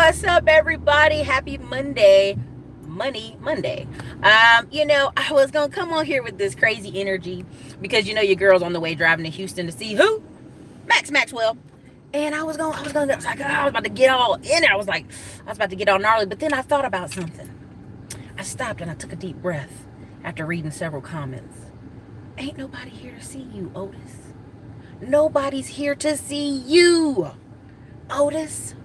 What's up, everybody? Happy Monday. Money Monday. I was gonna come on here with this crazy energy because your girl's on the way driving to Houston to see who? Max Maxwell. And I was like, I was about to get all in it. I was about to get all gnarly, but then I thought about something. I stopped and I took a deep breath after reading several comments. Ain't nobody here to see you, Otis. Nobody's here to see you, Otis.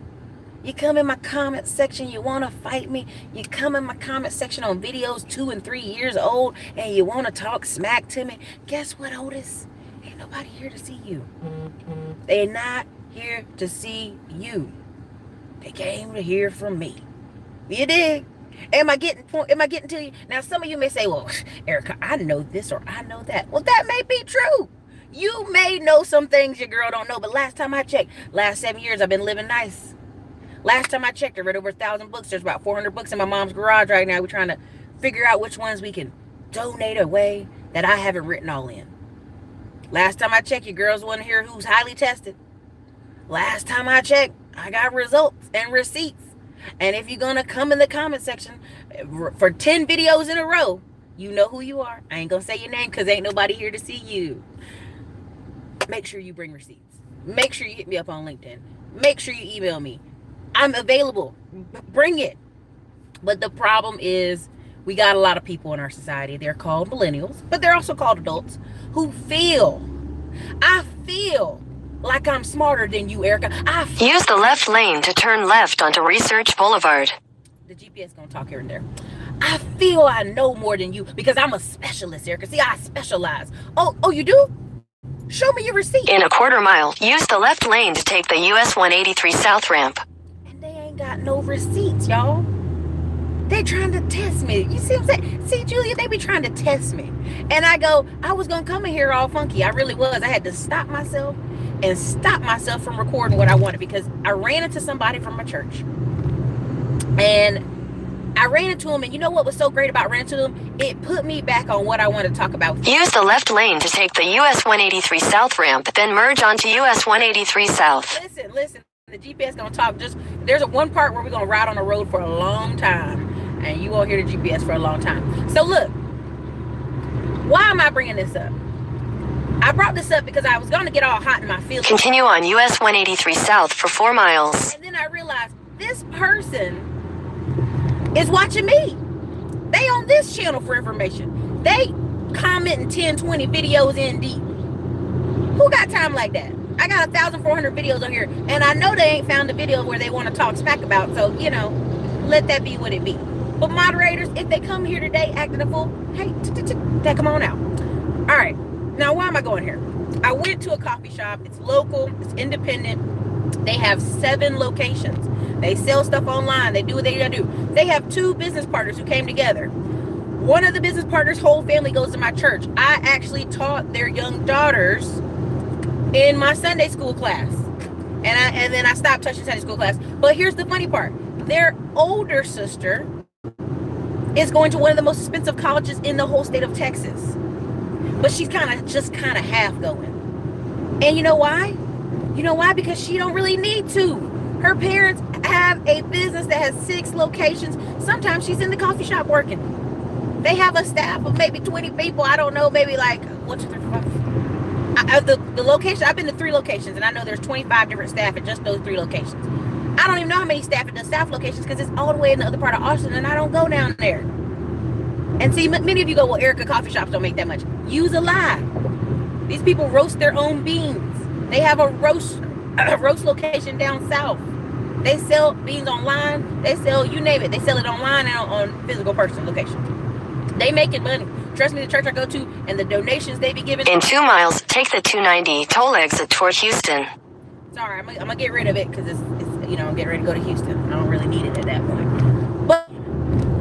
You come in my comment section, you want to fight me. You come in my comment section on videos 2 and 3 years old, and you want to talk smack to me. Guess what, Otis? Ain't nobody here to see you. They're not here to see you. They came to hear from me. You dig? Am I getting to you? Now, some of you may say, well, Erica, I know this or I know that. Well, that may be true. You may know some things your girl don't know, but last time I checked, last 7 years, I've been living nice. Last time I checked, I read over 1,000 books. There's about 400 books in my mom's garage right now. We're trying to figure out which ones we can donate away that I haven't written all in. Last time I checked, your girl's one here who's highly tested. Last time I checked, I got results and receipts. And if you're going to come in the comment section for 10 videos in a row, you know who you are. I ain't going to say your name because ain't nobody here to see you. Make sure you bring receipts. Make sure you hit me up on LinkedIn. Make sure you email me. I'm available. Bring it. But the problem is we got a lot of people in our society. They're called millennials, but they're also called adults who I feel like I'm smarter than you, Erica. Use the left lane to turn left onto Research Boulevard. The GPS gonna talk here and there. I feel I know more than you because I'm a specialist, Erica. See, I specialize. Oh, you do? Show me your receipt. In a quarter mile, use the left lane to take the US 183 South ramp. They ain't got no receipts, y'all. They trying to test me. You see what I'm saying? See, Julia, they be trying to test me. And I was going to come in here all funky. I really was. I had to stop myself from recording what I wanted because I ran into somebody from my church. And I ran into him, and you know what was so great about running into him? It put me back on what I wanted to talk about. Use the left lane to take the US 183 South ramp, then merge onto US 183 South. Listen. The GPS gonna talk. There's one part where we're gonna ride on the road for a long time, and you won't hear the GPS for a long time. So look, why am I bringing this up? I brought this up because I was gonna get all hot in my feelings. Continue on US 183 South for 4 miles. And then I realized this person is watching me. They on this channel for information. They commenting 10, 20 videos in deep. Who got time like that? I got 1,400 videos on here, and I know they ain't found a video where they want to talk smack about, so, let that be what it be. But moderators, if they come here today acting a fool, hey, come on out. All right, now why am I going here? I went to a coffee shop. It's local. It's independent. They have 7 locations. They sell stuff online. They do what they gotta do. They have 2 business partners who came together. One of the business partners' whole family goes to my church. I actually taught their young daughters in my Sunday school class. And then I stopped touching Sunday school class. But here's the funny part. Their older sister is going to one of the most expensive colleges in the whole state of Texas. But she's kind of half going. And you know why? You know why? Because she don't really need to. Her parents have a business that has 6 locations. Sometimes she's in the coffee shop working. They have a staff of maybe 20 people. I don't know, maybe like 1, 2, 3, 4, 5. The location, I've been to 3 locations, and I know there's 25 different staff at just those 3 locations. I don't even know how many staff at the South locations because it's all the way in the other part of Austin, and I don't go down there. And see, many of you go, well, Erica, coffee shops don't make that much. Use a lie. These people roast their own beans. They have a roast location down south. They sell beans online. They sell, you name it. They sell it online and on physical person locations. They making money. Trust me, the church I go to and the donations they be giving. In 2 miles, take the 290 toll exit toward Houston. Sorry, I'm gonna get rid of it because it's I'm getting ready to go to Houston. I don't really need it at that point. But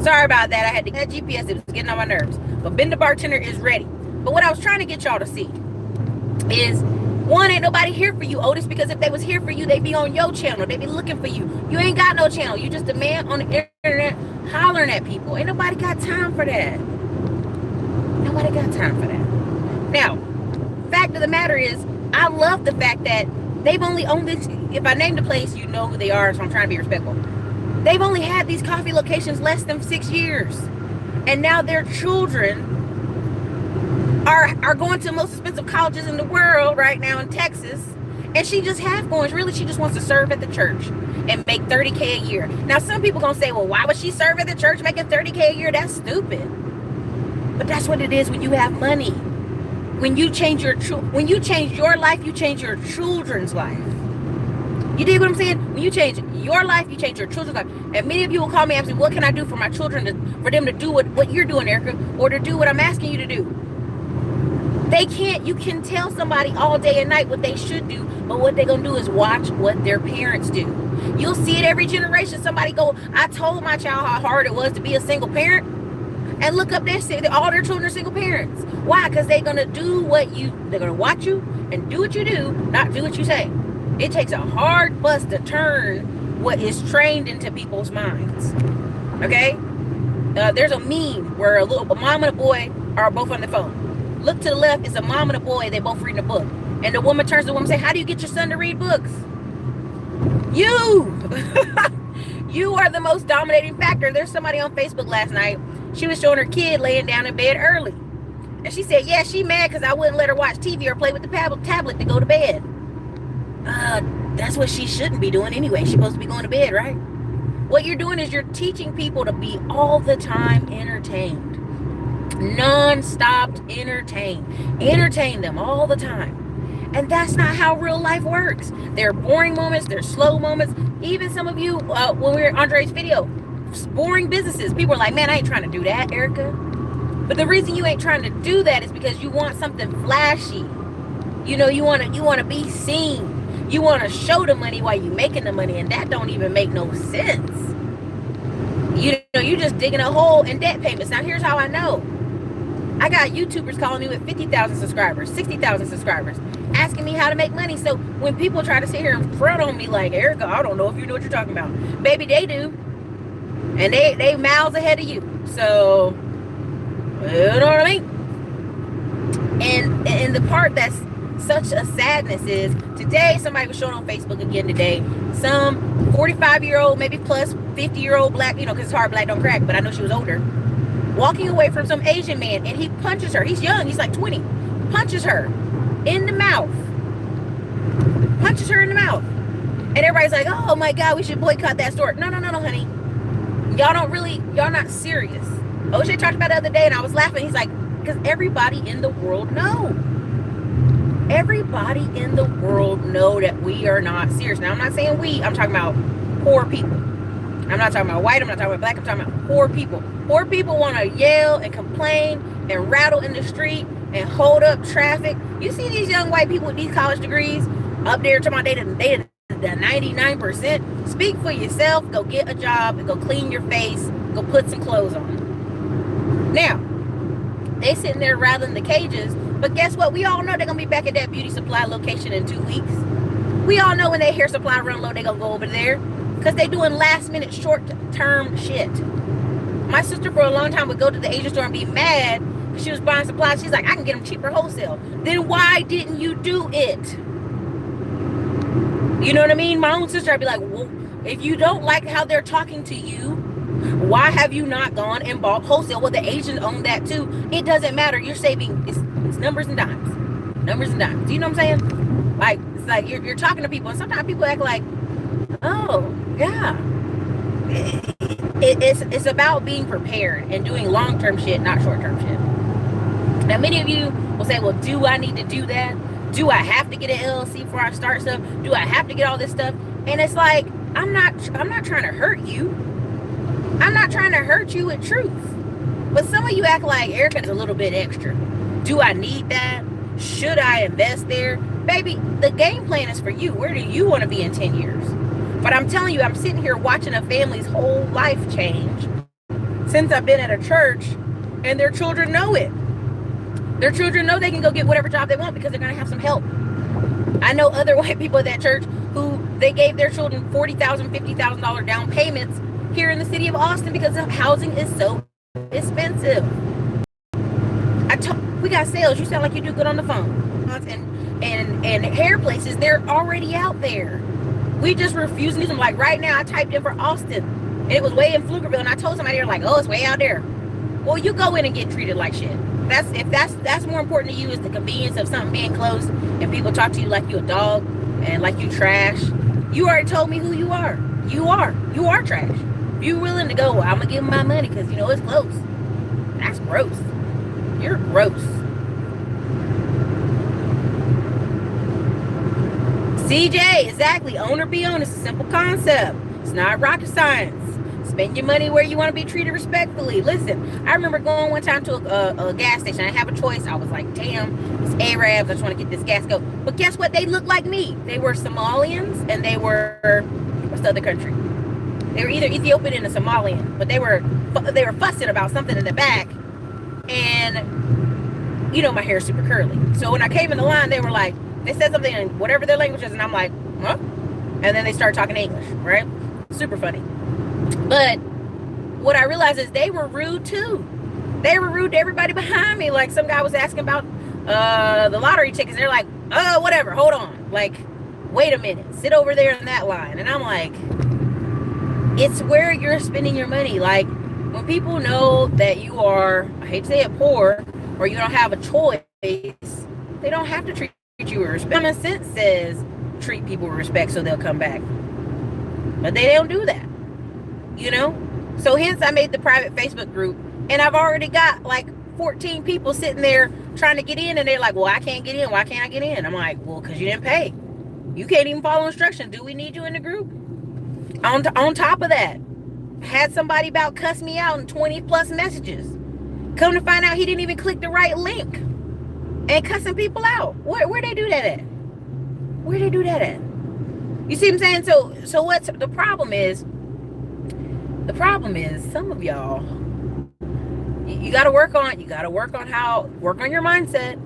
sorry about that. I had to get GPS. It was getting on my nerves. But Ben the bartender is ready. But what I was trying to get y'all to see is, one, ain't nobody here for you, Otis, because if they was here for you, they'd be on your channel. They'd be looking for you. You ain't got no channel. You just a man on the internet hollering at people. Ain't nobody got time for that. Nobody got time for that. Now, fact of the matter is, I love the fact that they've only owned this. If I name the place, you know who they are, so I'm trying to be respectful. They've only had these coffee locations less than 6 years. And now their children are going to the most expensive colleges in the world right now in Texas. And she just half going. Really, she just wants to serve at the church and make $30K a year. Now, some people gonna say, well, why would she serve at the church making $30K a year? That's stupid. But that's what it is when you have money. When you change your life, you change your children's life. You dig what I'm saying? When you change your life, you change your children's life. And many of you will call me and say, what can I do for my children for them to do what you're doing, Erica, or to do what I'm asking you to do? They can't. You can tell somebody all day and night what they should do, but what they're going to do is watch what their parents do. You'll see it every generation. Somebody go, I told my child how hard it was to be a single parent. And look up there, all their children are single parents. Why? Because they're going to do they're going to watch you and do what you do, not do what you say. It takes a hard bus to turn what is trained into people's minds. Okay? There's a meme where a mom and a boy are both on the phone. Look to the left, it's a mom and a boy, they both reading a book. And the woman turns to the woman and says, how do you get your son to read books? You! You are the most dominating factor. There's somebody on Facebook last night. She was showing her kid laying down in bed early. And she said, yeah, she mad because I wouldn't let her watch TV or play with the tablet to go to bed. That's what she shouldn't be doing anyway. She's supposed to be going to bed, right? What you're doing is you're teaching people to be all the time entertained. Non-stop entertained. Entertain them all the time. And that's not how real life works. There are boring moments. There's slow moments. Even some of you, when we were Andre's video, boring businesses. People are like, man, I ain't trying to do that, Erica. But the reason you ain't trying to do that is because you want something flashy. You know, you want to be seen. You want to show the money while you making the money, and that don't even make no sense. You know, you just digging a hole in debt payments. Now, here's how I know. I got YouTubers calling me with 50,000 subscribers, 60,000 subscribers, asking me how to make money. So when people try to sit here and front on me like, Erica, I don't know if you know what you're talking about. Baby, they do. And they miles ahead of you. So, you know what I mean? And the part that's such a sadness is today somebody was showing on Facebook again today, some 45-year-old, maybe plus 50-year-old black, you know, because it's hard, black don't crack, but I know she was older, walking away from some Asian man, and he punches her. He's young, he's like 20, punches her in the mouth, punches her in the mouth. And everybody's like, oh my God, we should boycott that store. No, honey. Y'all not serious. OJ talked about it the other day and I was laughing. He's like, because everybody in the world know. Everybody in the world know that we are not serious. Now, I'm not saying we, I'm talking about poor people. I'm not talking about white, I'm not talking about black, I'm talking about poor people. Poor people want to yell and complain and rattle in the street and hold up traffic. You see these young white people with these college degrees up there talking about they the 99%. Speak for yourself. Go get a job and go clean your face. Go put some clothes on. Now, they sitting there rattling the cages, but guess what? We all know they're going to be back at that beauty supply location in 2 weeks. We all know when their hair supply run low, they're going to go over there because they're doing last minute short-term shit. My sister for a long time would go to the Asian store and be mad because she was buying supplies. She's like, I can get them cheaper wholesale. Then why didn't you do it? You know what I mean? My own sister, I'd be like, well, if you don't like how they're talking to you, why have you not gone and bought wholesale? Well, the Asians own that too. It doesn't matter. You're saving, it's numbers and dimes. Numbers and dimes. Do you know what I'm saying? Like, it's like you're talking to people, and sometimes people act like, oh, yeah. It's about being prepared and doing long-term shit, not short-term shit. Now, many of you will say, well, do I need to do that? Do I have to get an LLC before I start stuff? Do I have to get all this stuff? And it's like, I'm not trying to hurt you. I'm not trying to hurt you with truth. But some of you act like Erica's a little bit extra. Do I need that? Should I invest there? Baby, the game plan is for you. Where do you want to be in 10 years? But I'm telling you, I'm sitting here watching a family's whole life change since I've been at a church, and their children know it. Their children know they can go get whatever job they want because they're going to have some help. I know other white people at that church who they gave their children $40,000, $50,000 down payments here in the city of Austin because housing is so expensive. We got sales. You sound like you do good on the phone. And hair places, they're already out there. We just refuse to use them. Like right now, I typed in for Austin. And it was way in Pflugerville. And I told somebody, they're like, oh, it's way out there. Well, you go in and get treated like shit. That's more important to you, is the convenience of something being close and people talk to you like you a dog and like you trash. You already told me who you are. You are trash. You willing to go, well, I'm gonna give them my money because it's close. That's gross. You're gross. CJ, exactly. Own or be owned. It's a simple concept. It's not rocket science. Spend your money where you want to be treated respectfully. Listen, I remember going one time to a gas station. I have a choice. I was like, damn, it's Arabs. I just want to get this gas go. But guess what? They looked like me. They were Somalians, and they were, what's the other country? They were either Ethiopian and a Somalian, but they were fussing about something in the back. And my hair is super curly. So when I came in the line, they were like, they said something in whatever their language is, and I'm like, huh? And then they started talking English, right? Super funny. But what I realized is they were rude too. They were rude to everybody behind me. Like, some guy was asking about the lottery tickets. They're like, oh, whatever, hold on. Like, wait a minute, sit over there in that line. And I'm like, it's where you're spending your money. Like, when people know that you are, I hate to say it, poor, or you don't have a choice, they don't have to treat you with respect. Common sense says treat people with respect so they'll come back. But they don't do that. So hence I made the private Facebook group, and I've already got like 14 people sitting there trying to get in, and they're like, well, I can't get in. Why can't I get in? I'm like, well, because you didn't pay. You can't even follow instructions. Do we need you in the group? On top of that, I had somebody about cuss me out in 20 plus messages. Come to find out, he didn't even click the right link, and cussing people out. Where they do that at? Where they do that at? You see what I'm saying? So what's the problem is? The problem is some of y'all, you got to work on your mindset,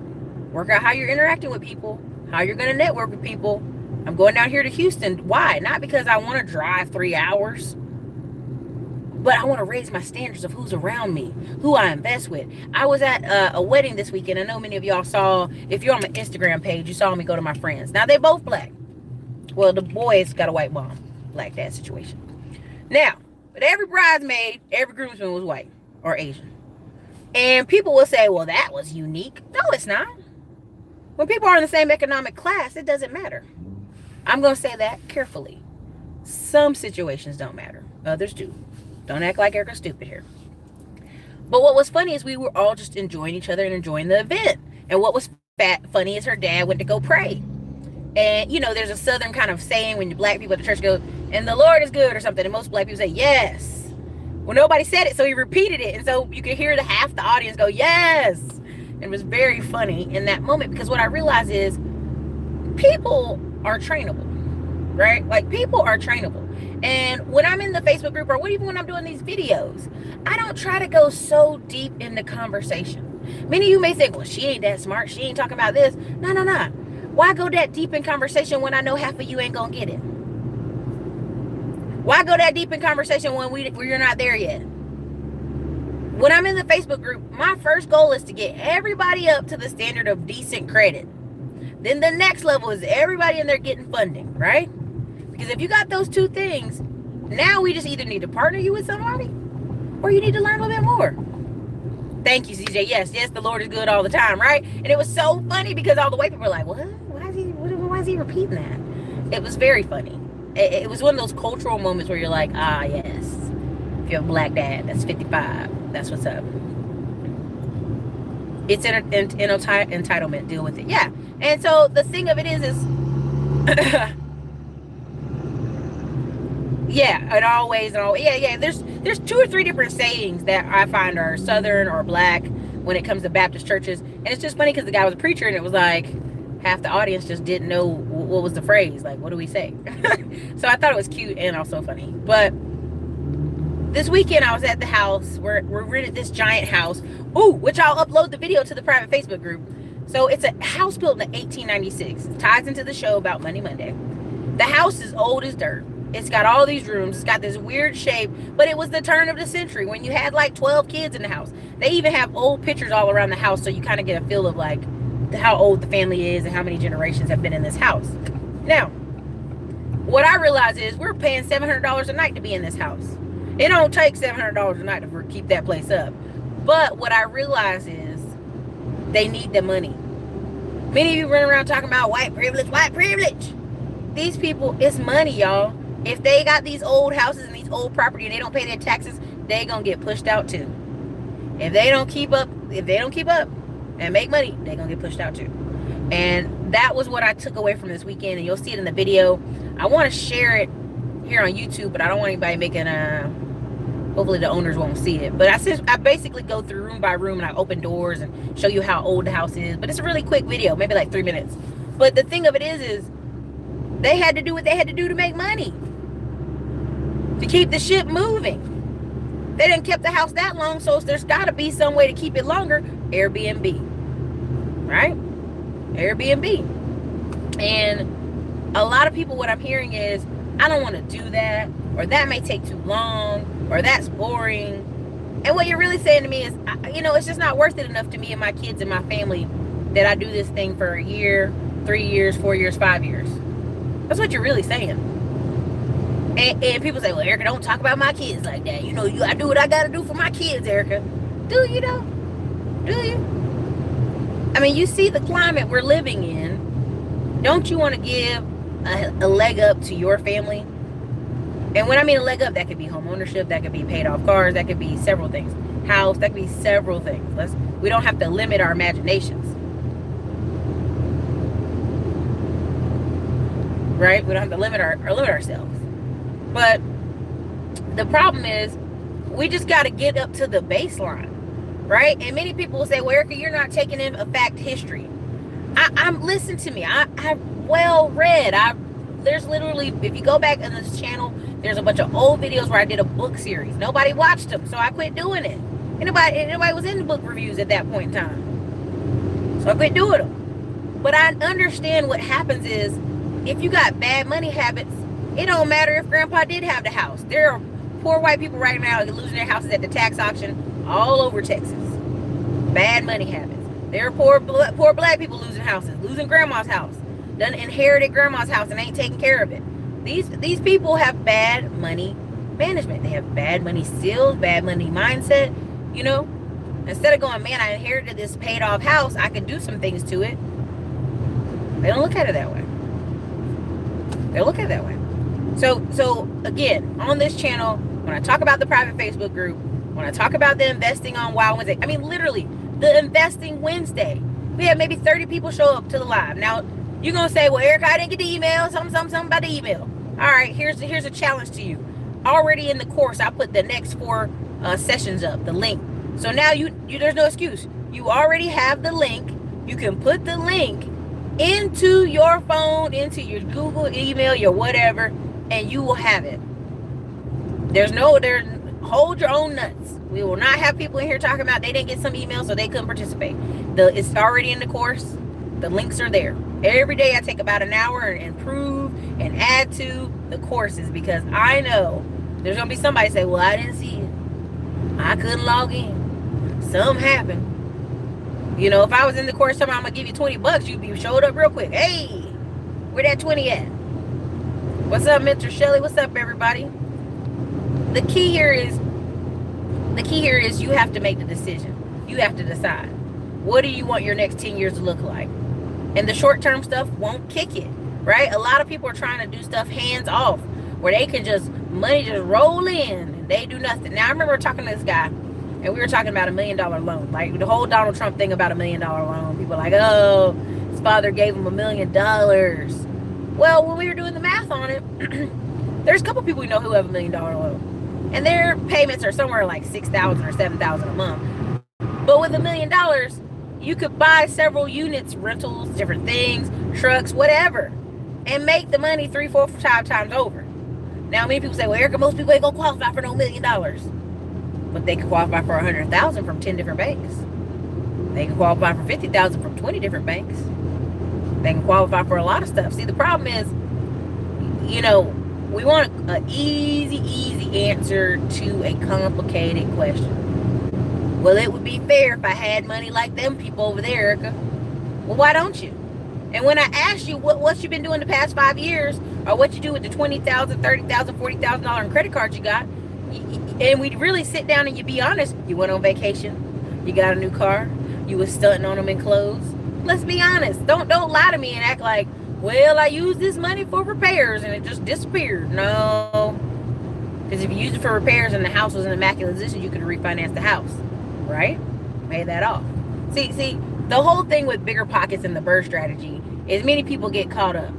work out how you're interacting with people, how you're going to network with people. I'm going down here to Houston. Why? Not because I want to drive 3 hours, but I want to raise my standards of who's around me, who I invest with. I was at a wedding this weekend. I know many of y'all saw, if you're on my Instagram page, you saw me go to my friends. Now, they both black. Well, the boys got a white mom, black dad situation. Now, but every bridesmaid, every groomsman was white or Asian. And people will say, well, that was unique. No, it's not. When people are in the same economic class, it doesn't matter. I'm going to say that carefully. Some situations don't matter. Others do. Don't act like Erica's stupid here. But what was funny is we were all just enjoying each other and enjoying the event. And what was funny is her dad went to go pray. And, there's a southern kind of saying when the black people at the church go, and the Lord is good or something. And most black people say, yes. Well, nobody said it, so he repeated it. And so you could hear half the audience go, yes. And it was very funny in that moment, because what I realized is people are trainable, right? Like, people are trainable. And when I'm in the Facebook group, or even when I'm doing these videos, I don't try to go so deep in the conversation. Many of you may think, well, she ain't that smart. She ain't talking about this. No. Why go that deep in conversation when I know half of you ain't gonna get it? Why go that deep in conversation when we're not there yet? When I'm in the Facebook group, my first goal is to get everybody up to the standard of decent credit. Then the next level is everybody in there getting funding, right? Because if you got those two things, now we just either need to partner you with somebody, or you need to learn a little bit more. Thank you, CJ. Yes, the Lord is good all the time, right? And it was so funny because all the white people were like, what? Why is he repeating that? It was very funny. It was one of those cultural moments where you're like, ah, yes. If you have a black dad, that's 55. That's what's up. It's entitlement. Deal with it. Yeah. And so the thing of it is yeah, and always. Yeah. There's 2 or 3 different sayings that I find are Southern or black when it comes to Baptist churches. And it's just funny because the guy was a preacher, and it was like half the audience just didn't know what was the phrase. Like, what do we say? So I thought it was cute and also funny. But this weekend I was at the house. We're rented this giant house. Ooh, which I'll upload the video to the private Facebook group. So it's a house built in 1896. It ties into the show about Money Monday. The house is old as dirt. It's got all these rooms. It's got this weird shape, but it was the turn of the century when you had like 12 kids in the house. They even have old pictures all around the house, so you kind of get a feel of like how old the family is and how many generations have been in this house. Now, what I realize is we're paying $700 a night to be in this house. It don't take $700 a night to keep that place up. But what I realize is they need the money. Many of you run around talking about white privilege, white privilege. These people, it's money, y'all. If they got these old houses and these old property and they don't pay their taxes, they gonna get pushed out too. If they don't keep up and make money, they gonna get pushed out too. And that was what I took away from this weekend, and you'll see it in the video. I want to share it here on YouTube, but I don't want anybody making hopefully the owners won't see it. But I basically go through room by room and I open doors and show you how old the house is. But it's a really quick video, maybe like 3 minutes. But the thing of it is they had to do what they had to do to make money, to keep the ship moving. They didn't keep the house that long, so there's got to be some way to keep it longer. Airbnb, right? Airbnb. And a lot of people, what I'm hearing is, I don't want to do that, or that may take too long, or that's boring. And what you're really saying to me is, it's just not worth it enough to me and my kids and my family that I do this thing for a year, 3 years, 4 years, 5 years. That's what you're really saying. And people say, well, Erica, don't talk about my kids like that. I do what I got to do for my kids, Erica. Do you though? Do you? I mean, you see the climate we're living in. Don't you want to give a leg up to your family? And when I mean a leg up, that could be home ownership, that could be paid off cars, that could be several things. House, that could be several things. We don't have to limit our imaginations. Right? We don't have to limit ourselves. But the problem is, we just got to get up to the baseline, right? And many people will say, well, Erica, you're not taking in a fact history. Listen to me. I'm well read. There's literally, if you go back on this channel, there's a bunch of old videos where I did a book series. Nobody watched them, so I quit doing it. Nobody was in the book reviews at that point in time. So I quit doing them. But I understand what happens is, if you got bad money habits, it don't matter if grandpa did have the house. There are poor white people right now losing their houses at the tax auction all over Texas. Bad money habits. There are poor black people losing houses, losing grandma's house. Done inherited grandma's house and ain't taking care of it. These people have bad money management. They have bad money skills, bad money mindset. Instead of going, man, I inherited this paid off house, I could do some things to it. They don't look at it that way. They look at it that way. So again, on this channel, when I talk about the private Facebook group, when I talk about the investing on Wild Wednesday, I mean, literally, the investing Wednesday, we had maybe 30 people show up to the live. Now, you're going to say, well, Erica, I didn't get the email, something about the email. All right, here's a challenge to you. Already in the course, I put the next 4 sessions up, the link. So now there's no excuse. You already have the link. You can put the link into your phone, into your Google email, your whatever, and you will have it. Hold your own nuts. We will not have people in here talking about they didn't get some email so they couldn't participate. It's already in the course. The links are there. Every day I take about an hour and improve and add to the courses, because I know there's going to be somebody say, well, I didn't see it. I couldn't log in. Something happened. If I was in the course talking about I'm going to give you $20, you'd be showed up real quick. Hey, where that 20 at? What's up, Mr. Shelley? What's up, everybody? The key here is you have to make the decision. You have to decide. What do you want your next 10 years to look like? And the short-term stuff won't kick it, right? A lot of people are trying to do stuff hands off, where they can money just roll in and they do nothing. Now, I remember talking to this guy, and we were talking about $1 million loan. Like the whole Donald Trump thing about $1 million loan. People are like, oh, his father gave him $1 million. Well, when we were doing the math on it, there's a couple people we know who have $1 million loan, and their payments are somewhere like $6,000 or $7,000 a month. But with $1 million, you could buy several units, rentals, different things, trucks, whatever, and make the money 3, 4, 5 times over. Now, many people say, well, Erica, most people ain't gonna qualify for no $1 million, but they can qualify for $100,000 from 10 different banks. They can qualify for $50,000 from 20 different banks. They can qualify for a lot of stuff. See, the problem is, we want an easy answer to a complicated question. Well, it would be fair if I had money like them people over there, Erica. Well, why don't you? And when I asked you what you been doing the past 5 years, or what you do with the $20,000, $30,000, $40,000 in credit cards you got, And we really sit down and you be honest. You went on vacation. You got a new car. You was stunting on them in clothes. Let's be honest. Don't lie to me and act like, well, I used this money for repairs and it just disappeared. No. Because if you used it for repairs and the house was in immaculate condition, you could refinance the house. Right? Pay that off. See, the whole thing with bigger pockets and the BRRRR strategy is many people get caught up.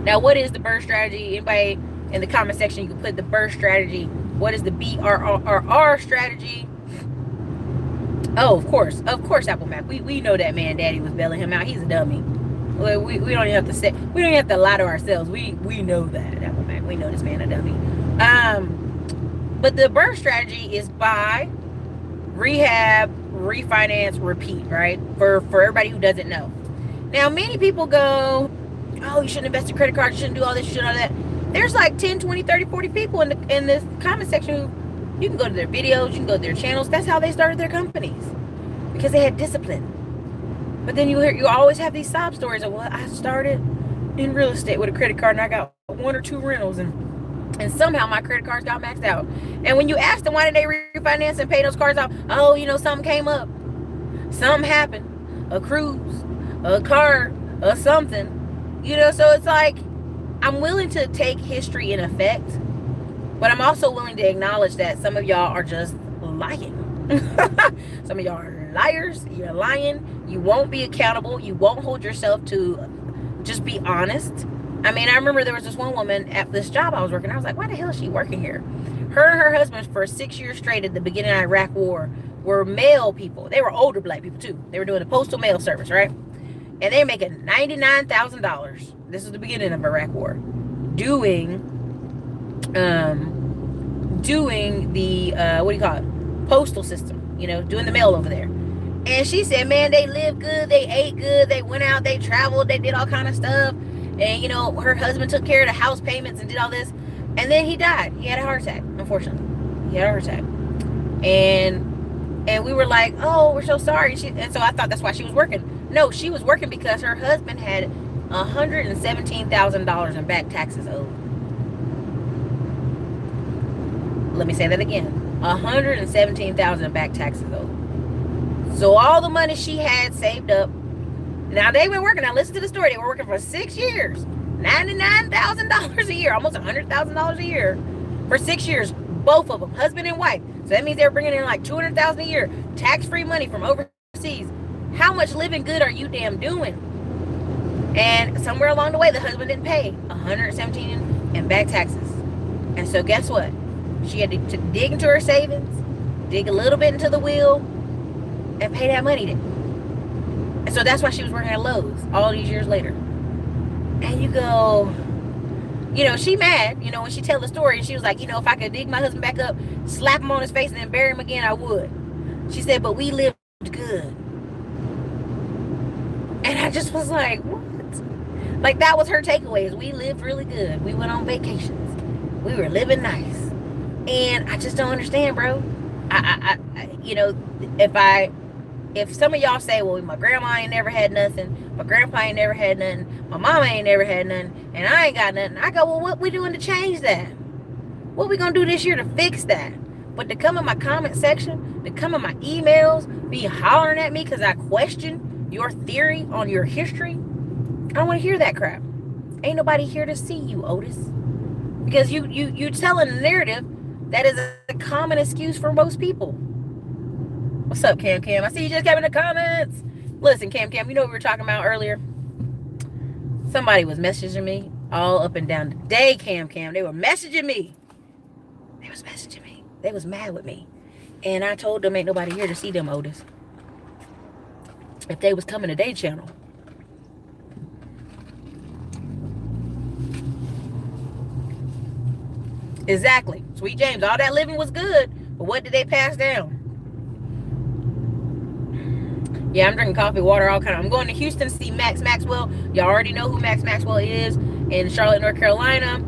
Now, what is the BRRRR strategy? Anybody in the comment section, you can put the BRRRR strategy. What is the BRRR strategy? Oh, of course, Apple Mac. We know that man daddy was bailing him out. He's a dummy. We don't even have to say, we don't even have to lie to ourselves. We know that, Apple Mac. We know this man a dummy. But the BRRRR strategy is buy, rehab, refinance, repeat, right? For everybody who doesn't know. Now, many people go, oh, you shouldn't invest in credit cards, you shouldn't do all this, you shouldn't do all that. There's like 10, 20, 30, 40 people in this comment section who, you can go to their videos, you can go to their channels. That's how they started their companies, because they had discipline. But then you always have these sob stories of, well, I started in real estate with a credit card and I got 1 or 2 rentals and somehow my credit cards got maxed out. And when you ask them why did they refinance and pay those cards out, oh, something came up, something happened, a cruise, a car, or something, so it's like, I'm willing to take history in effect, but I'm also willing to acknowledge that some of y'all are just lying. Some of y'all are liars. You're lying. You won't be accountable. You won't hold yourself to just be honest. I mean, I remember there was this one woman at this job I was working. I was like, why the hell is she working here? Her and her husband for 6 years straight at the beginning of the Iraq War were male people. They were older black people too. They were doing the postal mail service, right? And they're making $99,000. This is the beginning of Iraq War. Doing the what do you call it? Postal system. Doing the mail over there. And she said, man, they lived good, they ate good, they went out, they traveled, they did all kind of stuff. And her husband took care of the house payments and did all this. And then he died. He had a heart attack, unfortunately. He had a heart attack. And we were like, oh, we're so sorry. And so I thought that's why she was working. No, she was working because her husband had $117,000 in back taxes owed. Let me say that again. $117,000 in back taxes owed. So all the money she had saved up. Now they were working. Now listen to the story. They were working for 6 years. $99,000 a year. Almost $100,000 a year. For 6 years. Both of them. Husband and wife. So that means they're bringing in like $200,000 a year. Tax-free money from overseas. How much living good are you damn doing? And somewhere along the way, the husband didn't pay $117 in back taxes. And so guess what? She had to dig into her savings, dig a little bit into the wheel, and pay that money. And so that's why she was working at Lowe's all these years later. And you go, she mad, when she tell the story, and she was like, if I could dig my husband back up, slap him on his face, and then bury him again, I would. She said, but we lived good. And I just was like, what? Like, that was her takeaways. We lived really good. We went on vacations. We were living nice. And I just don't understand, bro. If some of y'all say, well, my grandma ain't never had nothing, my grandpa ain't never had nothing, my mama ain't never had nothing, and I ain't got nothing, I go, well, what we doing to change that? What we gonna do this year to fix that? But to come in my comment section, to come in my emails, be hollering at me because I question your theory on your history, I don't want to hear that crap. Ain't nobody here to see you, Otis. Because you telling a narrative that is a common excuse for most people. What's up, Cam? I see you just came in the comments. Listen, Cam, you know what we were talking about earlier? Somebody was messaging me all up and down the day, Cam. They were messaging me. They was mad with me. And I told them ain't nobody here to see them, Otis. If they was coming to their channel. Exactly. Sweet James, all that living was good, but what did they pass down? Yeah, I'm drinking coffee, water, all kind of. I'm going to Houston to see Max Maxwell. Y'all already know who Max Maxwell is in Charlotte, North Carolina.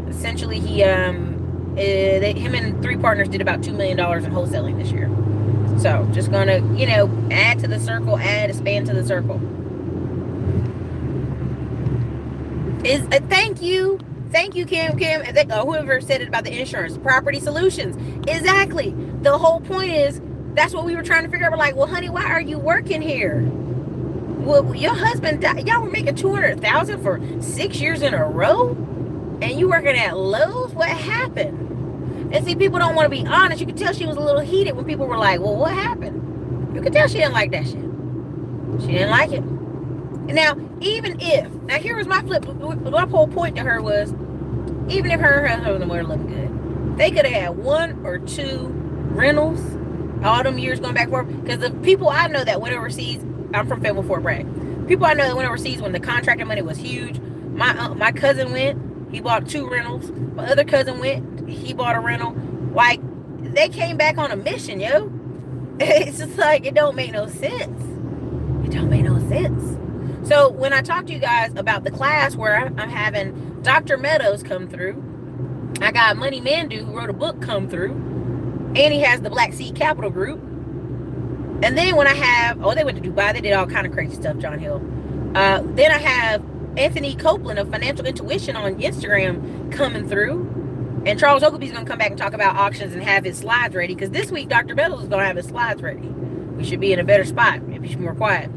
Essentially, him and 3 partners did about $2 million in wholesaling this year. So just going to, add to the circle, expand to the circle. Thank you Thank you, Kim. Whoever said it about the insurance, property solutions. Exactly. The whole point is that's what we were trying to figure out. We're like, well, honey, why are you working here? Well, your husband died. Y'all were making $200,000 for 6 years in a row, and you working at Lowe's. What happened? And see, people don't want to be honest. You could tell she was a little heated when people were like, well, what happened? You could tell she didn't like that shit. She didn't like it. Now, now here was my flip. My whole point to her was, even if her and her husband were looking good, they could have had 1 or 2 rentals all them years going back and forth. Because the people I know that went overseas, I'm from Fayetteville, Fort Bragg. People I know that went overseas when the contracting money was huge. My cousin went, he bought 2 rentals. My other cousin went, he bought a rental. Like, they came back on a mission, yo. It's just like, it don't make no sense. It don't make no sense. So when I talk to you guys about the class where I'm having Dr. Meadows come through, I got Money Mandu, who wrote a book, come through, and he has the Black Seed Capital Group. And then when I have, they went to Dubai, they did all kind of crazy stuff, John Hill. Then I have Anthony Copeland of Financial Intuition on Instagram coming through. And Charles Ogilvy's going to come back and talk about auctions and have his slides ready. Because this week, Dr. Meadows is going to have his slides ready. We should be in a better spot if we should be more quiet.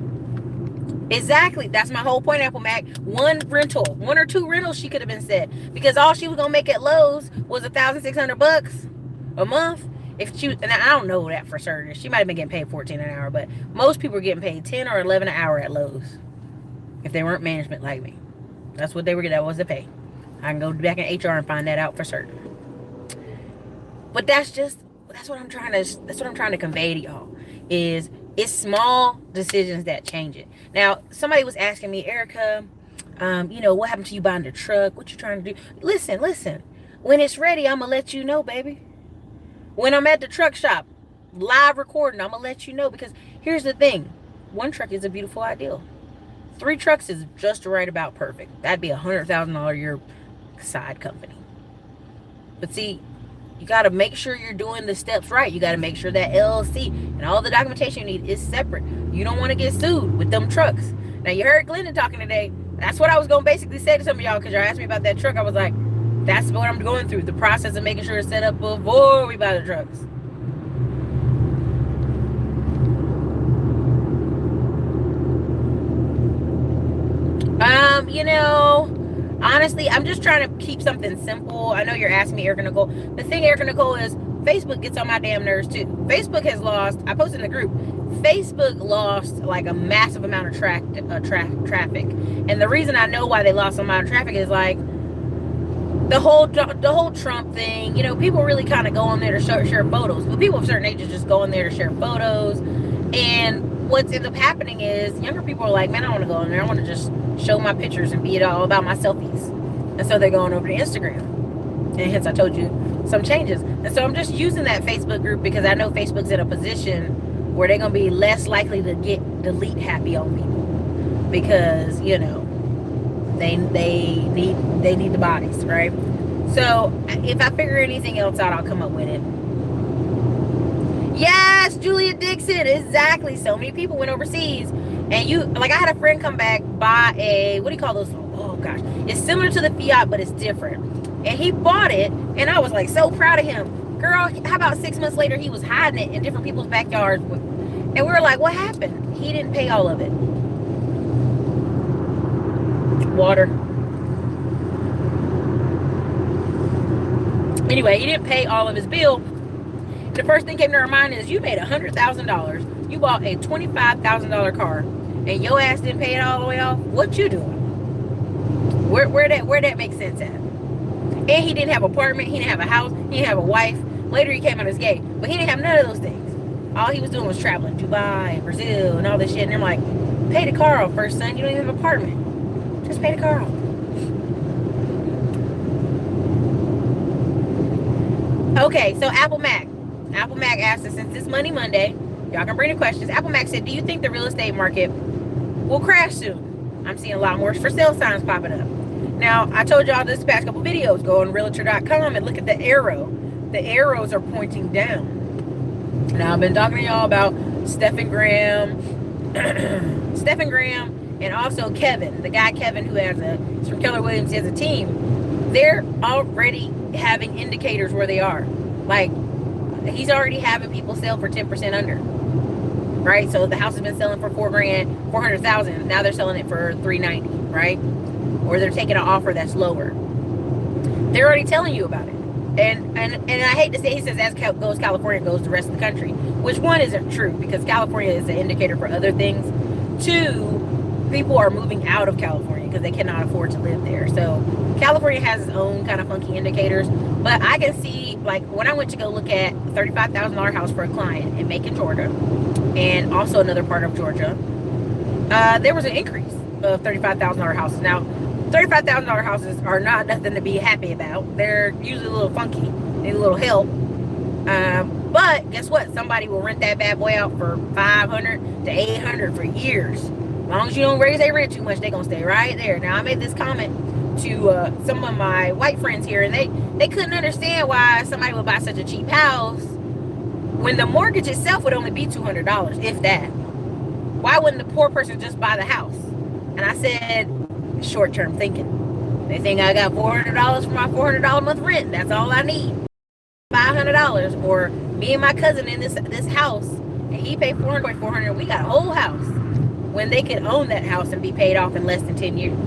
Exactly. That's my whole point, Apple Mac. 1 rental, 1 or 2 rentals, she could have been said. Because all she was going to make at Lowe's was $1,600 a month. If she, and I don't know that for certain. She might have been getting paid $14 an hour, but most people were getting paid $10 or $11 an hour at Lowe's. If they weren't management like me. That's what they were getting. That was the pay. I can go back in HR and find that out for certain. But that's what I'm trying to convey to y'all. It's small decisions that change it. Now, somebody was asking me, Erica, what happened to you buying the truck? What you trying to do? Listen. When it's ready, I'm going to let you know, baby. When I'm at the truck shop, live recording, I'm going to let you know. Because here's the thing. 1 truck is a beautiful ideal. 3 trucks is just right about perfect. That'd be $100,000 a year side company. But see, you got to make sure you're doing the steps right. You got to make sure that LLC and all the documentation you need is separate. You don't want to get sued with them trucks. Now, you heard Glendon talking today. That's what I was going to basically say to some of y'all, because y'all asked me about that truck. I was like, that's what I'm going through. The process of making sure it's set up before we buy the trucks. Honestly, I'm just trying to keep something simple. I know you're asking me, Erica Nicole. The thing, Erica Nicole, is Facebook gets on my damn nerves too. Facebook has lost, I posted in the group, Facebook lost like a massive amount of traffic. And the reason I know why they lost a amount of traffic is like the whole Trump thing. People really kind of go on there to share photos. But people of certain ages just go on there to share photos. And what's ends up happening is younger people are like, man, I don't want to go on there. I want to just show my pictures and be it all about my selfies. And so they're going over to Instagram. And hence I told you some changes. And so I'm just using that Facebook group because I know Facebook's in a position where they're going to be less likely to get delete happy on people. Because, they need the bodies, right? So if I figure anything else out, I'll come up with it. Yes, Julia Dixon, exactly. So many people went overseas, and I had a friend come back, buy a, what do you call those? Oh gosh, it's similar to the Fiat, but it's different. And he bought it, and I was like so proud of him. Girl, how about 6 months later, he was hiding it in different people's backyards, and we were like, what happened? He didn't pay all of it. Water. Anyway, he didn't pay all of his bill. The first thing came to our mind is, you made $100,000. You bought a $25,000 car, and your ass didn't pay it all the way off. What you doing? Where that makes sense at? And he didn't have an apartment. He didn't have a house. He didn't have a wife. Later he came out as gay, but he didn't have none of those things. All he was doing was traveling, Dubai and Brazil and all this shit. And they're like, pay the car off first, son. You don't even have an apartment. Just pay the car off. Okay, so Apple Mac asked us, since it's Money Monday, y'all can bring the questions. Apple Mac said, do you think the real estate market will crash soon? I'm seeing a lot more for sale signs popping up. Now, I told y'all this past couple videos, go on realtor.com and look at the arrow. The arrows are pointing down. Now, I've been talking to y'all about Stephen Graham, and also Kevin, the guy Kevin who's from Keller Williams, he has a team. they're already having indicators where they are. Like, he's already having people sell for 10% under, right? So the house has been selling for 4 grand, 400,000. Now they're selling it for 390, right? Or they're taking an offer that's lower. They're already telling you about it. And I hate to say, he says, as goes California, goes the rest of the country, which one isn't true, because California is an indicator for other things. Two, people are moving out of California because they cannot afford to live there. So California has its own kind of funky indicators. But I can see, like, when I went to go look at a $35,000 house for a client in Macon, Georgia, and also another part of Georgia, there was an increase of $35,000 houses. Now, $35,000 houses are not nothing to be happy about. They're usually a little funky, need a little help. But guess what? Somebody will rent that bad boy out for $500 to $800 for years. As long as you don't raise their rent too much, they're gonna stay right there. Now, I made this comment to some of my white friends here, and they couldn't understand why somebody would buy such a cheap house when the mortgage itself would only be $200, if that. Why wouldn't the poor person just buy the house? And I said, short-term thinking. They think I got $400 for my $400 a month rent. That's all I need. $500. Or me and my cousin in this house, and he paid $400. We got a whole house, when they could own that house and be paid off in less than 10 years.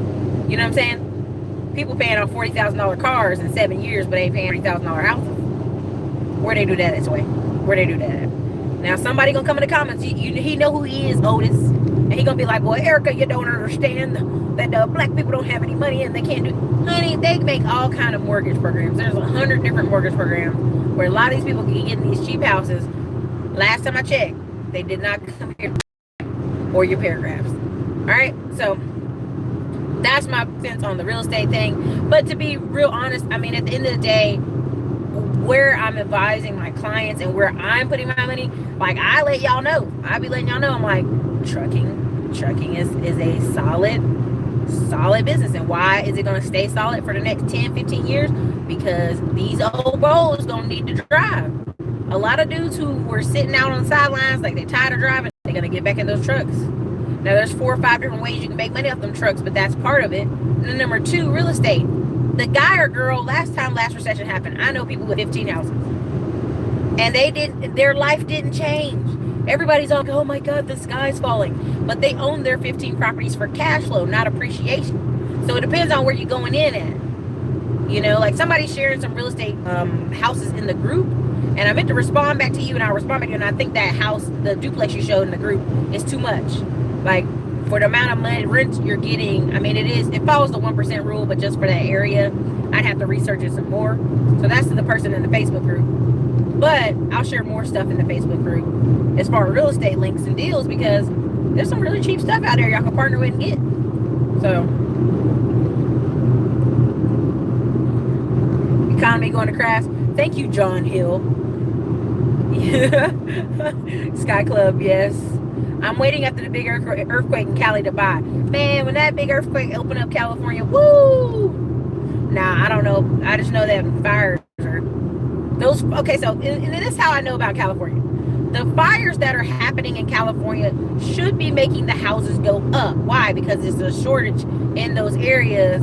You know what I'm saying? People paying off $40,000 cars in 7 years, but ain't paying $30,000 houses. Where they do that this way? Where they do that at? Now, somebody gonna come in the comments. He know who he is, Otis. And he gonna be like, boy, Erica, you don't understand that black people don't have any money and they can't do. Honey, they make all kind of mortgage programs. There's 100 different mortgage programs where a lot of these people can get in these cheap houses. Last time I checked, they did not come here or your paragraphs. All right, so that's my sense on the real estate thing. But to be real honest, I mean, at the end of the day, where I'm advising my clients and where I'm putting my money, like, I let y'all know. I be letting y'all know. I'm like, trucking is a solid business. And why is it going to stay solid for the next 10, 15 years? Because these old bros don't need to drive. A lot of dudes who were sitting out on the sidelines, like, they're tired of driving, they're going to get back in those trucks. Now, there's 4 or 5 different ways you can make money off them trucks, but that's part of it. And then number 2, real estate. The guy or girl, last recession happened, I know people with 15 houses. And their life didn't change. Everybody's like, oh my God, the sky's falling. But they own their 15 properties for cash flow, not appreciation. So it depends on where you're going in at. You know, like, somebody's sharing some real estate houses in the group. And I meant to respond back to you, and I'll respond back to you. And I think that house, the duplex you showed in the group, is too much. Like, for the amount of money rent you're getting, I mean, it follows the 1% rule, but just for that area, I'd have to research it some more. So that's to the person in the Facebook group. But I'll share more stuff in the Facebook group as far as real estate links and deals, because there's some really cheap stuff out there y'all can partner with and get. So, economy going to crash. Thank you, John Hill. Sky Club, yes. I'm waiting after the big earthquake in Cali to buy. Man, when that big earthquake opened up California, woo! Nah, I don't know. I just know that fires are those. Okay, so and this is how I know about California. The fires that are happening in California should be making the houses go up. Why? Because there's a shortage in those areas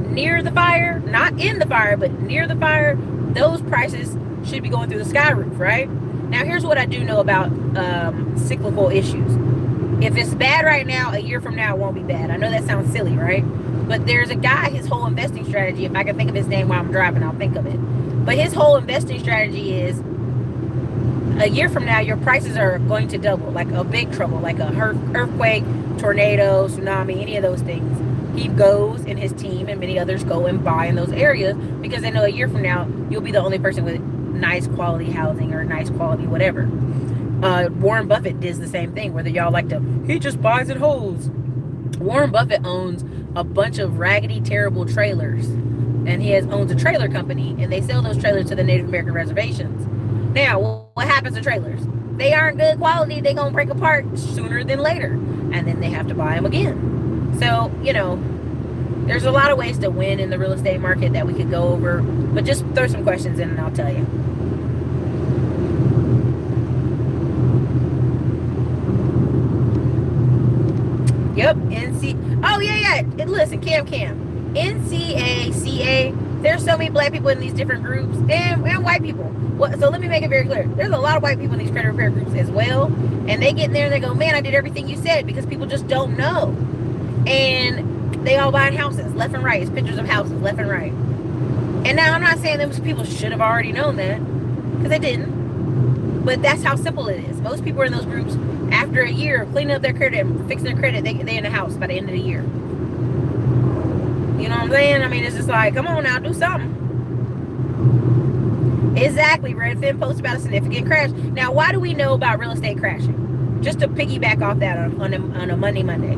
near the fire, not in the fire, but near the fire. Those prices should be going through the sky roof, right? Now, here's what I do know about cyclical issues. If it's bad right now, a year from now, it won't be bad. I know that sounds silly, right? But there's a guy, his whole investing strategy, if I can think of his name while I'm driving, I'll think of it. But his whole investing strategy is, a year from now, your prices are going to double, like a big trouble, like a earthquake, tornado, tsunami, any of those things. He goes, and his team and many others go and buy in those areas because they know a year from now, you'll be the only person with nice quality housing or nice quality whatever. Warren Buffett does the same thing, whether y'all like to, he just buys and holds. Warren Buffett owns a bunch of raggedy, terrible trailers, and he owns a trailer company, and they sell those trailers to the Native American reservations. Now, what happens to trailers? They aren't good quality. They're going to break apart sooner than later, and then they have to buy them again. So, you know, there's a lot of ways to win in the real estate market that we could go over, but just throw some questions in and I'll tell you. Yep, oh yeah. Listen, Cam. NCACA, There's so many black people in these different groups and white people. So let me make it very clear. There's a lot of white people in these credit repair groups as well. And they get in there and they go, man, I did everything you said, because people just don't know. And they all buying houses left and right. It's pictures of houses left and right. And now I'm not saying those people should have already known that, because they didn't. But that's how simple it is. Most people in those groups, after a year of cleaning up their credit and fixing their credit, they're in the house by the end of the year. You know what I'm saying? I mean, it's just like, come on now, do something. Exactly. Redfin posted about a significant crash. Now, why do we know about real estate crashing? Just to piggyback off that on a Monday.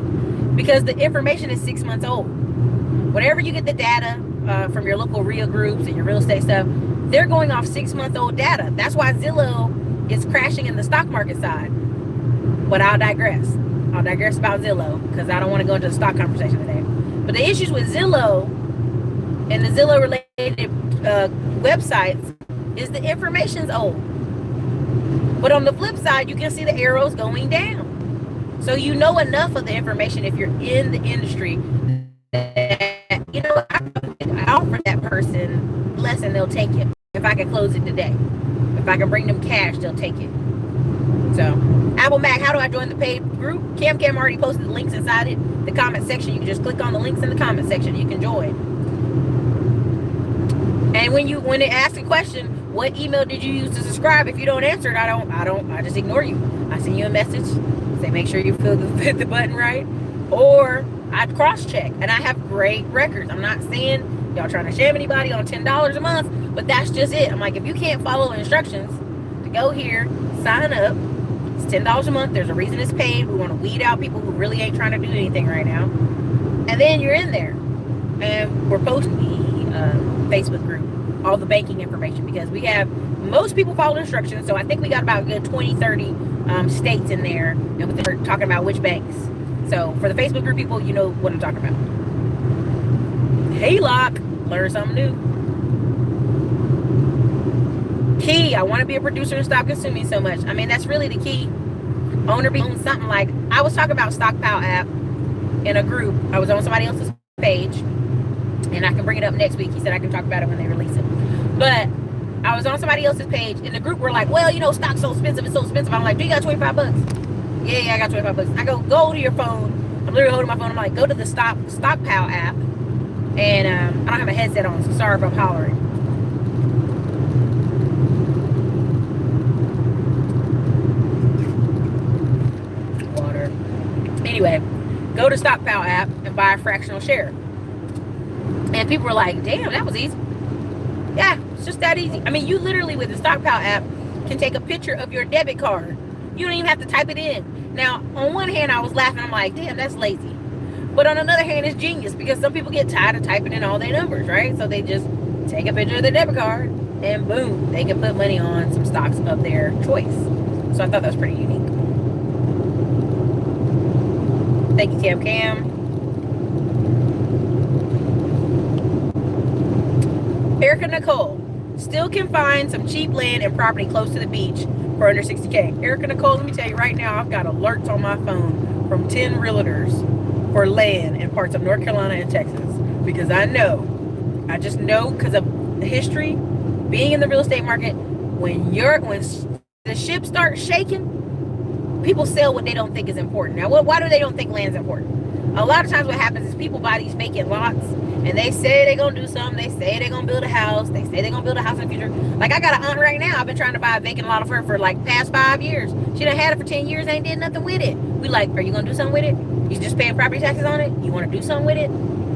Because the information is 6 months old. Whenever you get the data from your local REIA groups and your real estate stuff, they're going off 6-month-old data. That's why Zillow is crashing in the stock market side. But I'll digress. I'll digress about Zillow, because I don't want to go into the stock conversation today. But the issues with Zillow and the Zillow related websites is the information's old. But on the flip side, you can see the arrows going down. So you know enough of the information if you're in the industry that, you know, I offer that person less and they'll take it. If I can close it today. If I can bring them cash, they'll take it. So, Apple Mac, how do I join the paid group? Cam already posted the links inside it. The comment section, you can just click on the links in the comment section. You can join. And when it asks a question, what email did you use to subscribe? If you don't answer it, I just ignore you. I send you a message, say make sure you hit the button right, or I cross-check, and I have great records. I'm not saying y'all trying to shame anybody on $10 a month, but that's just it. I'm like, if you can't follow instructions to go here, sign up. It's $10 a month. There's a reason it's paid. We want to weed out people who really ain't trying to do anything right now. And then you're in there. And we're posting the Facebook group, all the banking information, because we have, most people follow instructions. So I think we got about a good 20, 30 states in there. And we're talking about which banks. So for the Facebook group people, you know what I'm talking about. Hey, Lock, learn something new. Key, I want to be a producer and stop consuming so much. I mean, that's really the key. Owner be on something like, I was talking about Stockpile app in a group. I was on somebody else's page, and I can bring it up next week. He said I can talk about it when they release it. But I was on somebody else's page, and the group were like, well, you know, stock's so expensive, it's so expensive. I'm like, do you got $25? Yeah, I got $25. I go to your phone. I'm literally holding my phone. I'm like, go to the Stockpile app. And I don't have a headset on, so sorry if I'm hollering. Anyway, go to Stockpile app and buy a fractional share. And people were like, damn, that was easy. Yeah, it's just that easy. I mean, you literally, with the Stockpile app, can take a picture of your debit card. You don't even have to type it in. Now, on one hand, I was laughing. I'm like, damn, that's lazy. But on another hand, it's genius, because some people get tired of typing in all their numbers, right? So they just take a picture of their debit card, and boom, they can put money on some stocks of their choice. So I thought that was pretty unique. Thank you, Cam. Erica Nicole, still can find some cheap land and property close to the beach for under $60K. Erica Nicole, let me tell you right now, I've got alerts on my phone from 10 realtors for land in parts of North Carolina and Texas, because I just know because of the history, being in the real estate market, when the ship starts shaking, people sell what they don't think is important. Now, why do they don't think land's important? A lot of times what happens is people buy these vacant lots, and they say they're going to do something. They say they're going to build a house. They say they're going to build a house in the future. Like, I got an aunt right now. I've been trying to buy a vacant lot of her for like past 5 years. She done had it for 10 years, ain't did nothing with it. We like, are you going to do something with it? You just paying property taxes on it? You want to do something with it?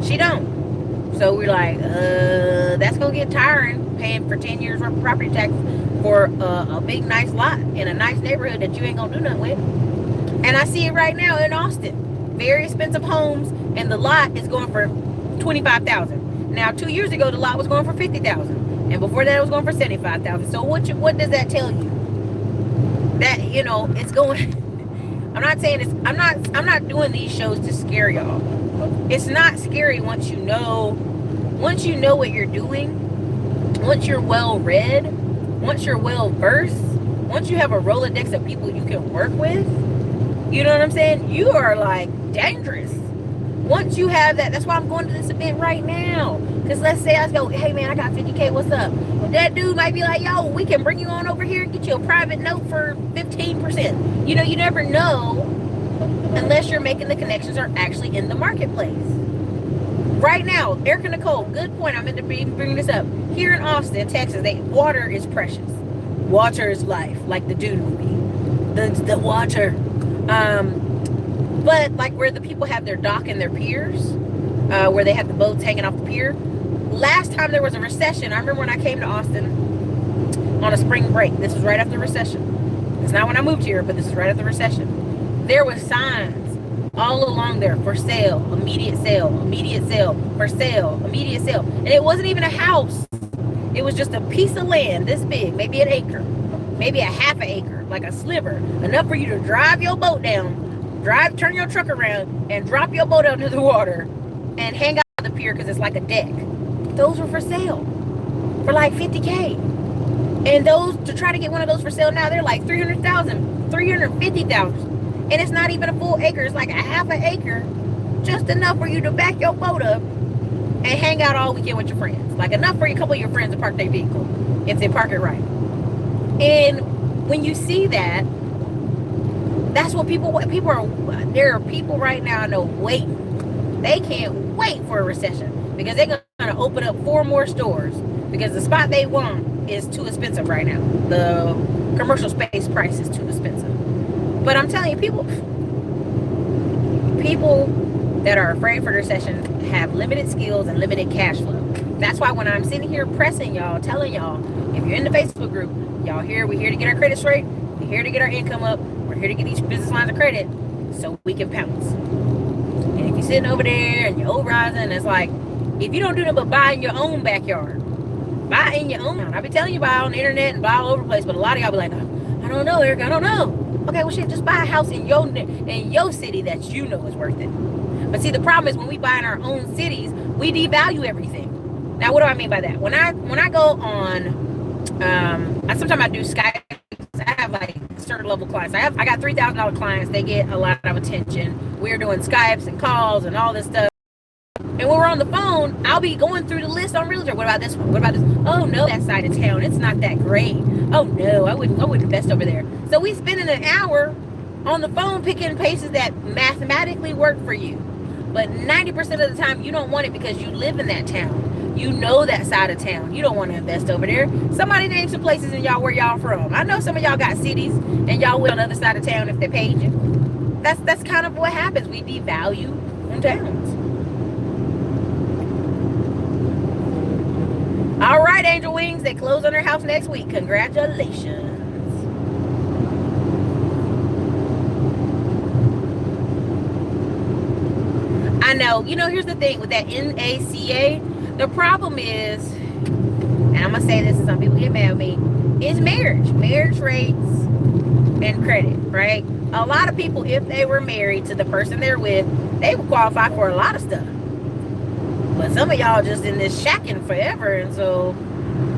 She don't. So we're like, that's going to get tiring, paying for 10 years worth of property taxes for a big, nice lot in a nice neighborhood that you ain't going to do nothing with. And I see it right now in Austin. Very expensive homes, and the lot is going for $25,000. Now, 2 years ago, the lot was going for $50,000, and before that, it was going for $75,000. So what does that tell you? That, you know, it's going. I'm not saying it's. I'm not doing these shows to scare y'all. It's not scary once you know what you're doing, once you're well read, once you're well versed, once you have a Rolodex of people you can work with. You know what I'm saying? You are like dangerous Once you have that, that's why I'm going to this event right now. Because let's say I go, hey man, I got 50K, what's up? That dude might be like, yo, we can bring you on over here and get you a private note for 15%. You know, you never know unless you're making the connections or actually in the marketplace. Right now, Erica Nicole, good point. I meant to bring this up. Here in Austin, Texas, water is precious. Water is life, like the Dune movie. The water. But like where the people have their dock and their piers, where they have the boats hanging off the pier. Last time there was a recession, I remember when I came to Austin on a spring break. This was right after the recession. It's not when I moved here, but this is right after the recession. There were signs all along there for sale, immediate sale, immediate sale, for sale, immediate sale. And it wasn't even a house. It was just a piece of land this big, maybe an acre, maybe a half an acre, like a sliver, enough for you to drive your boat down, turn your truck around and drop your boat out into the water and hang out on the pier because it's like a deck. Those were for sale for like 50K. And those, to try to get one of those for sale now, they're like 300,000, 350,000. And it's not even a full acre. It's like a half an acre, just enough for you to back your boat up and hang out all weekend with your friends. Like enough for a couple of your friends to park their vehicle if they park it right. And when you see that, that's what people are. There are people right now I know waiting. They can't wait for a recession because they're going to open up 4 more stores because the spot they want is too expensive right now. The commercial space price is too expensive. But I'm telling you, people that are afraid for the recession have limited skills and limited cash flow. That's why when I'm sitting here pressing y'all, telling y'all, if you're in the Facebook group, y'all we're here to get our credit straight. We're here to get our income up. We're here to get these business lines of credit so we can pounce. And if you're sitting over there and you're overrising, it's like, if you don't do nothing but buy in your own backyard, buy in your own. I be telling you buy on the internet and buy all over the place, but a lot of y'all be like, I don't know, Eric, I don't know. Okay, well shit, just buy a house in your city that you know is worth it. But see, the problem is when we buy in our own cities, we devalue everything. Now, what do I mean by that? When I go on, sometimes I do Skype. I have like certain level clients. I got $3,000 clients. They get a lot of attention. We're doing Skypes and calls and all this stuff. And when we're on the phone, I'll be going through the list on Realtor. What about this one? What about this? Oh no, that side of town, it's not that great. Oh no, I wouldn't invest over there. So we spending an hour on the phone picking places that mathematically work for you. But 90% of the time, you don't want it because you live in that town. You know that side of town. You don't want to invest over there. Somebody name some places in y'all where y'all from. I know some of y'all got cities and y'all will on the other side of town if they paid you. That's kind of what happens. We devalue towns. All right, Angel Wings, they close on their house next week. Congratulations. I know. You know, here's the thing with that NACA. The problem is, and I'm going to say this and some people get mad at me, is marriage rates and credit, right? A lot of people, if they were married to the person they're with, they would qualify for a lot of stuff. But some of y'all just in this shacking forever. And so,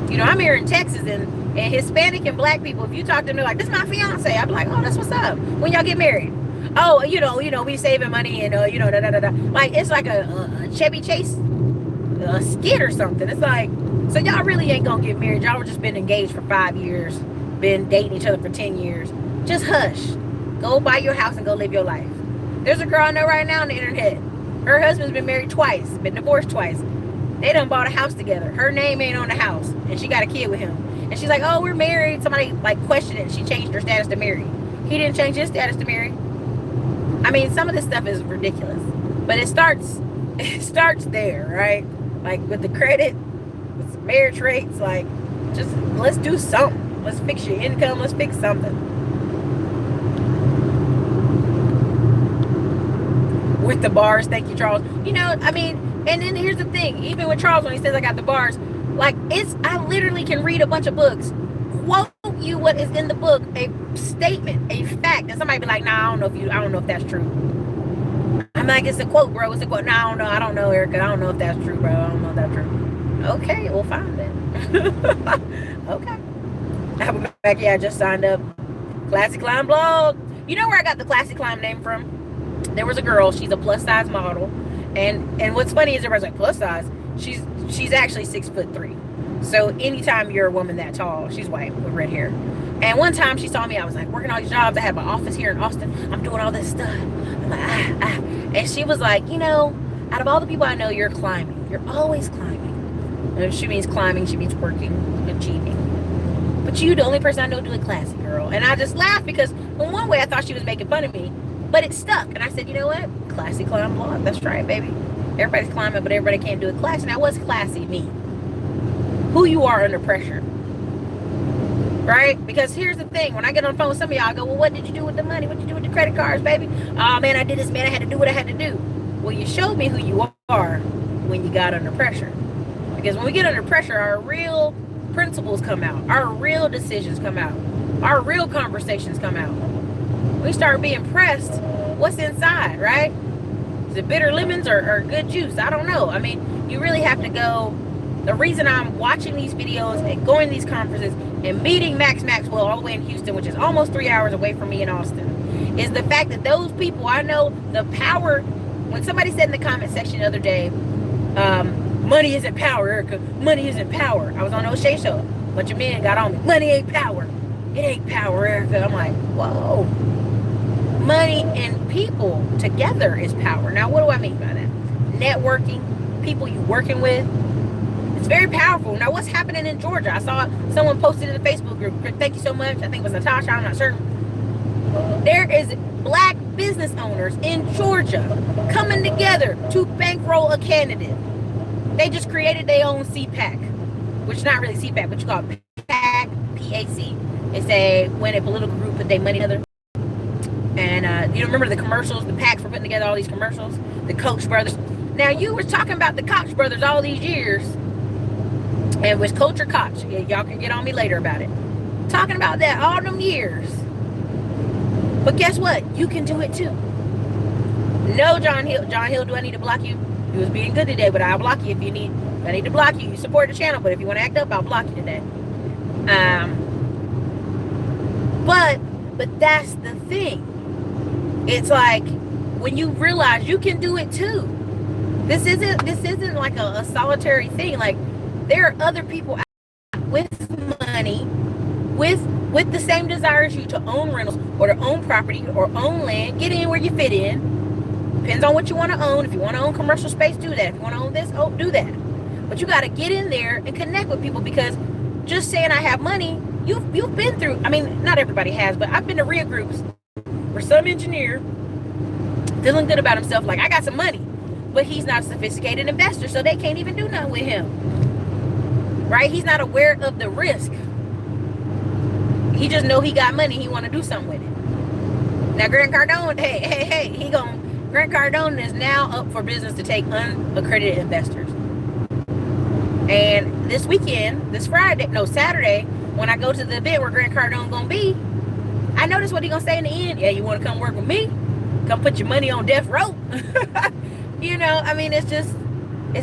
you know, I'm here in Texas and Hispanic and black people, if you talk to them, they're like, this is my fiance. I'd be like, oh, that's what's up. When y'all get married? Oh, you know, we saving money and, Like, it's like a Chevy Chase a skit or something. It's like, so y'all really ain't gonna get married. Y'all were just been engaged for 5 years, been dating each other for 10 years. Just hush. Go buy your house and go live your life. There's a girl I know right now on the internet. Her husband's been married twice, been divorced twice. They done bought a house together. Her name ain't on the house, and she got a kid with him. And she's like, oh, we're married. Somebody like questioned it. She changed her status to married. He didn't change his status to married. I mean, some of this stuff is ridiculous, but it starts there, right? Like with the credit, with marriage rates, like just let's do something. Let's fix your income. Let's fix something. With the bars, thank you, Charles. You know, I mean, and then here's the thing. Even with Charles, when he says I got the bars, like I literally can read a bunch of books, quote you what is in the book, a statement, a fact, and somebody be like, nah, I don't know if that's true. I'm like, it's a quote, bro. It's a quote. Nah, I don't know, Erica. I don't know if that's true, bro. I don't know if that's true. Okay, we'll find it. Okay. Apple back, yeah, I just signed up. Classic Climb blog. You know where I got the Classic Climb name from? There was a girl, she's a plus size model, And what's funny is everybody's like plus size. She's actually 6'3". So anytime you're a woman that tall, she's white with red hair. And one time she saw me, I was like working all these jobs. I had my office here in Austin. I'm doing all this stuff. I'm like, And she was like, out of all the people I know, you're climbing. You're always climbing. And if she means climbing, she means working, achieving. But you, the only person I know, do it classy, girl. And I just laughed because in one way I thought she was making fun of me, but it stuck. And I said, you know what? Classy climb blog. That's right, baby. Everybody's climbing, but everybody can't do it classy. Now, what's classy mean? Who you are under pressure. Right? Because here's the thing. When I get on the phone with some of y'all, I go, well, what did you do with the money? What did you do with the credit cards, baby? Oh, man, I did this, man. I had to do what I had to do. Well, you showed me who you are when you got under pressure. Because when we get under pressure, our real principles come out. Our real decisions come out. Our real conversations come out. We start being pressed. What's inside, right? Is it bitter lemons or good juice? I don't know. I mean, you really have to go. The reason I'm watching these videos and going to these conferences and meeting Max Maxwell all the way in Houston, which is almost 3 hours away from me in Austin, is the fact that those people, I know the power. When somebody said in the comment section the other day, money isn't power, Erica. Money isn't power. I was on O'Shea show. A bunch of men got on me. Money ain't power. It ain't power, Erica. I'm like, whoa. Money and people together is power. Now, what do I mean by that? Networking, people you working with. It's very powerful. Now, what's happening in Georgia? I saw someone posted in the Facebook group. Thank you so much. I think it was Natasha. I'm not certain. There is black business owners in Georgia coming together to bankroll a candidate. They just created their own CPAC, which is not really CPAC, but you call it PAC, P-A-C. It's when a political group put their money together. And you remember the commercials, the PACs for putting together all these commercials? The Koch brothers. Now, you were talking about the Koch brothers all these years. And it was Coach or Koch. Yeah, y'all can get on me later about it. Talking about that all them years. But guess what? You can do it too. No, John Hill. John Hill, do I need to block you? You was being good today, but I'll block you if you need. If I need to block you. You support the channel, but if you want to act up, I'll block you today. But that's the thing. It's like when you realize you can do it too. This isn't like a solitary thing. Like there are other people out with money, with the same desire as you to own rentals or to own property or own land. Get in where you fit in. Depends on what you want to own. If you want to own commercial space, do that. If you want to own this, do that. But you got to get in there and connect with people, because just saying I have money, you've been through. I mean, not everybody has, but I've been to RIA groups where some engineer feeling good about himself, like I got some money, but he's not a sophisticated investor, so they can't even do nothing with him. Right? He's not aware of the risk. He just know he got money. He want to do something with it. Now, Grant Cardone, hey, Grant Cardone is now up for business to take unaccredited investors. And this weekend, Saturday, when I go to the event where Grant Cardone gonna be, I notice what he gonna say in the end. Yeah, you want to come work with me? Come put your money on death row. I mean, it's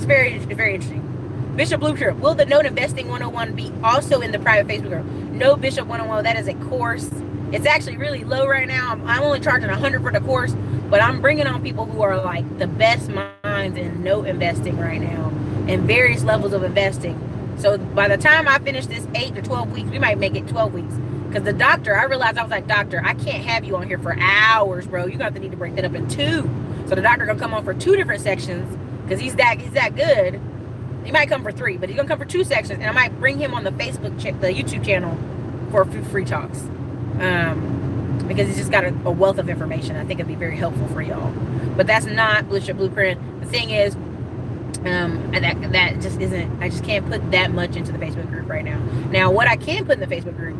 very interesting. Bishop Blueprint, will the Note Investing 101 be also in the private Facebook group? No, Bishop 101, that is a course. It's actually really low right now. I'm only charging $100 for the course, but I'm bringing on people who are like the best minds in note investing right now and various levels of investing. So by the time I finish this 8 to 12 weeks, we might make it 12 weeks. Because the doctor, I realized, I was like, doctor, I can't have you on here for hours, bro. You're going to need to break that up in 2. So the doctor going to come on for 2 different sections because he's that good. He might come for 3, but he's going to come for 2 sections. And I might bring him on the YouTube channel for a few free talks. Because he's just got a wealth of information. I think it'd be very helpful for y'all. But that's not Bishop Blueprint. The thing is, that just isn't, I just can't put that much into the Facebook group right now. Now, what I can put in the Facebook group,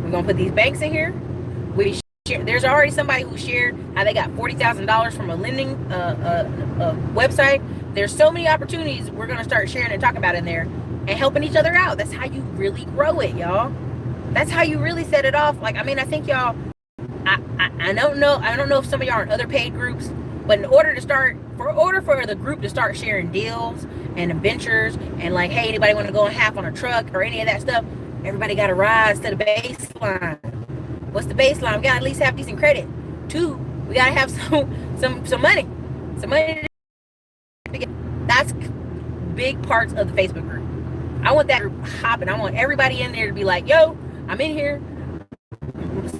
we're going to put these banks in here. There's already somebody who shared how they got $40,000 from a lending website. There's so many opportunities we're going to start sharing and talking about in there and helping each other out. That's how you really grow it, y'all. That's how you really set it off. Like, I mean, I think y'all, I don't know if some of y'all are in other paid groups, but in order for the group to start sharing deals and adventures and like, hey, anybody want to go in half on a truck or any of that stuff, everybody got to rise to the baseline. What's the baseline? We got to at least have decent credit. 2, we got to have some money. Some money That's big parts of the Facebook group. I want that group hopping. I want everybody in there to be like, yo, I'm in here.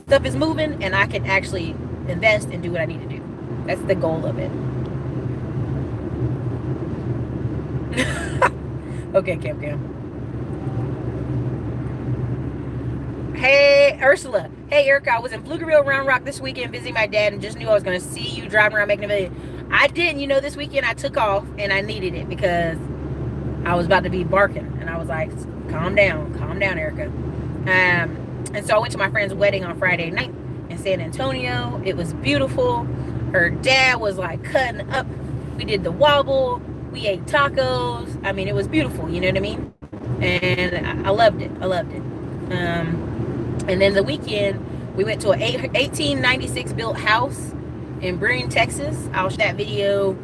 Stuff is moving, and I can actually invest and do what I need to do. That's the goal of it. Okay, Cam. Hey, Ursula. Hey, Erica. I was in Pflugerville, Round Rock this weekend visiting my dad and just knew I was going to see you driving around making a video. I didn't. You know, this weekend I took off and I needed it because I was about to be barking. And I was like, calm down, Erica. And so I went to my friend's wedding on Friday night in San Antonio. It was beautiful. Her dad was like cutting up. We did the wobble. We ate tacos. I mean, it was beautiful. You know what I mean? And I loved it. And then the weekend, we went to an 1896 built house in Breen, Texas. I'll share that video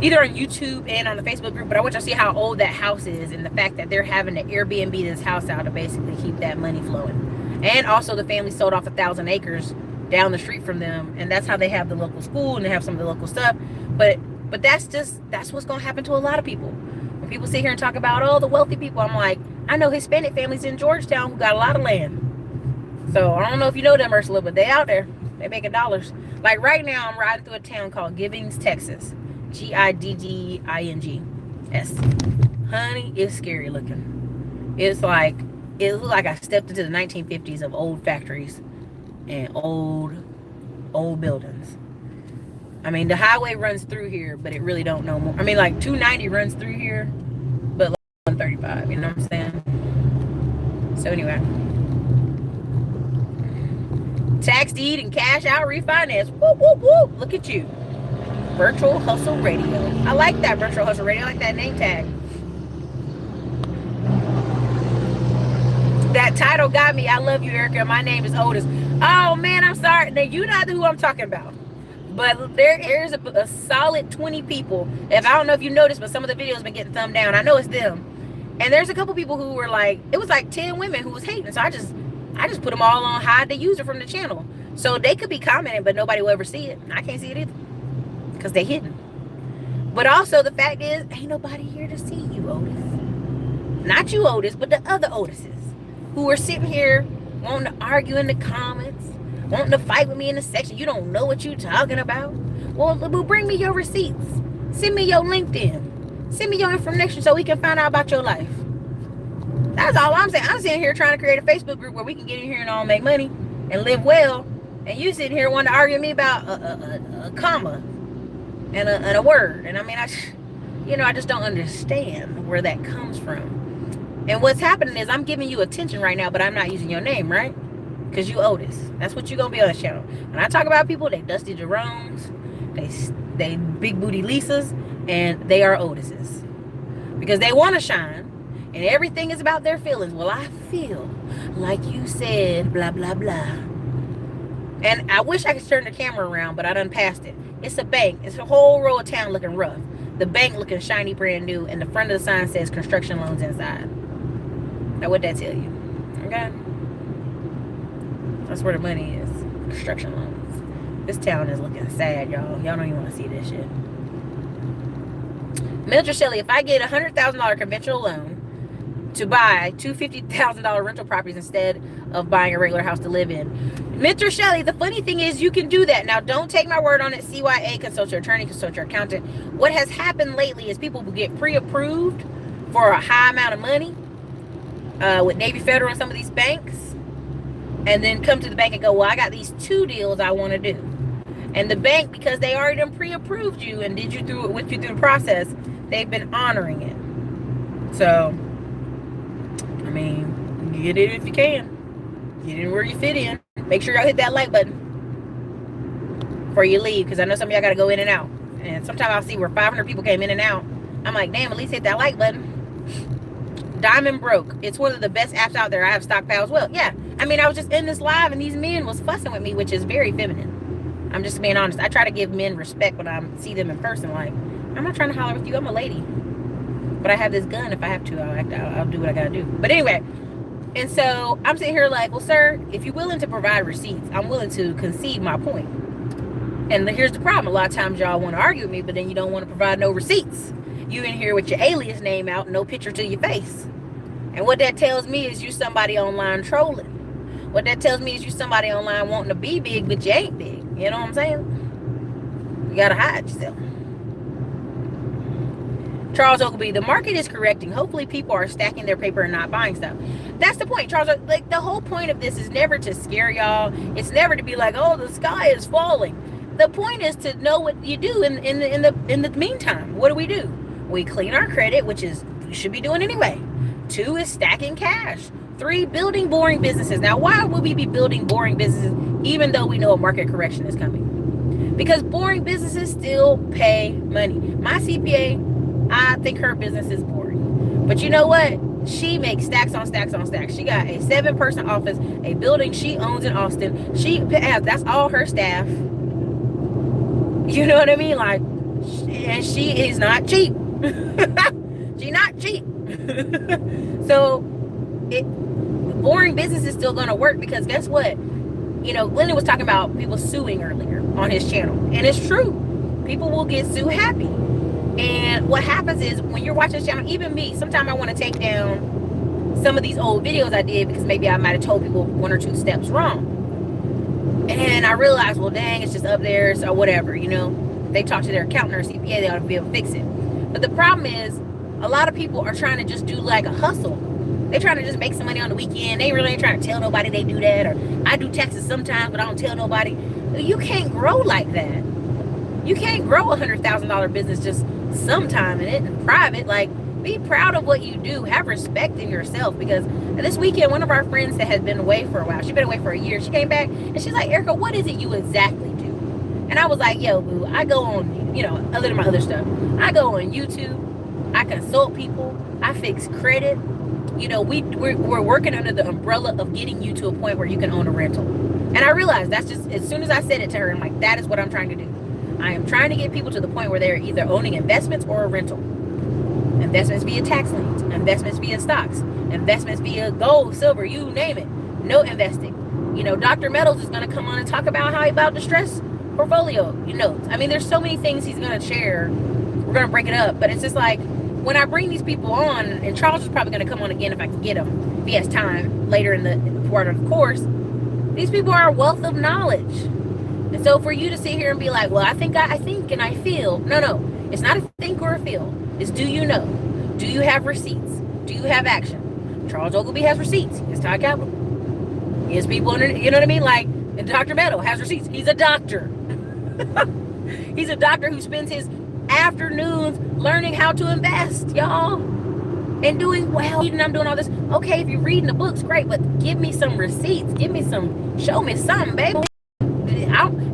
either on YouTube and on the Facebook group, but I want you to see how old that house is and the fact that they're having to Airbnb this house out to basically keep that money flowing. And also the family sold off 1,000 acres down the street from them, and that's how they have the local school and they have some of the local stuff. But that's what's going to happen to a lot of people. When people sit here and talk about, oh, the wealthy people, I'm like, I know Hispanic families in Georgetown who got a lot of land. So I don't know if you know them, Ursula, but they out there. They making dollars. Like right now, I'm riding through a town called Giddings, Texas. Giddings. Honey, it's scary looking. It looks like I stepped into the 1950s of old factories and old buildings. I mean, the highway runs through here, but it really don't no more. I mean, like 290 runs through here, but like 135, you know what I'm saying? So anyway. Tax deed and cash out refinance. Whoop, whoop, whoop. Look at you. Virtual Hustle Radio. I like that Virtual Hustle Radio. I like that name tag. That title got me. I love you, Erica. My name is Otis. Oh, man, I'm sorry. Now, you know who I'm talking about. But there's a solid 20 people. If I don't know if you noticed, but some of the videos been getting thumbed down. I know it's them. And there's a couple people who were like, it was like 10 women who was hating. So I just put them all on hide the user from the channel. So they could be commenting, but nobody will ever see it. I can't see it either. Because they hidden. But also the fact is, ain't nobody here to see you, Otis. Not you, Otis, but the other Otises. Who are sitting here wanting to argue in the comments. Wanting to fight with me in the section. You don't know what you're talking about. Well, bring me your receipts. Send me your LinkedIn. Send me your information so we can find out about your life. That's all I'm saying. I'm sitting here trying to create a Facebook group where we can get in here and all make money and live well. And you sitting here wanting to argue with me about a comma and a word. And I mean, I just don't understand where that comes from. And what's happening is I'm giving you attention right now, but I'm not using your name, right? Because you Otis. That's what you're going to be on this channel. When I talk about people, they Dusty Jeromes, they Big Booty Lisas, and they are Otises. Because they want to shine, and everything is about their feelings. Well, I feel like you said, blah, blah, blah. And I wish I could turn the camera around, but I done passed it. It's a bank. It's a whole row of town looking rough. The bank looking shiny, brand new, and the front of the sign says construction loans inside. Now, what'd that tell you? Okay? That's where the money is. Construction loans. This town is looking sad, y'all. Y'all don't even want to see this shit. Mildred Shelley, if I get a $100,000 conventional loan to buy two $50,000 rental properties instead of buying a regular house to live in. Mildred Shelley, the funny thing is you can do that. Now, don't take my word on it. CYA, consult your attorney, consult your accountant. What has happened lately is people will get pre-approved for a high amount of money with Navy Federal and some of these banks. And then come to the bank and go, well, I got these two deals I want to do. And the bank, because they already done pre-approved you and with you through the process, they've been honoring it. So, I mean, get it if you can. Get in where you fit in. Make sure y'all hit that like button before you leave, because I know some of y'all got to go in and out. And sometimes I'll see where 500 people came in and out. I'm like, damn, at least hit that like button. Diamond Broke. It's one of the best apps out there. I have stockpiles. Well, yeah. I mean, I was just in this live and these men was fussing with me, which is very feminine. I'm just being honest. I try to give men respect when I see them in person. Like, I'm not trying to holler with you. I'm a lady. But I have this gun. If I have to, I'll do what I got to do. But anyway. And so I'm sitting here like, well, sir, if you're willing to provide receipts, I'm willing to concede my point. And here's the problem. A lot of times y'all want to argue with me, but then you don't want to provide no receipts. You in here with your alias name out, no picture to your face. And what that tells me is you somebody online trolling. What that tells me is you somebody online wanting to be big, but you ain't big. You know what I'm saying? You gotta hide yourself. Charles Oakley, the market is correcting. Hopefully people are stacking their paper and not buying stuff. That's the point, Charles. Like, the whole point of this is never to scare y'all. It's never to be like, oh, the sky is falling. The point is to know what you do in the meantime. What do? We clean our credit, which is we should be doing anyway. 2 is stacking cash. 3, building boring businesses. Now, why would we be building boring businesses even though we know a market correction is coming? Because boring businesses still pay money. My CPA, I think her business is boring. But you know what? She makes stacks on stacks on stacks. She got a 7-person office, a building she owns in Austin. That's all her staff. You know what I mean? Like, and she is not cheap. She's not cheap. So, boring business is still going to work because guess what? You know, Glendon was talking about people suing earlier on his channel. And it's true. People will get sue happy. And what happens is when you're watching this channel, even me, sometimes I want to take down some of these old videos I did because maybe I might have told people 1 or 2 steps wrong. And I realized, well, dang, it's just up there, so whatever, you know. They talk to their accountant or CPA, they ought to be able to fix it. But the problem is, a lot of people are trying to just do like a hustle. They're trying to just make some money on the weekend. They really ain't trying to tell nobody they do that. Or I do taxes sometimes, but I don't tell nobody. You can't grow like that. You can't grow a $100,000 business just sometime in it in private. Like, be proud of what you do. Have respect in yourself. Because this weekend, one of our friends that had been away for a while, she'd been away for a year. She came back and she's like, Erica, what is it you exactly do? And I was like, yo, boo, I go on, you know, other than my other stuff, I go on YouTube. I consult people. I fix credit. You know, we're working under the umbrella of getting you to a point where you can own a rental. And I realized that's just, as soon as I said it to her, I'm like, that is what I'm trying to do. I am trying to get people to the point where they're either owning investments or a rental. Investments via tax liens, investments via stocks, investments via gold, silver, you name it. No investing. You know, Dr. Meadows is going to come on and talk about how about distress portfolio, you know. I mean, there's so many things he's going to share. We're going to break it up. But it's just like, when I bring these people on, and Charles is probably going to come on again if I can get him, if he has time later in the part of the course, these people are a wealth of knowledge. And so for you to sit here and be like, well, I think and I feel. No. It's not a think or a feel. It's do you know? Do you have receipts? Do you have action? Charles Ogleby has receipts. He has Todd Capital. He has people under, you know what I mean? Like, and Dr. Meadow has receipts. He's a doctor. He's a doctor who spends his afternoons learning how to invest, y'all. And doing well. And I'm doing all this. Okay, if you're reading the books, great. But give me some receipts. Give me some, show me something, baby.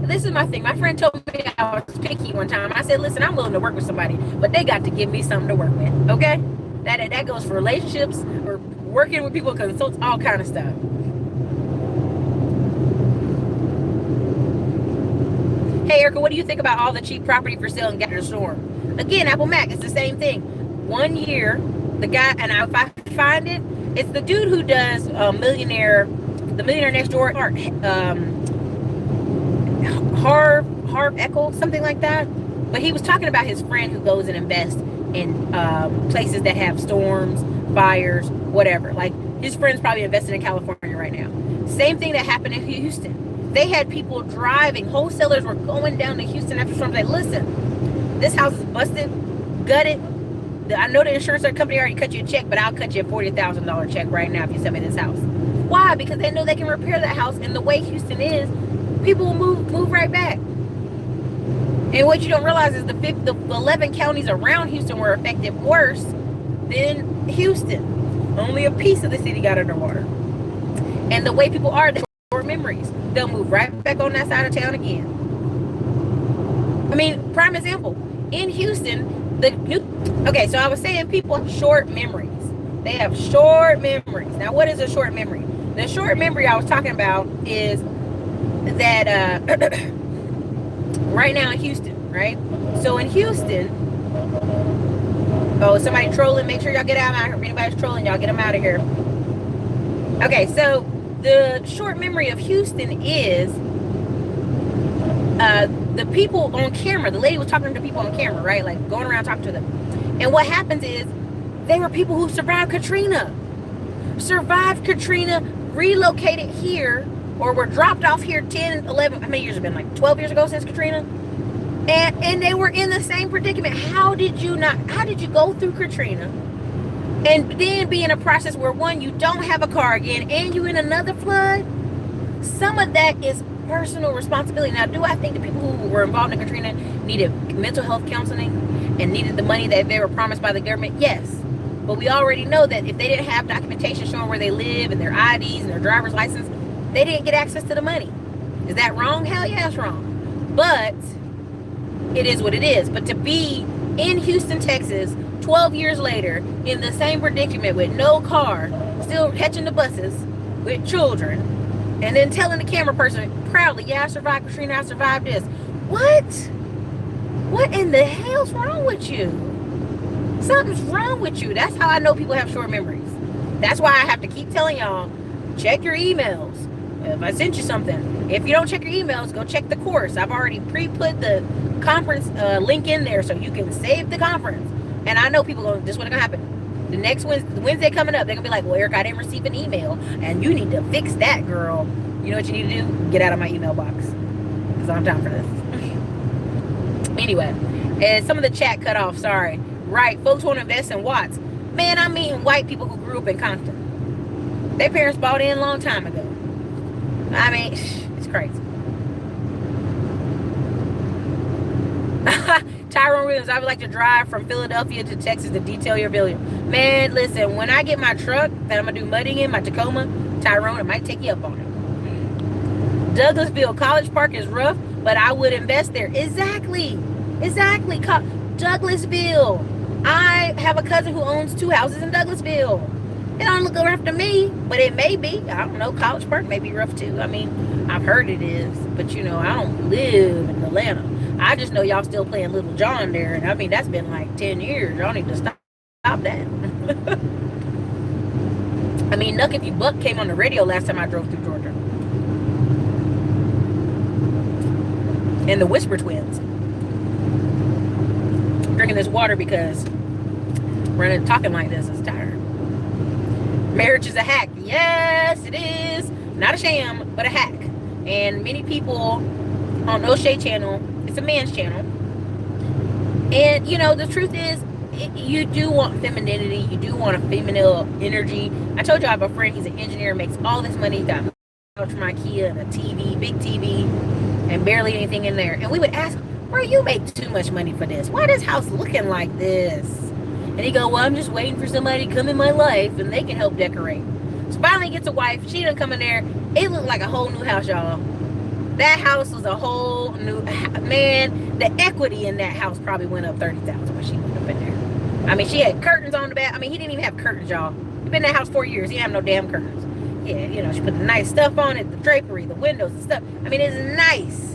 This is my thing. My friend told me I was picky one time. I said, listen, I'm willing to work with somebody, but they got to give me something to work with, okay? That goes for relationships or working with people, consults, all kind of stuff. Hey, Erica, what do you think about all the cheap property for sale in Gather Storm? Again, Apple Mac, it's the same thing. 1 year, the guy, and if I find it, it's the dude who does the Millionaire Next Door, Harv Echo, something like that. But he was talking about his friend who goes and invests in places that have storms, fires, whatever. Like, his friend's probably invested in California right now. Same thing that happened in Houston. They had people driving. Wholesalers were going down to Houston after storms. Like, listen, this house is busted, gutted. I know the insurance company already cut you a check, but I'll cut you a $40,000 check right now if you sell me this house. Why? Because they know they can repair that house. And the way Houston is, people will move right back. And what you don't realize is the 11 counties around Houston were affected worse than Houston. Only a piece of the city got underwater. And the way people are, they have short memories. They'll move right back on that side of town again. I mean, prime example, in Houston, okay, so I was saying people have short memories. They have short memories. Now, what is a short memory? The short memory I was talking about is that right now in Houston, right? So in Houston, oh, somebody trolling, make sure y'all get out of here. If anybody's trolling, y'all get them out of here. Okay, so the short memory of Houston is the people on camera. The lady was talking to people on camera, right? Like going around talking to them. And what happens is they were people who survived Katrina, relocated here, or were dropped off here 10, 11, how many years have been, like 12 years ago since Katrina? And they were in the same predicament. How did you go through Katrina and then be in a process where, one, you don't have a car again and you're in another flood? Some of that is personal responsibility. Now, do I think the people who were involved in Katrina needed mental health counseling and needed the money that they were promised by the government? Yes. But we already know that if they didn't have documentation showing where they live and their IDs and their driver's license, they didn't get access to the money. Is that wrong? Hell yeah, it's wrong. But it is what it is. But to be in Houston, Texas, 12 years later, in the same predicament with no car, still catching the buses with children, and then telling the camera person proudly, yeah, I survived Katrina, I survived this. What? What in the hell's wrong with you? Something's wrong with you. That's how I know people have short memories. That's why I have to keep telling y'all, check your emails. If I sent you something, if you don't check your emails, go check the course. I've already pre-put the conference link in there so you can save the conference. And I know people going, this is what's going to happen. The next Wednesday coming up, they're going to be like, well, Eric, I didn't receive an email. And you need to fix that, girl. You know what you need to do? Get out of my email box. Because I'm down for this. Anyway, and some of the chat cut off, sorry. Right, folks want to invest in Watts. Man, I'm meeting white people who grew up in Compton. Their parents bought in a long time ago. I mean, it's crazy. Tyrone Williams, I would like to drive from Philadelphia to Texas to detail your video. Man, listen, when I get my truck that I'm going to do mudding in, my Tacoma, Tyrone, I might take you up on it. Douglasville, College Park is rough, but I would invest there. Exactly. Douglasville. I have a cousin who owns 2 houses in Douglasville. It don't look rough to me, but it may be. I don't know. College Park may be rough too. I mean, I've heard it is, but you know, I don't live in Atlanta. I just know y'all still playing Little John there, and I mean, that's been like 10 years. Y'all need to stop that. I mean, Nuck If You Buck came on the radio last time I drove through Georgia. And the Whisper Twins. Drinking this water because running talking like this is tired. Marriage is a hack. Yes, it is. Not a sham, but a hack. And many people on No Shade channel, it's a man's channel. And you know, the truth is, you do want femininity. You do want a feminine energy. I told you I have a friend, he's an engineer, makes all this money, got a couch from IKEA and a TV, big TV, and barely anything in there. And we would ask, bro, you make too much money for this. Why this house looking like this? And he go, well, I'm just waiting for somebody to come in my life and they can help decorate. So finally gets a wife. She done come in there. It looked like a whole new house, y'all. That house was a whole new, man, the equity in that house probably went up 30,000 when she went up in there. I mean, she had curtains on the back. I mean, he didn't even have curtains, y'all. He's been in that house 4 years. He didn't have no damn curtains. Yeah, you know, she put the nice stuff on it, the drapery, the windows and stuff. I mean, it's nice.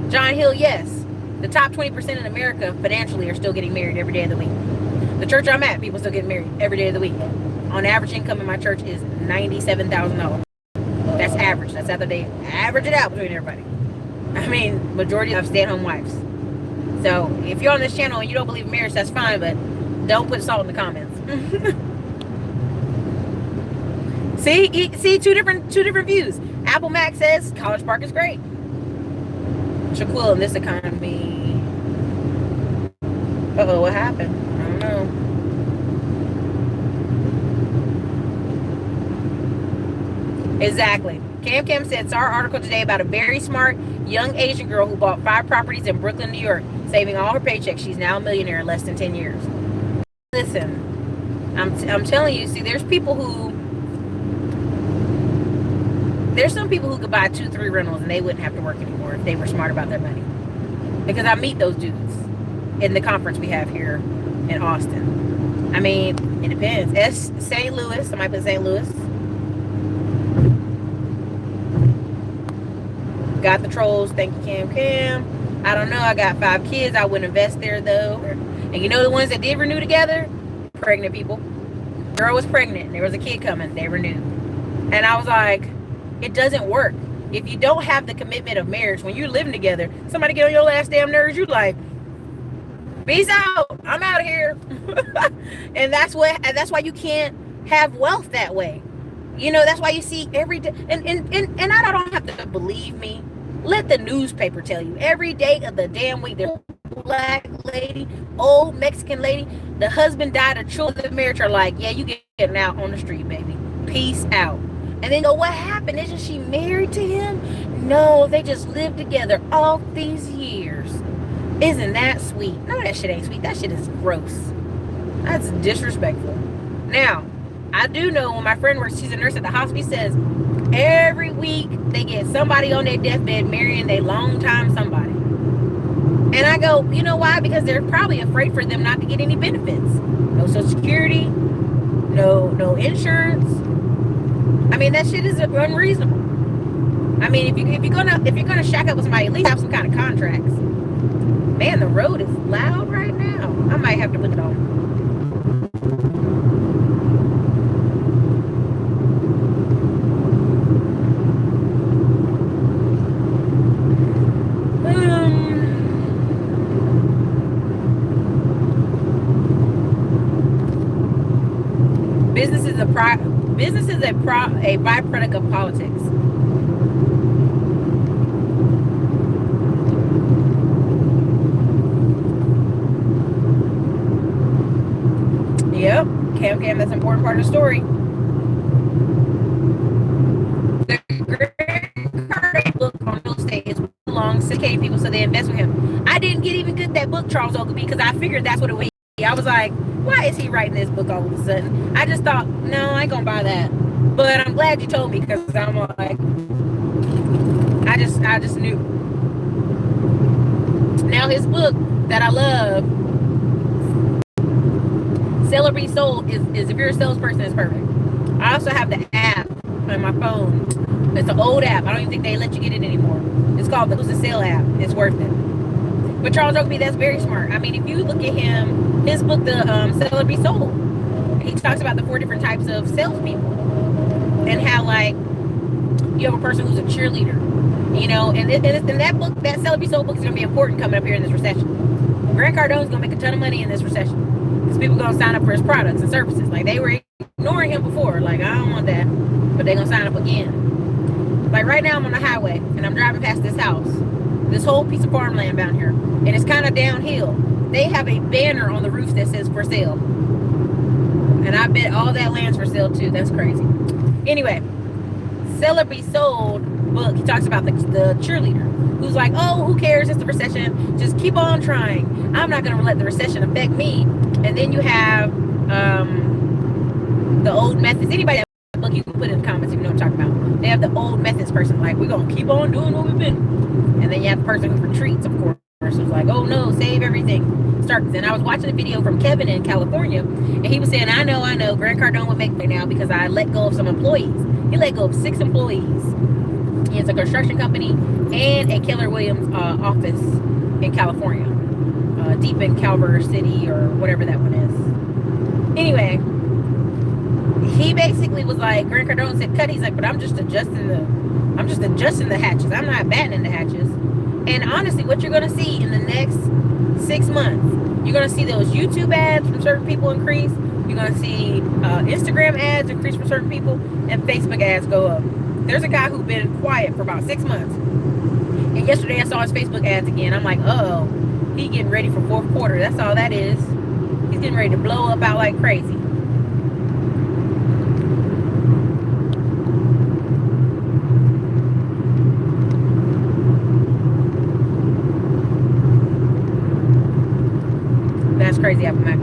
John Hill, yes. The top 20% in America financially are still getting married every day of the week. The church I'm at, people still get married every day of the week. On average income in my church is $97,000. That's average. That's how they average it out between everybody. I mean, majority of stay-at-home wives. So if you're on this channel and you don't believe in marriage, that's fine, but don't put salt in the comments. see, two different views. Apple Mac says College Park is great. Shaquille in this economy. Uh-oh, what happened? I don't know. Exactly. Cam said, saw our article today about a very smart young Asian girl who bought 5 properties in Brooklyn, New York, saving all her paychecks. She's now a millionaire in less than 10 years. Listen, I'm telling you, see, there's some people who could buy 2-3 rentals and they wouldn't have to work anymore if they were smart about their money. Because I meet those dudes in the conference we have here in Austin. I mean, it depends. St. Louis, somebody put St. Louis. Got the trolls, thank you, Cam. I don't know, I got 5 kids, I wouldn't invest there though. And you know the ones that did renew together? Pregnant people. Girl was pregnant, and there was a kid coming, they renewed. And I was like, it doesn't work. If you don't have the commitment of marriage, when you're living together, somebody get on your last damn nerves, you like, Peace out. I'm out of here. And that's why you can't have wealth that way. That's why you see every day, and I don't have to believe me. Let the newspaper tell you every day of the damn week. There's a black lady, old Mexican lady. The husband died. The children of the marriage are like, yeah, you getting out on the street, baby. Peace out. And then go, what happened? Isn't she married to him? No, they just lived together all these years. Isn't that sweet? No, that shit ain't sweet. That shit is gross. That's disrespectful. Now, I do know when my friend works, she's a nurse at the hospice, says every week they get somebody on their deathbed marrying their longtime somebody. And I go, you know why? Because they're probably afraid for them not to get any benefits. No Social Security, no insurance. I mean, that shit is unreasonable. I mean, if you're gonna shack up with somebody, at least have some kind of contracts. Man, the road is loud right now. I might have to put it on. Business is a byproduct of politics. Yep, Cam, that's an important part of the story. The Grant Cardone book on real estate is long syndicating people so they invest with him. I didn't get even good that book, Charles Ogilvie, because I figured that's what it was. I was like, why is he writing this book all of a sudden? I just thought, no, I ain't gonna buy that. But I'm glad you told me, because I'm like, I just knew. Now his book that I love, Sell or Be Sold, is if you're a salesperson, it's perfect. I also have the app on my phone. It's an old app. I don't even think they let you get it anymore. It's called the Who's the Sale app. It's worth it. But Charles Ogilvie, that's very smart. I mean, if you look at his book, the Sell or Be Sold, he talks about the 4 different types of salespeople and how, like, you have a person who's a cheerleader, and that book, that Sell or Be Sold book, is going to be important coming up here in this recession. Grant Cardone is going to make a ton of money in this recession because people are going to sign up for his products and services. Like, they were ignoring him before. Like, I don't want that, but they're going to sign up again. Like, right now I'm on the highway and I'm driving past this house, this whole piece of farmland down here, and it's kind of downhill. They have a banner on the roof that says for sale. And I bet all that land's for sale too. That's crazy. Anyway, Sell or Be Sold book, he talks about the cheerleader who's like, oh, who cares? It's the recession. Just keep on trying. I'm not going to let the recession affect me. And then you have the old methods. Anybody that book, you can put in the comments if you know what I'm talking about. They have the old methods person, like, we're going to keep on doing what we've been. And then you have the person who retreats, of course. Who's like, oh no, save everything. And I was watching a video from Kevin in California, and he was saying, I know, Grant Cardone would make money now because I let go of some employees. He let go of 6 employees. He has a construction company and a Keller Williams office in California, deep in Calvert City or whatever that one is. Anyway, he basically was like, Grant Cardone said, cut. He's like, but I'm just adjusting the hatches. I'm not battening the hatches. And honestly, what you're going to see in the next 6 months, you're going to see those YouTube ads from certain people increase. You're going to see Instagram ads increase for certain people, and Facebook ads go up. There's a guy who's been quiet for about 6 months. And yesterday I saw his Facebook ads again. I'm like, oh, he getting ready for 4th quarter. That's all that is. He's getting ready to blow up out like crazy. That's crazy, Apple Mac.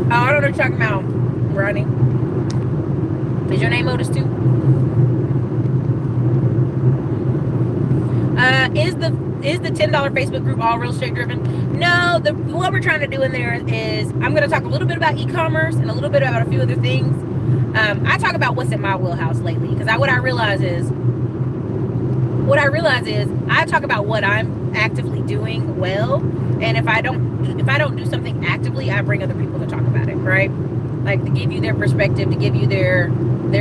Oh, I don't know what you're talking about, Ronnie. Is your name Otis too? Is the $10 Facebook group all real estate driven? No, what we're trying to do in there is I'm going to talk a little bit about e-commerce and a little bit about a few other things. I talk about what's in my wheelhouse lately, because what I realize is I talk about what I'm actively doing well, and if I don't do something actively, I bring other people to talk about it, right? like to give you their perspective, to give you their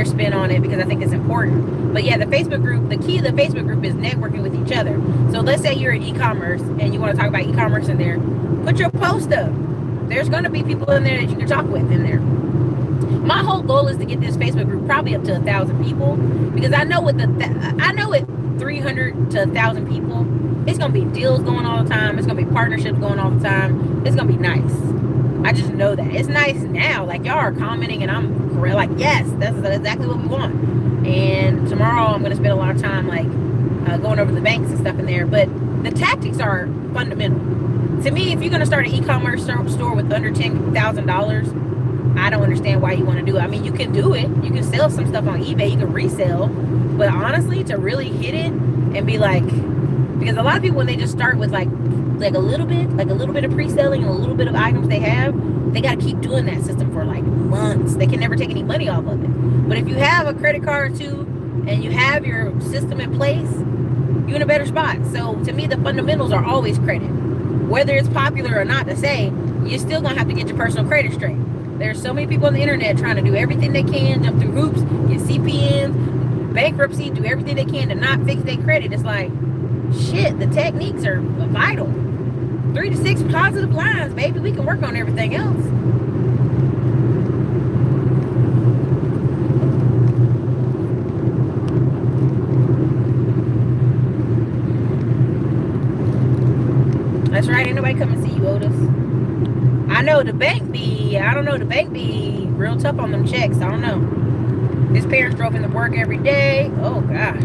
spin on it, because I think it's important. But yeah, the Facebook group, the key of the Facebook group is networking with each other. So let's say you're in e-commerce and you want to talk about e-commerce in there, put your post up. There's going to be people in there that you can talk with in there. My whole goal is to get this Facebook group probably up to 1,000 people, because I know with 300 to 1,000 people, it's gonna be deals going all the time. It's gonna be partnerships going all the time. It's gonna be nice. I just know that it's nice now. Like, y'all are commenting, and I'm like, yes, that's exactly what we want. And tomorrow I'm gonna spend a lot of time like going over the banks and stuff in there. But the tactics are fundamental. To me, if you're gonna start an e-commerce store with under $10,000, I don't understand why you want to do it. I mean, you can do it. You can sell some stuff on eBay. You can resell. But honestly, to really hit it and be like, because a lot of people, when they just start with like a little bit of pre-selling and a little bit of items they have, they got to keep doing that system for like months. They can never take any money off of it. But if you have a credit card too, and you have your system in place, you're in a better spot. So to me, the fundamentals are always credit. Whether it's popular or not to say, you're still going to have to get your personal credit straight. There's so many people on the internet trying to do everything they can, jump through hoops, get CPNs, bankruptcy, do everything they can to not fix their credit. It's like, shit, the techniques are vital. 3 to 6 positive lines, baby. We can work on everything else. That's right, ain't nobody come and see you, Otis. I know the bank be real tough on them checks. I don't know. His parents drove him to work every day. Oh, gosh.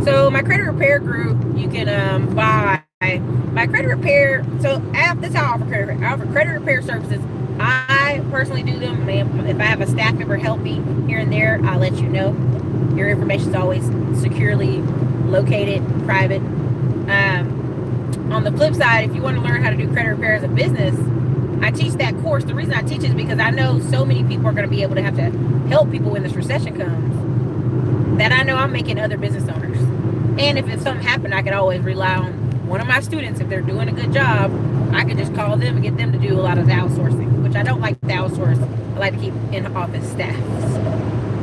So my credit repair group, you can buy my credit repair. So that's how I offer credit. I offer credit repair services. I personally do them. If I have a staff member help me here and there, I'll let you know. Your information is always securely located, private. On the flip side, if you want to learn how to do credit repair as a business, I teach that course. The reason I teach is because I know so many people are going to be able to have to help people when this recession comes, that I know I'm making other business owners. And if something happened, I could always rely on one of my students. If they're doing a good job, I could just call them and get them to do a lot of the outsourcing, which I don't like to outsource. I like to keep in-office staff.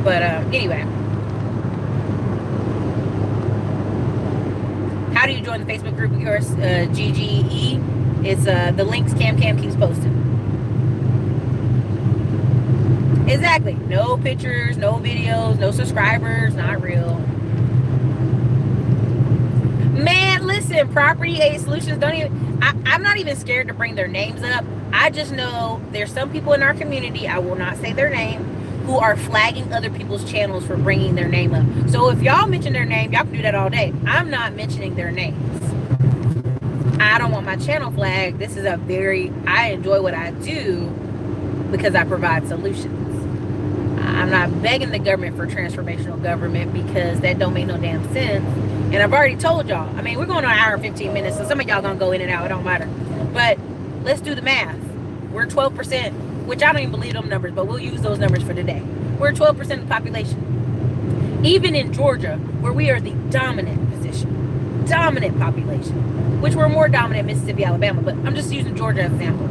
But anyway. How do you join the Facebook group? Of course, GGE. It's the links Cam keeps posting. Exactly. No pictures, no videos, no subscribers, not real. Man, listen, Property Aid Solutions I'm not even scared to bring their names up. I just know there's some people in our community, I will not say their name, who are flagging other people's channels for bringing their name up. So if y'all mention their name, y'all can do that all day. I'm not mentioning their names. I don't want my channel flagged. I enjoy what I do because I provide solutions. I'm not begging the government for transformational government, because that don't make no damn sense. And I've already told y'all, I mean, we're going on an hour and 15 minutes, so some of y'all gonna go in and out, it don't matter. But let's do the math. We're 12%, which I don't even believe them numbers, but we'll use those numbers for today. We're 12% of the population. Even in Georgia, where we are the dominant population, which we're more dominant in Mississippi, Alabama, but I'm just using Georgia as an example.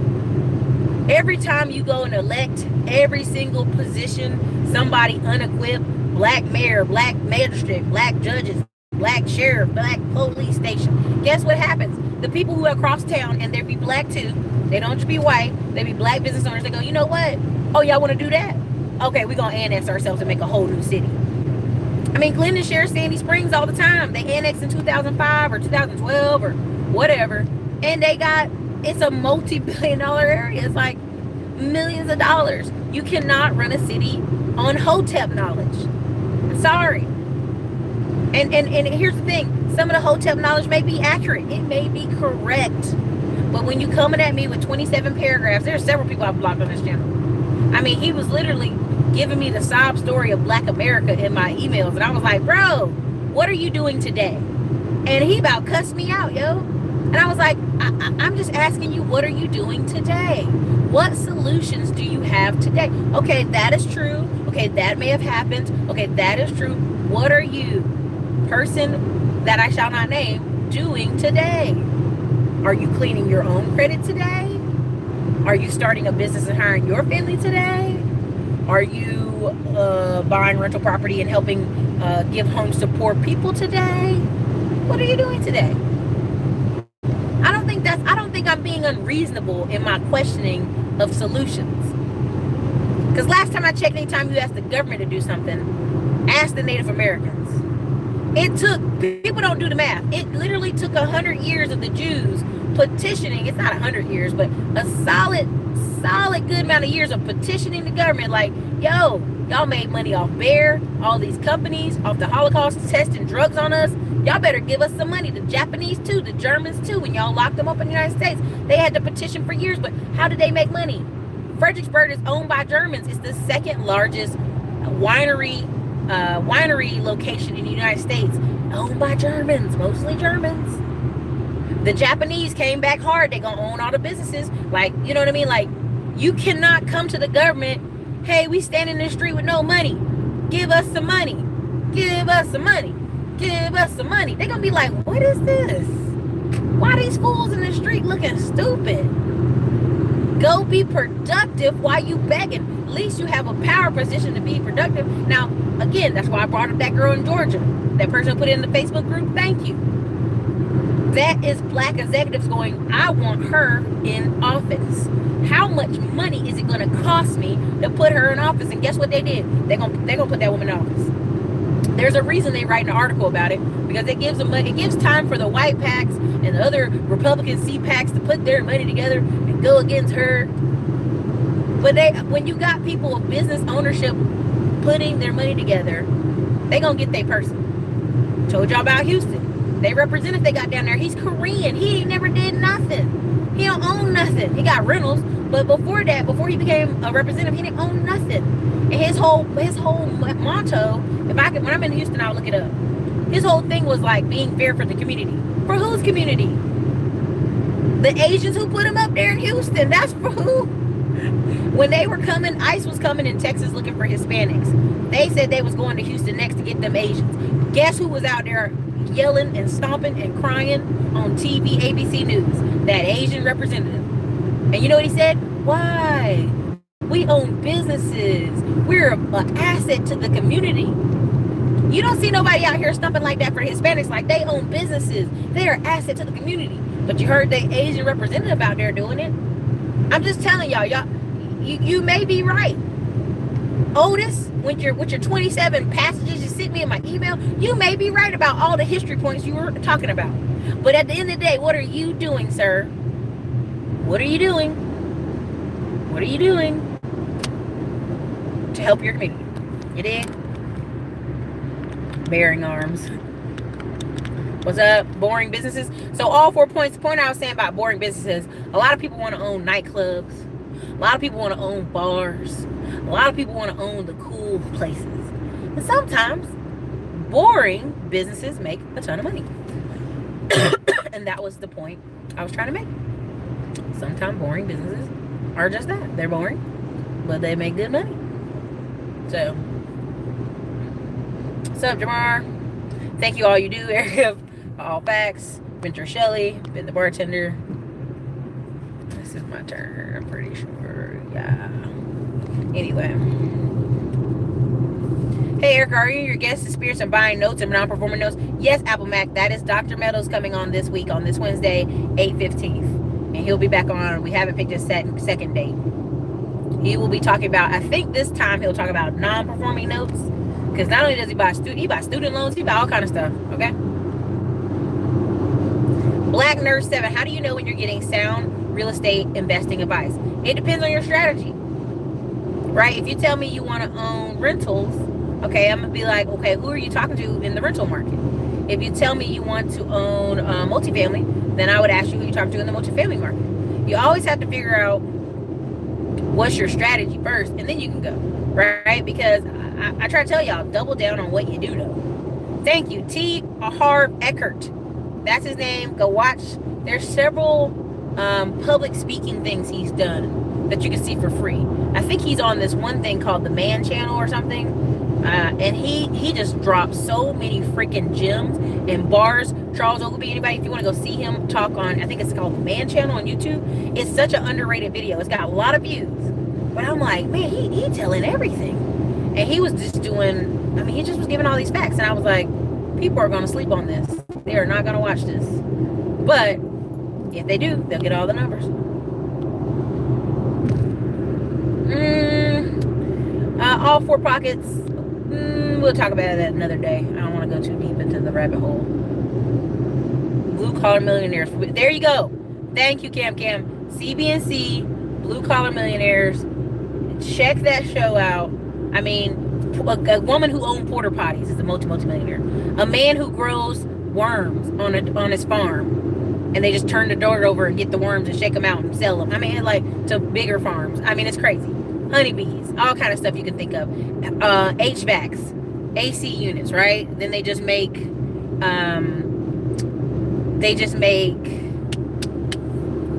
Every time you go and elect every single position, somebody unequipped, black mayor, black magistrate, black judges, black sheriff, black police station, guess what happens? The people who are across town, and they be black too, they don't just be white, they be black business owners, they go, you know what? Oh, y'all want to do that? Okay, we're going to annex ourselves and make a whole new city. I mean, Glendon shares Sandy Springs all the time. They annexed in 2005 or 2012 or whatever, and it's a multi-billion-dollar area. It's like millions of dollars. You cannot run a city on Hotep knowledge. I'm sorry. And here's the thing. Some of the Hotep knowledge may be accurate. It may be correct. But when you coming at me with 27 paragraphs, there are several people I've blocked on this channel. I mean, he was literally giving me the sob story of Black America in my emails. And I was like, bro, what are you doing today? And he about cussed me out, yo. And I was like, I'm just asking you, what are you doing today? What solutions do you have today? Okay, that is true. Okay, that may have happened. Okay, that is true. What are you, person that I shall not name, doing today? Are you cleaning your own credit today? Are you starting a business and hiring your family today? Are you buying rental property and helping give homes to poor people today? What are you doing today? I don't think I'm being unreasonable in my questioning of solutions. Because last time I checked, anytime you asked the government to do something, ask the Native Americans. It took, people don't do the math. It literally took 100 years of the Jews petitioning. It's not 100 years, but a solid good amount of years of petitioning the government. Like, yo, y'all made money off Bear, all these companies, off the Holocaust, testing drugs on us. Y'all better give us some money. The Japanese too, the Germans too. When y'all locked them up in the United States, they had to petition for years. But how did they make money? Fredericksburg is owned by Germans. It's the second largest winery location in the United States, owned by Germans, mostly Germans. The Japanese came back hard. They gonna own all the businesses. Like, you know what I mean? Like, you cannot come to the government, hey, we stand in the street with no money. Give us some money. Give us some money. Give us some money. They're gonna be like, what is this? Why these fools in the street looking stupid? Go be productive while you begging. At least you have a power position to be productive. Now, again, that's why I brought up that girl in Georgia. That person put it in the Facebook group. Thank you. That is black executives going, I want her in office. How much money is it going to cost me to put her in office? And guess what they did? They're gonna put that woman in office. There's a reason they write an article about it, because it gives them money. It gives time for the white PACs and the other Republican CPACs to put their money together and go against her. But when you got people of business ownership putting their money together, they gonna get their person. Told y'all about Houston. They representative they got down there. He's Korean. He ain't never did nothing. He don't own nothing. He got rentals, but before that, before he became a representative, he didn't own nothing. And his whole motto, when I'm in Houston, I'll look it up. His whole thing was like being fair for the community. For whose community? The Asians who put him up there in Houston. That's for who? When they were coming, ICE was coming in Texas looking for Hispanics. They said they was going to Houston next to get them Asians. Guess who was out there yelling and stomping and crying on TV, ABC News? That Asian representative. And you know what he said? Why? We own businesses. We're an asset to the community. You don't see nobody out here stomping like that for Hispanics. Like, they own businesses. They are an asset to the community. But you heard the Asian representative out there doing it. I'm just telling y'all, you may be right. Otis, with your 27 passages you sent me in my email, you may be right about all the history points you were talking about. But at the end of the day, what are you doing, sir? What are you doing? What are you doing to help your community? You dig? Bearing arms. What's up? Boring businesses. So all 4 points. The point I was saying about boring businesses, a lot of people want to own nightclubs. A lot of people want to own bars. A lot of people want to own the cool places. And sometimes boring businesses make a ton of money. And that was the point I was trying to make. Sometimes boring businesses are just that. They're boring, but they make good money. So, what's up, Jamar? Thank you all you do, Erica. All facts. Venture Shelley. Been the bartender. This is my turn, I'm pretty sure. Yeah. Anyway. Hey, Erica, are you your guest experience in buying notes and non-performing notes? Yes, Apple Mac. That is Dr. Meadows coming on this week, on this Wednesday, 8/15. And he'll be back on. We haven't picked a second date. He will be talking about, I think this time he'll talk about non-performing notes. Because not only does he buy student loans, he buy all kind of stuff. Okay? Black Nurse 7. How do you know when you're getting sound real estate investing advice? It depends on your strategy. Right? If you tell me you want to own rentals, okay, I'm going to be like, okay, who are you talking to in the rental market? If you tell me you want to own multifamily, then I would ask you who you talk to in the multifamily market. You always have to figure out what's your strategy first, and then you can go, right? Because I try to tell y'all, double down on what you do know. Thank you, T. Harv Eckert. That's his name. Go watch. There's several public speaking things he's done that you can see for free. I think he's on this one thing called the Man Channel or something. And he just drops so many freaking gems and bars. Charles Ogilvie, anybody, if you want to go see him talk on, I think it's called the Man Channel on YouTube. It's such an underrated video. It's got a lot of views. But I'm like, man, he telling everything. And he was just doing, I mean, he just was giving all these facts. And I was like, people are going to sleep on this. They are not going to watch this. But if they do, they'll get all the numbers. All four pockets. We'll talk about that another day. I don't want to go too deep into the rabbit hole. Blue collar millionaires. There you go. Thank you, Cam. CBNC, blue collar millionaires. Check that show out. I mean, a woman who owned porta potties is a multi-millionaire. A man who grows worms on his farm, and they just turn the dirt over and get the worms and shake them out and sell them. I mean, like, to bigger farms. I mean, it's crazy. Honeybees, all kind of stuff you can think of. HVACs, AC units, right? Then they just make,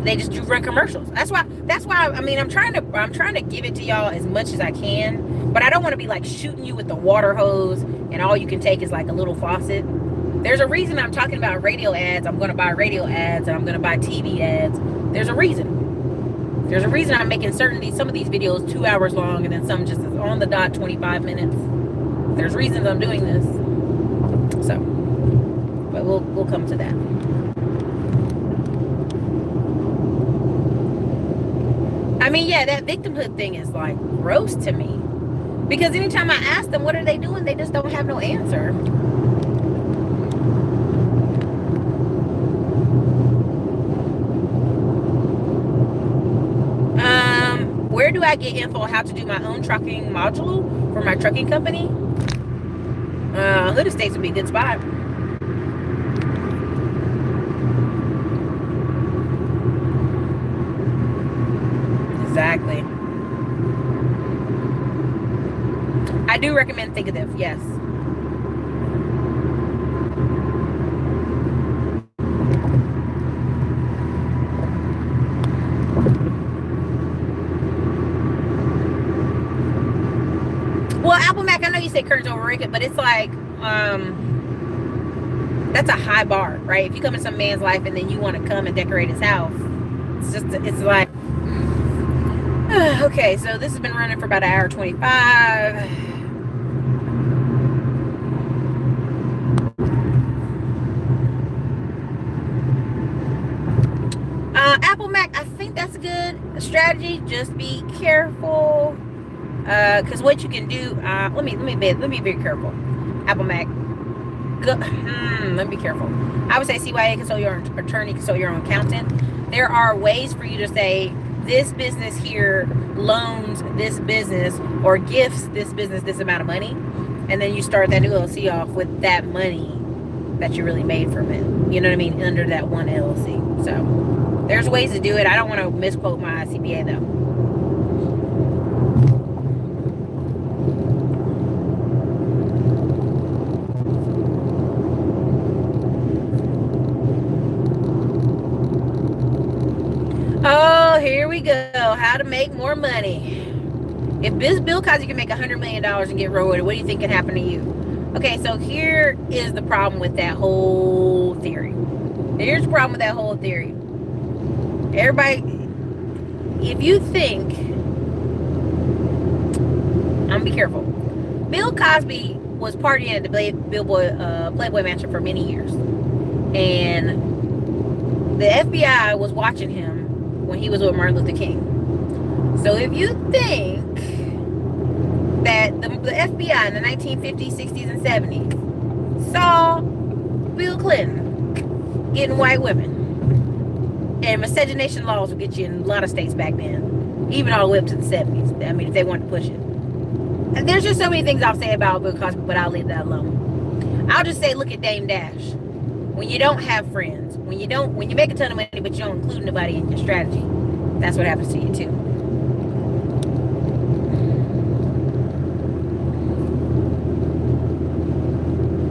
they just do run commercials. That's why. I mean, I'm trying to give it to y'all as much as I can, but I don't want to be like shooting you with the water hose and all you can take is like a little faucet. There's a reason I'm talking about radio ads. I'm going to buy radio ads and I'm going to buy TV ads. There's a reason. There's a reason I'm making some of these videos 2 hours long and then some just on the dot 25 minutes. There's reasons I'm doing this. So, but we'll come to that. I mean, yeah, that victimhood thing is like gross to me. Because anytime I ask them what are they doing, they just don't have no answer. Where do I get info on how to do my own trucking module for my trucking company? Hood Estates would be a good spot. Exactly. I do recommend Thinkitive, yes. Well, Apple Mac, I know you say curtains overrated, but it's like, that's a high bar, right? If you come in some man's life and then you want to come and decorate his house, it's like, okay, so this has been running for about an hour 25. Apple Mac, I think that's a good strategy. Just be careful. Because what you can do, let me be very careful. Apple Mac, let me be careful. I would say CYA, consult your attorney, consult your own accountant. There are ways for you to say this business here loans this business or gifts this business this amount of money, and then you start that new LLC off with that money that you really made from it. You know what I mean? Under that one LLC. So there's ways to do it. I don't want to misquote my CPA though. Oh, here we go. How to make more money. If Bill Cosby can make $100 million and get rewarded, what do you think can happen to you? Okay, so here is the problem with that whole theory. Here's the problem with that whole theory. Everybody, if you think, I'm gonna be careful. Bill Cosby was partying at the Playboy Mansion for many years. And the FBI was watching him when he was with Martin Luther King. So if you think that the FBI in the 1950s, 60s, and 70s saw Bill Clinton getting white women, and miscegenation laws would get you in a lot of states back then, even all the way up to the 70s, I mean, if they wanted to push it. And there's just so many things I'll say about Bill Cosby, but I'll leave that alone. I'll just say, look at Dame Dash. When you don't have friends, when you make a ton of money, but you don't include nobody in your strategy, that's what happens to you too.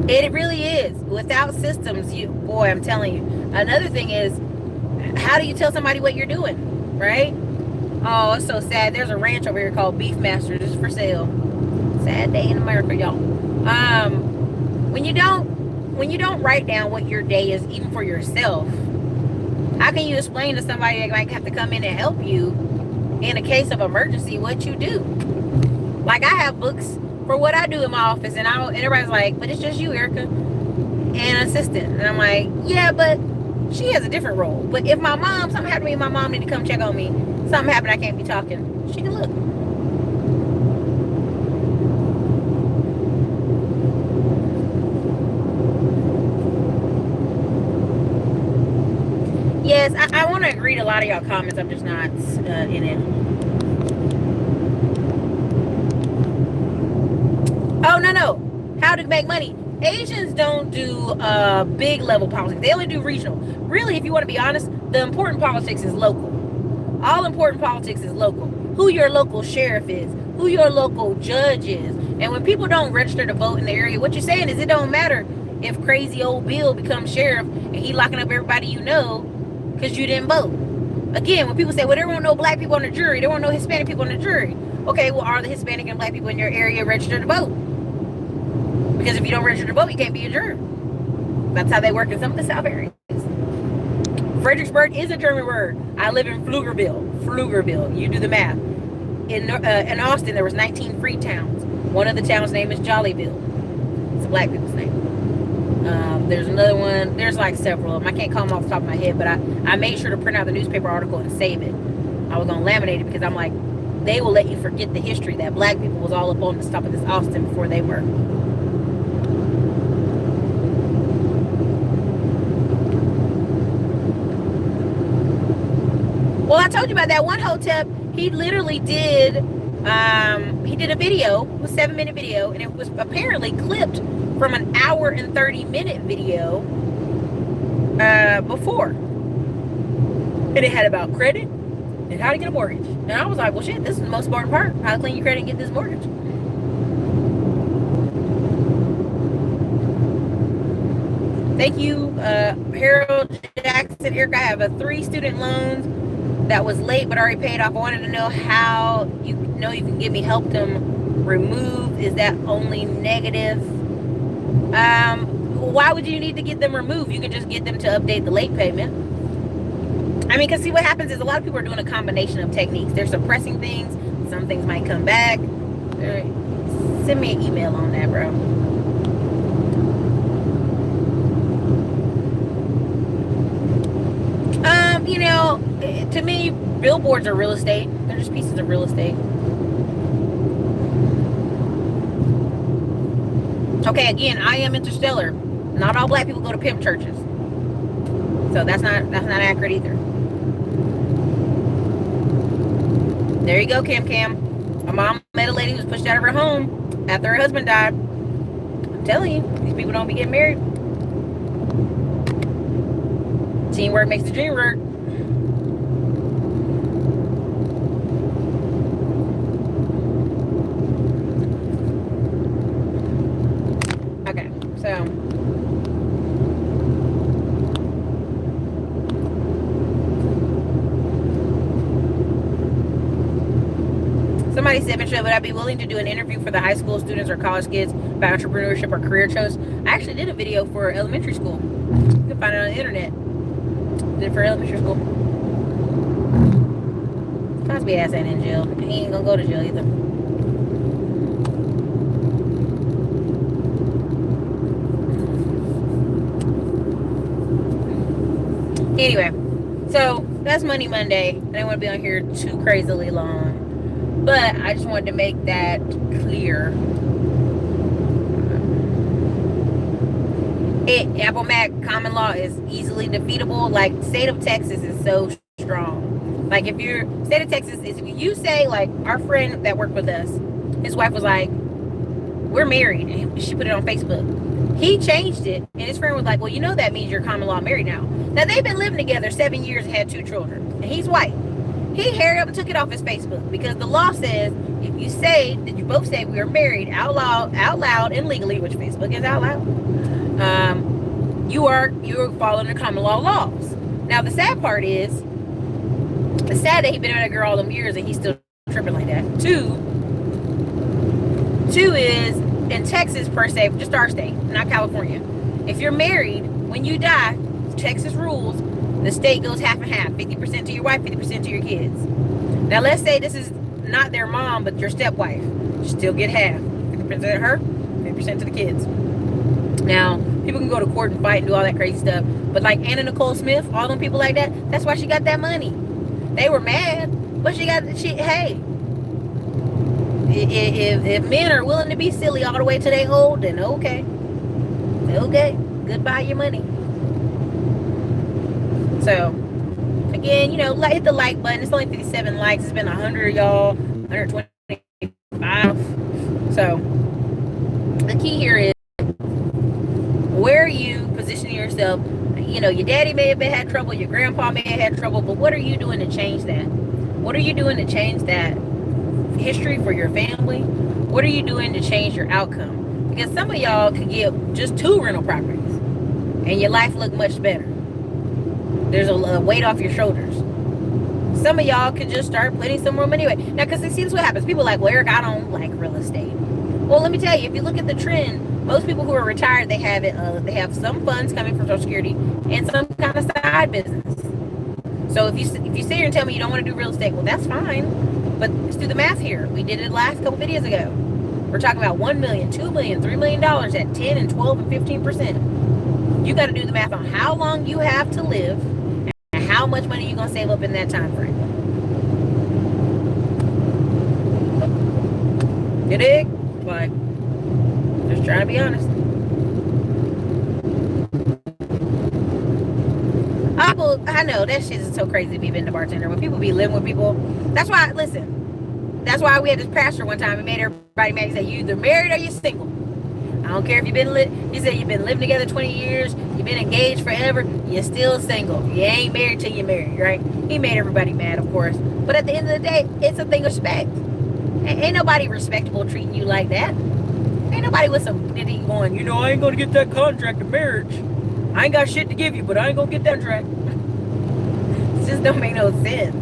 It really is. Without systems, boy, I'm telling you. Another thing is, how do you tell somebody what you're doing, right? Oh, it's so sad. There's a ranch over here called Beefmaster just for sale. Sad day in America, y'all. When you don't write down what your day is, even for yourself, how can you explain to somebody that might have to come in and help you in a case of emergency what you do? Like, I have books for what I do in my office, and everybody's like, but it's just you, Erica, and an assistant. And I'm like, yeah, but she has a different role. But if something happened to me, my mom need to come check on me, something happened, I can't be talking, she can look. Yes, I want to read a lot of y'all comments. I'm just not in it. Oh, no. How to make money. Asians don't do big level politics. They only do regional. Really, if you want to be honest, the important politics is local. All important politics is local. Who your local sheriff is, who your local judge is. And when people don't register to vote in the area, what you're saying is it don't matter if crazy old Bill becomes sheriff and he locking up everybody you know because you didn't vote. Again, when people say, well, there weren't no black people on the jury, there weren't no Hispanic people on the jury. Okay, well, are the Hispanic and black people in your area registered to vote? Because if you don't register to vote, you can't be a juror. That's how they work in some of the South areas. Fredericksburg is a German word. I live in Pflugerville. You do the math. In Austin, there was 19 free towns. One of the towns' name is Jollyville. It's a black people's name. There's another one. There's like several of them. I can't call them off the top of my head, but I made sure to print out the newspaper article and save it. I was going to laminate it because I'm like, they will let you forget the history that black people was all up on the top of this Austin before they were. Well, I told you about that one hotep. He literally did a video, it was a 7-minute video, and it was apparently clipped from an hour and 30-minute video before. And it had about credit and how to get a mortgage. And I was like, well, shit, this is the most important part. How to clean your credit and get this mortgage. Thank you, Harold Jackson. Eric, I have a 3 student loans that was late but already paid off. I wanted to know how you know you can get me help them remove. Is that only negative? Why would you need to get them removed? You can just get them to update the late payment. I mean, because see, what happens is a lot of people are doing a combination of techniques. They're suppressing things. Some things might come back. Send me an email on that, bro. You know, to me, billboards are real estate. They're just pieces of real estate. Okay, again, I am interstellar. Not all black people go to pimp churches. So that's not accurate either. There you go, Cam. My mom met a lady who was pushed out of her home after her husband died. I'm telling you, these people don't be getting married. Teamwork makes the dream work. Okay, so somebody said, Michelle, would I be willing to do an interview for the high school students or college kids about entrepreneurship or career choice? I actually did a video for elementary school. You can find it on the internet. Did it for elementary school. Cosby ass ain't in jail. He ain't gonna go to jail either. Anyway, so that's Money Monday. I didn't want to be on here too crazily long, but I just wanted to make that clear. Apple Mac common law is easily defeatable. Like, state of Texas is so strong. Like, if you're state of Texas is, if you say, like, our friend that worked with us, his wife was like, we're married, and she put it on Facebook. He changed it, and his friend was like, well, you know that means you're common law married now. Now, they've been living together 7 years and had 2 children, and he's white. He hurried up and took it off his Facebook because the law says if you say that you both say we are married out loud and legally, which Facebook is out loud, You're following the common laws. Now the sad part is, it's sad that he been with that girl all them years and he's still tripping like that. Two is in Texas per se, just our state, not California. If you're married, when you die, Texas rules, the state goes half and half, 50% to your wife, 50% to your kids. Now let's say this is not their mom, but your stepwife. You still get half, 50% to her, 50% to the kids. Now, people can go to court and fight and do all that crazy stuff, but like Anna Nicole Smith, all them people like that, that's why she got that money. They were mad, but hey, if men are willing to be silly all the way to they old, then okay, goodbye your money. So again, hit the like button. It's only 57 likes. It's been 100, y'all, 125. So the key here is, where are you positioning yourself? Your daddy may have had trouble, your grandpa may have had trouble, but what are you doing to change that? What are you doing to change that history for your family? What are you doing to change your outcome? Because some of y'all could get just 2 rental properties and your life look much better. There's a weight off your shoulders. Some of y'all could just start putting some more money away. Now, because see, this is what happens. People are like, well, Eric, I don't like real estate. Well, let me tell you, if you look at the trend, most people who are retired, they have some funds coming from Social Security and some kind of side business. So if you sit here and tell me you don't want to do real estate, well, that's fine. But let's do the math here. We did it last couple videos ago. We're talking about $1 million, $2 million, $3 million at 10 and 12 and 15%. You got to do the math on how long you have to live and how much money you're going to save up in that time frame. You dig? Like, just trying to be honest. I know that shit is so crazy to be being a bartender. When people be living with people, that's why we had this pastor one time. He made everybody mad. He said, you either married or you single. I don't care if he said you've been living together 20 years, you've been engaged forever, you're still single. You ain't married till you're married, right? He made everybody mad, of course. But at the end of the day, it's a thing of respect. Ain't nobody respectable treating you like that. Ain't nobody with some ditty going, I ain't gonna get that contract of marriage. I ain't got shit to give you, but I ain't gonna get that contract. It just don't make no sense.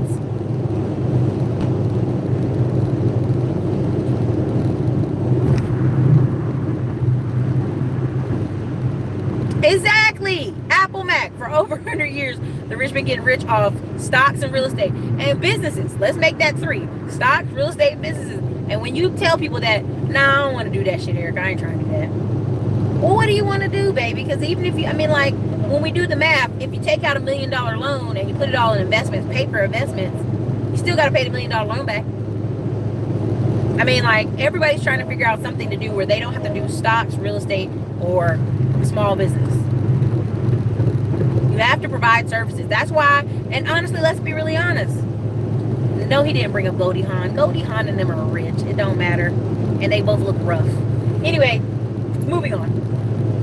Exactly. Apple Mac, for over 100 years, the rich been getting rich off stocks and real estate and businesses. Let's make that 3: stocks, real estate, businesses. And when you tell people that, nah, I don't want to do that shit, Eric, I ain't trying to do that. Well, what do you want to do, baby? Because even if when we do the math, if you take out $1 million loan and you put it all in investments, paper investments, you still got to pay the $1 million loan back. Everybody's trying to figure out something to do where they don't have to do stocks, real estate, or small business. You have to provide services. That's why, and honestly, let's be really honest. No, he didn't bring up Goldie Hawn. Goldie Hawn and them are rich. It don't matter. And they both look rough. Anyway, moving on.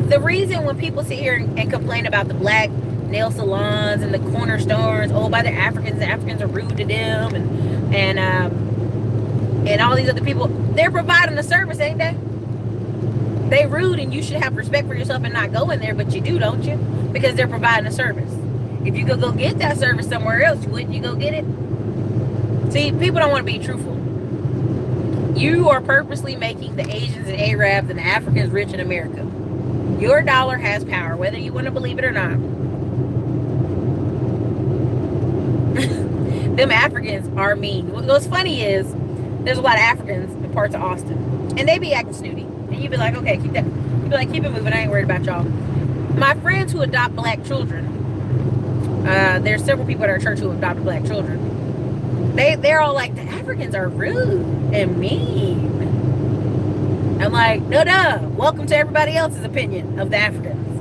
The reason when people sit here and complain about the black nail salons and the corner stores, by the Africans are rude to them, and all these other people, they're providing a service, ain't they? They rude, and you should have respect for yourself and not go in there, but you do, don't you? Because they're providing a service. If you could go get that service somewhere else, wouldn't you go get it? See, people don't want to be truthful. You are purposely making the Asians and Arabs and the Africans rich in America. Your dollar has power, whether you want to believe it or not. Them Africans are mean. What's funny is, there's a lot of Africans in parts of Austin, and they be acting snooty. And you'd be like, okay, keep it moving. I ain't worried about y'all. My friends who adopt black children, there's several people at our church who adopt black children. They're all like, the Africans are rude and mean. I'm like, no. Welcome to everybody else's opinion of the Africans.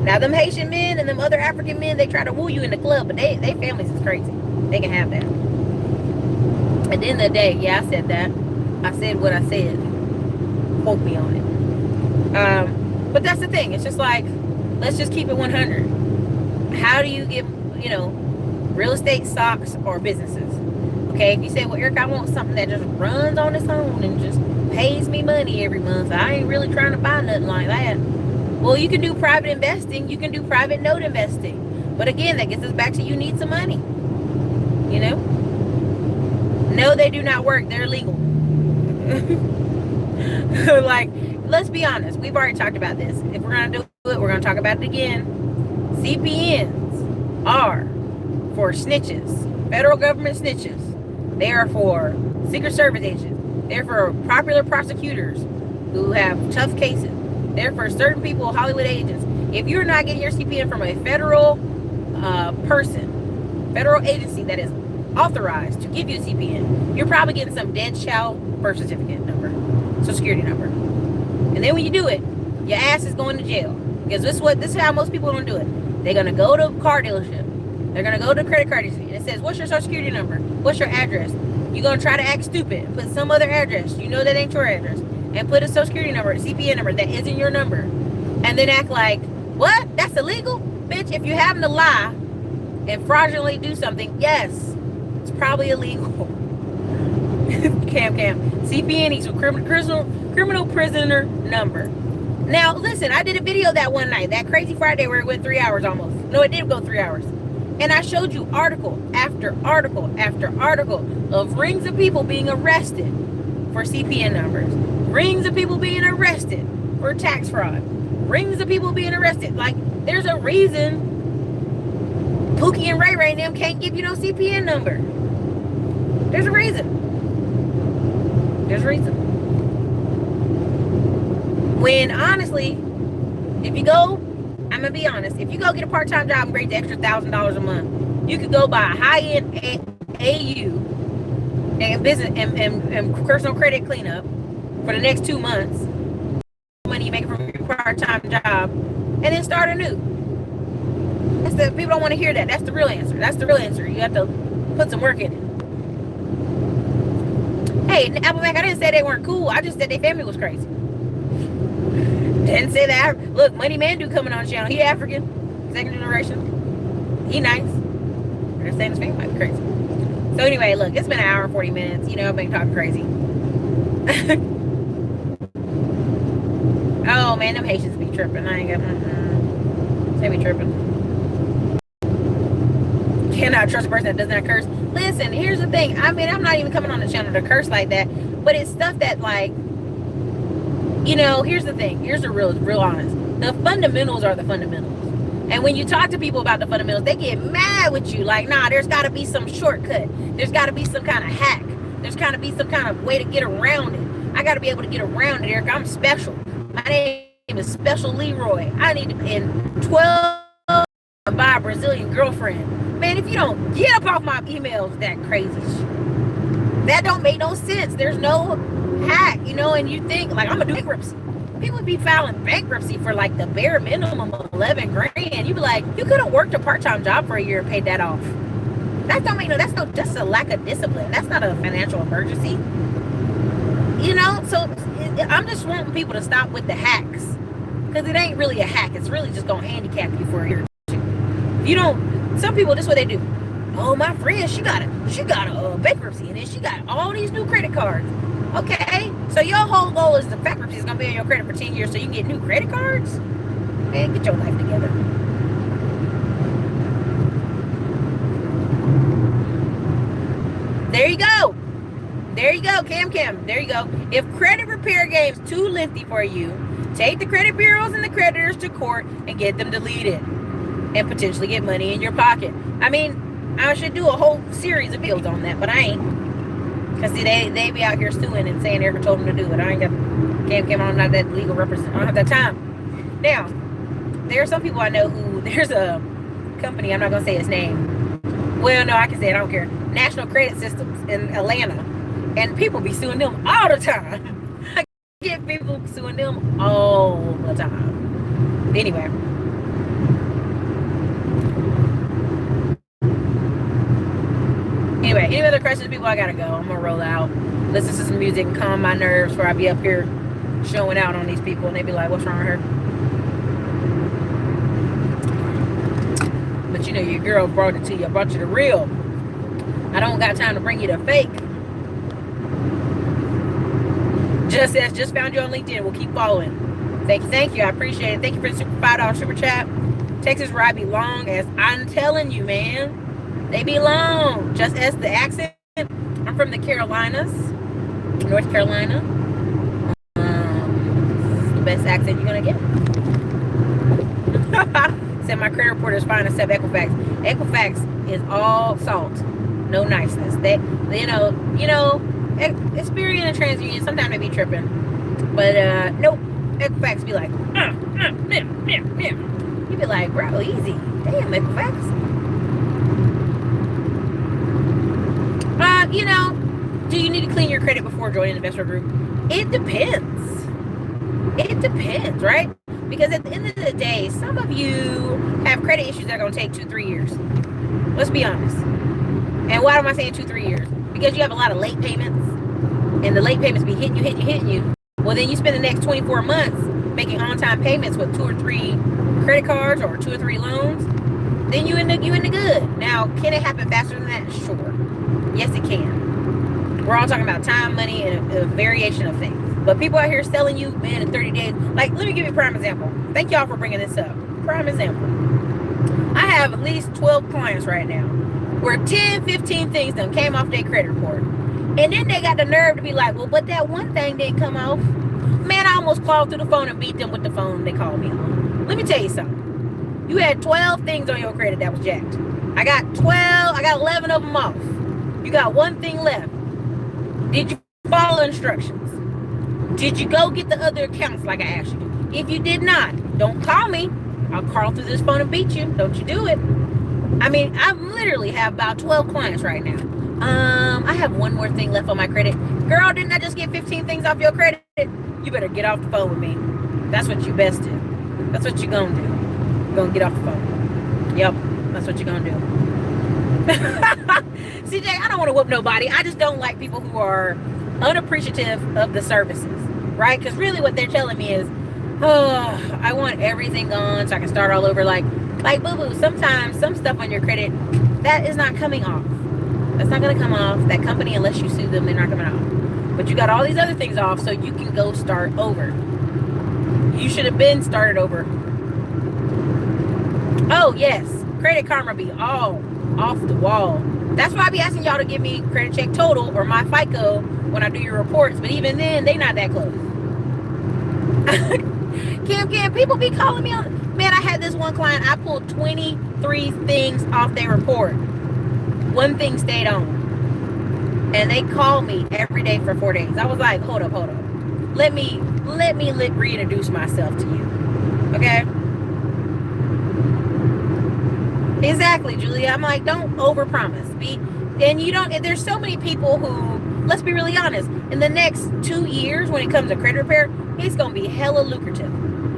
Now, them Haitian men and them other African men, they try to woo you in the club, but they families is crazy. They can have that. At the end of the day, yeah, I said that. I said what I said. Quote me on it. But that's the thing. It's just like, let's just keep it 100. How do you get, real estate, stocks, or businesses? Okay, if you say, well, Eric, I want something that just runs on its own and just pays me money every month. I ain't really trying to buy nothing like that. Well, you can do private investing. You can do private note investing. But again, that gets us back to you need some money. You know? No, they do not work. They're illegal. Like, let's be honest. We've already talked about this. If we're going to do it, we're going to talk about it again. CPNs are for snitches, federal government snitches. They are for Secret Service agents. They're for popular prosecutors who have tough cases. They're for certain people, Hollywood agents. If you're not getting your CPN from a federal person, federal agency that is authorized to give you a CPN, you're probably getting some dead child birth certificate number, social security number. And then when you do it, your ass is going to jail. Because this is how most people don't do it. They're going to go to a car dealership. They're going to go to a credit card agency. And it says, what's your social security number? What's your address? You're going to try to act stupid and put some other address. You know that ain't your address. And put a social security number, a CPN number that isn't your number. And then act like, what? That's illegal? Bitch, if you happen to lie and fraudulently do something, yes, it's probably illegal. Cam. CPN equals criminal prisoner number. Now, listen, I did a video that one night, that crazy Friday where it went 3 hours almost. No, it did go 3 hours. And I showed you article after article after article of rings of people being arrested for CPN numbers. Rings of people being arrested for tax fraud. Rings of people being arrested. Like, there's a reason Pookie and Ray Ray and them can't give you no CPN number. There's a reason. There's a reason. When, honestly, if you go, I'm going to be honest, if you go get a part-time job and break the extra $1,000 a month, you could go buy a high-end AU and business and personal credit cleanup for the next 2 months, money you make from your part-time job, and then start anew. People don't want to hear that. That's the real answer. That's the real answer. You have to put some work in it. Hey, Appleback, I didn't say they weren't cool. I just said their family was crazy. Didn't say that. Look, Money Mandu coming on the channel. He African, second generation. He nice. They're saying his family might be crazy. So anyway, look, it's been an hour and 40 minutes. You know, I've been talking crazy. Oh man, them Haitians be tripping. I ain't got. They be tripping. Cannot trust a person that does not curse. Listen, here's the thing. I mean, I'm not even coming on the channel to curse like that, but it's stuff that, like, you know, here's the thing. Here's the real honest. The fundamentals are the fundamentals. And when you talk to people about the fundamentals, they get mad with you. Like, nah, there's got to be some shortcut. There's got to be some kind of hack. There's got to be some kind of way to get around it. I got to be able to get around it, Eric. I'm special. My name is Special Leroy. I need to, in 12, buy a Brazilian girlfriend. Man, if you don't get up off my emails, that crazy shit. That don't make no sense. There's no hack, you know, and you think, like, I'm going to do bankruptcy. People would be filing bankruptcy for, like, the bare minimum of 11 grand. You'd be like, you could have worked a part-time job for a year and paid that off. That don't make no, that's a lack of discipline. That's not a financial emergency. You know, so I'm just wanting people to stop with the hacks. Because it ain't really a hack. It's really just going to handicap you for a year or two. If you don't, some people, this is what they do. Oh, my friend, she got a bankruptcy, and then she got all these new credit cards. Okay, so your whole goal is the bankruptcy is going to be on your credit for 10 years so you can get new credit cards? Man, get your life together. There you go. There you go, Cam. There you go. If credit repair game's too lengthy for you, take the credit bureaus and the creditors to court and get them deleted and potentially get money in your pocket. I mean, I should do a whole series of videos on that, but I ain't. Because see, they be out here suing and saying Erica told them to do it. I ain't got, Cam, I'm not that legal representative. I don't have that time. Now, there are some people I know who, there's a company, I'm not going to say its name. Well, no, I can say it, I don't care. National Credit Systems in Atlanta. And people be suing them all the time. I get people suing them all the time. Anyway. Anyway, any other questions, people? I gotta go. I'm gonna roll out, listen to some music, and calm my nerves before I be up here showing out on these people, and they be like, "What's wrong with her?" But you know, your girl brought it to you. I brought you the real. I don't got time to bring you the fake. Just found you on LinkedIn. We'll keep following. Thank you. I appreciate it. Thank you for the super $5 super chat. Texas ride be long as I'm telling you, man. They be long. Just as the accent. I'm from the Carolinas, North Carolina. It's the best accent you're gonna get. Said my credit report is fine except Equifax. Equifax is all salt, no niceness. They, Experian and TransUnion sometimes they be tripping, but nope. Equifax be like, you be like, bro, easy. Damn, Equifax. Do you need to clean your credit before joining the investor group? It depends. It depends, right? Because at the end of the day, some of you have credit issues that are going to take 2-3 years. Let's be honest. And why am I saying 2-3 years? Because you have a lot of late payments, and the late payments be hitting you. Well, then you spend the next 24 months making on-time payments with 2 or 3 credit cards or 2 or 3 loans. Then you in the good. Now, can it happen faster than that? Sure. Yes, it can. We're all talking about time, money, and a variation of things. But people out here selling you, man, in 30 days. Like, let me give you a prime example. Thank y'all for bringing this up. Prime example. I have at least 12 clients right now where 10, 15 things done came off their credit report. And then they got the nerve to be like, well, but that one thing didn't come off. Man, I almost called through the phone and beat them with the phone they called me on. Let me tell you something. You had 12 things on your credit that was jacked. I got 11 of them off. You got one thing left. Did you follow instructions? Did you go get the other accounts like I asked you to? If you did not, don't call me. I'll call through this phone and beat you. Don't you do it. I mean, I literally have about 12 clients right now. I have one more thing left on my credit. Girl, didn't I just get 15 things off your credit? You better get off the phone with me. That's what you best do. That's what you're going to do. You're going to get off the phone. Yep, that's what you're going to do. CJ, I don't want to whoop nobody. I just don't like people who are unappreciative of the services, right? Because really what they're telling me is, oh, I want everything gone so I can start all over. Like boo-boo, sometimes some stuff on your credit, that is not coming off. That's not going to come off. That company, unless you sue them, they're not coming off. But you got all these other things off so you can go start over. You should have been started over. Oh, yes. Credit Karma be all off the wall. That's why I be asking y'all to give me credit check total or my FICO when I do your reports. But even then, they not that close. Cam, people be calling me on. Man, I had this one client. I pulled 23 things off their report. One thing stayed on. And they called me every day for 4 days. I was like, hold up. Let me reintroduce myself to you. Okay? Exactly, Julia. I'm like, don't overpromise. There's so many people who, let's be really honest, in the next 2 years when it comes to credit repair, it's going to be hella lucrative.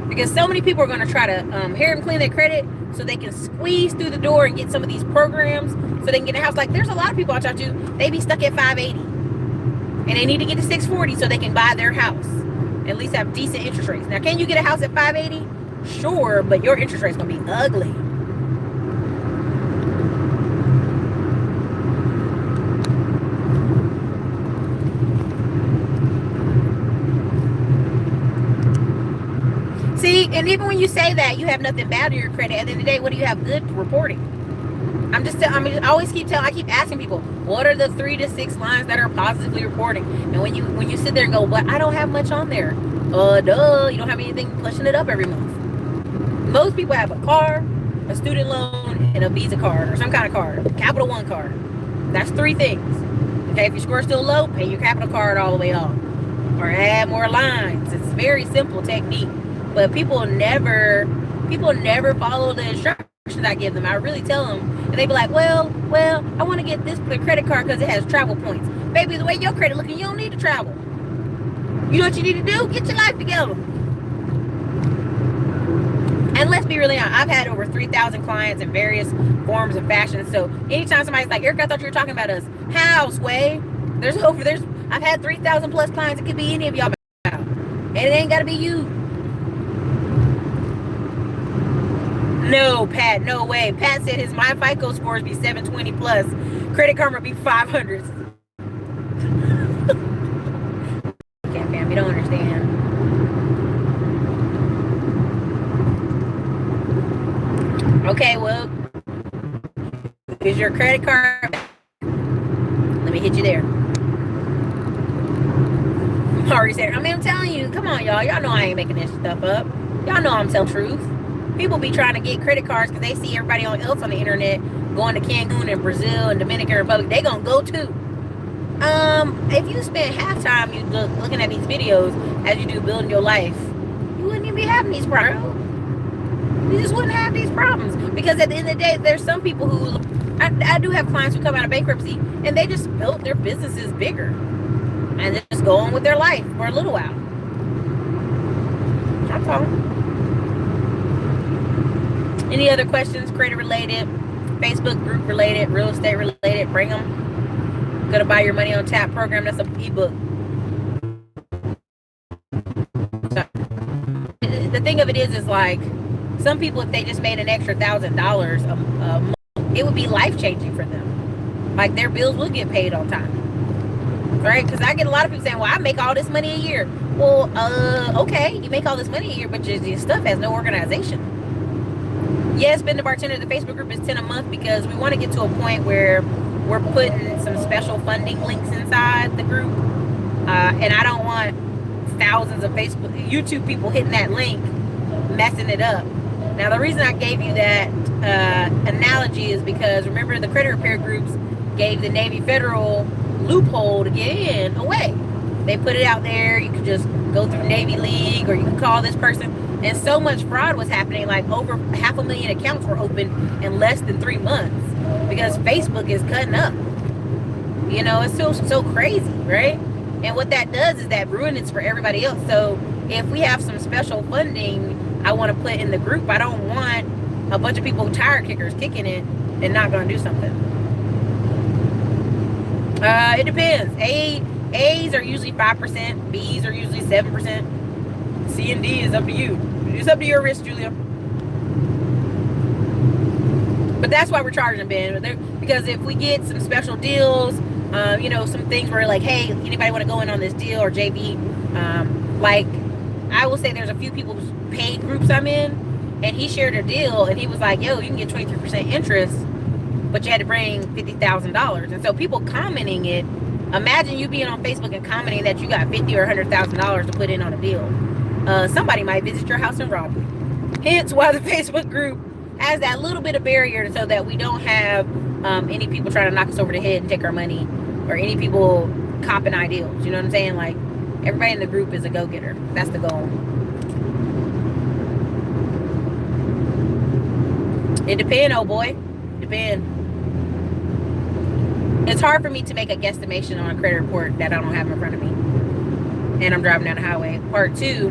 Because so many people are going to try to hair and clean their credit so they can squeeze through the door and get some of these programs so they can get a house. Like, there's a lot of people I talk to, they be stuck at 580. And they need to get to 640 so they can buy their house. At least have decent interest rates. Now, can you get a house at 580? Sure, but your interest rate's going to be ugly. See, and even when you say that, you have nothing bad in your credit. At the end of the day, what do you have good reporting? I keep asking people, what are the 3 to 6 lines that are positively reporting? And when you sit there and go, but I don't have much on there. Duh, you don't have anything pushing it up every month. Most people have a car, a student loan, and a Visa card or some kind of card, Capital One card. That's 3 things. Okay, if your score's still low, pay your Capital card all the way off. Or add more lines. It's a very simple technique. But people never follow the instructions I give them. I really tell them. And they be like, well, I want to get this credit card because it has travel points. Baby, the way your credit looking, you don't need to travel. You know what you need to do? Get your life together. And let's be really honest, I've had over 3,000 clients in various forms and fashions. So anytime somebody's like, Erica, I thought you were talking about us. How, Sway? I've had 3,000 plus clients. It could be any of y'all. And it ain't got to be you. No, Pat, no way. Pat said his my FICO scores be 720 plus. Credit Karma be 500. Okay, fam, you don't understand. Okay, well, is your credit card back? Let me hit you there. Already said, I mean, I'm telling you, come on, y'all. Y'all know I ain't making this stuff up. Y'all know I'm telling the truth. People be trying to get credit cards because they see everybody else on the internet going to Cancun and Brazil and Dominican Republic. They gonna go too. If you spend half time you looking at these videos as you do building your life, you wouldn't even be having these problems. You just wouldn't have these problems, because at the end of the day, there's some people who I do have clients who come out of bankruptcy and they just built their businesses bigger and they just go on with their life for a little while. That's all. Any other questions? Credit related, Facebook group related, real estate related? Bring them. Gonna buy your money on tap program. That's an ebook. So, the thing of it is like some people, if they just made an extra $1,000 a month, it would be life changing for them. Like their bills would get paid on time, right? Because I get a lot of people saying, "Well, I make all this money a year." Well, okay, you make all this money a year, but your stuff has no organization. Yes, Ben the Bartender, the Facebook group is $10 a month because we want to get to a point where we're putting some special funding links inside the group, and I don't want thousands of YouTube people hitting that link, messing it up. Now, the reason I gave you that analogy is because remember the credit repair groups gave the Navy Federal loophole to get in away. They put it out there. You could just go through Navy League, or you can call this person. And so much fraud was happening, like over 500,000 accounts were opened in less than 3 months because Facebook is cutting up. You know, it's so crazy, right? And what that does is that ruins it for everybody else. So if we have some special funding I want to put in the group, I don't want a bunch of people tire kickers kicking it and not going to do something. It depends. A's are usually 5%. B's are usually 7%. C and D is up to you. It's up to your risk, Julia. But that's why we're charging, Ben. Because if we get some special deals, some things where like, hey, anybody want to go in on this deal or JV? Like, I will say there's a few people's paid groups I'm in, and he shared a deal, and he was like, yo, you can get 23% interest, but you had to bring $50,000. And so people commenting it, imagine you being on Facebook and commenting that you got $50,000 or $100,000 to put in on a deal. Somebody might visit your house and rob you. Hence why the Facebook group has that little bit of barrier so that we don't have any people trying to knock us over the head and take our money, or any people copping ideals. You know what I'm saying? Like, everybody in the group is a go-getter. That's the goal. It depends, oh boy. Depend. It's hard for me to make a guesstimation on a credit report that I don't have in front of me, and I'm driving down the highway. Part 2.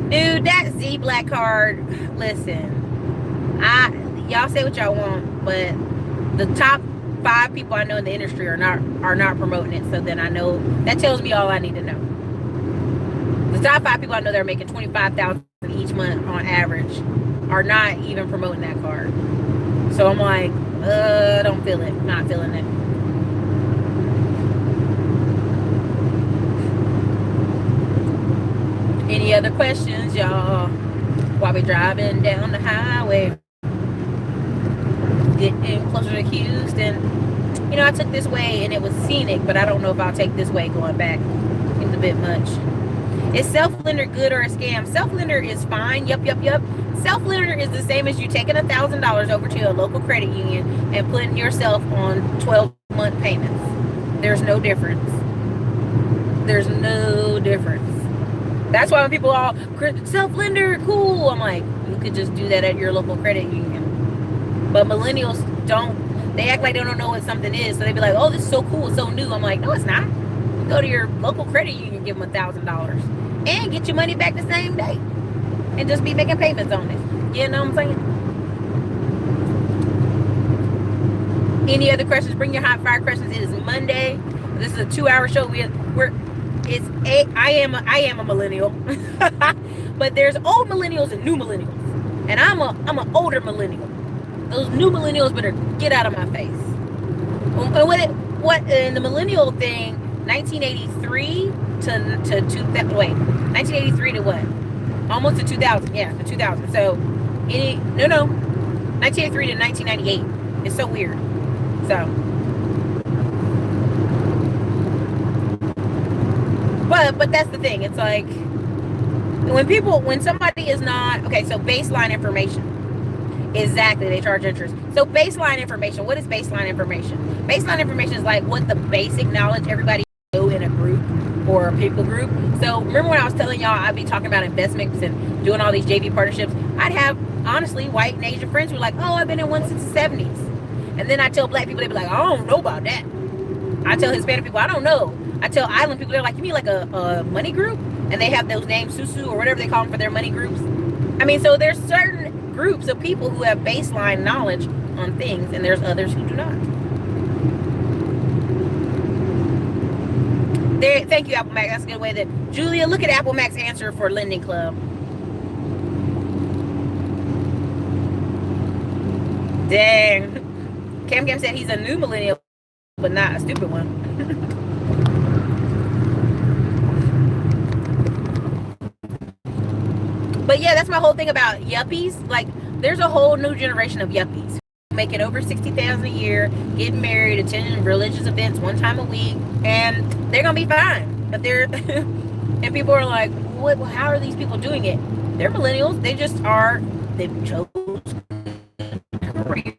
Dude, that Z Black card, listen, y'all say what y'all want, but the top 5 people I know in the industry are not promoting it. So then I know, that tells me all I need to know. The top 5 people I know that are making $25,000 each month on average are not even promoting that card. So I'm like, don't feel it. Not feeling it. Any other questions, y'all? While we driving down the highway, getting closer to Houston. You know, I took this way and it was scenic, but I don't know if I'll take this way going back. It's a bit much. Is self-lender good or a scam? Self-lender is fine. Yup. Self-lender is the same as you taking $1,000 over to a local credit union and putting yourself on 12-month payments. There's no difference. That's why when people are all, self-lender, cool. I'm like, you could just do that at your local credit union. But millennials don't. They act like they don't know what something is. So they be like, oh, this is so cool, it's so new. I'm like, no, it's not. You go to your local credit union, give them $1,000 and get your money back the same day and just be making payments on it. You know what I'm saying? Any other questions? Bring your hot fire questions. It is Monday. This is a 2-hour show. I am a millennial. But there's old millennials and new millennials. And I'm an older millennial. Those new millennials better get out of my face. What in the millennial thing, 1983 to 2000, wait, 1983 to what? Almost to 2000, yeah, to 2000. So, 1983 to 1998. It's so weird. So, but that's the thing. It's like when somebody is not okay. So baseline information. Exactly, they charge interest. So baseline information. What is baseline information? Baseline information is like what the basic knowledge everybody know in a group or a people group. So remember when I was telling y'all I'd be talking about investments and doing all these JV partnerships? I'd have honestly white and Asian friends who were like, oh, I've been in one since the 70s. And then I tell black people, they'd be like, I don't know about that. I tell Hispanic people, I don't know. I tell island people, they're like, you mean like a money group? And they have those names, Susu or whatever they call them for their money groups. I mean, so there's certain groups of people who have baseline knowledge on things, and there's others who do not. There, thank you, Apple Mac. That's a good way that Julia, look at Apple Mac's answer for Lending Club. Dang. Cam said he's a new millennial, but not a stupid one. But yeah, that's my whole thing about yuppies. Like, there's a whole new generation of yuppies making over $60,000 a year, getting married, attending religious events one time a week, and they're gonna be fine. But they're and people are like, what? How are these people doing it? They're millennials. They just are. They chose career,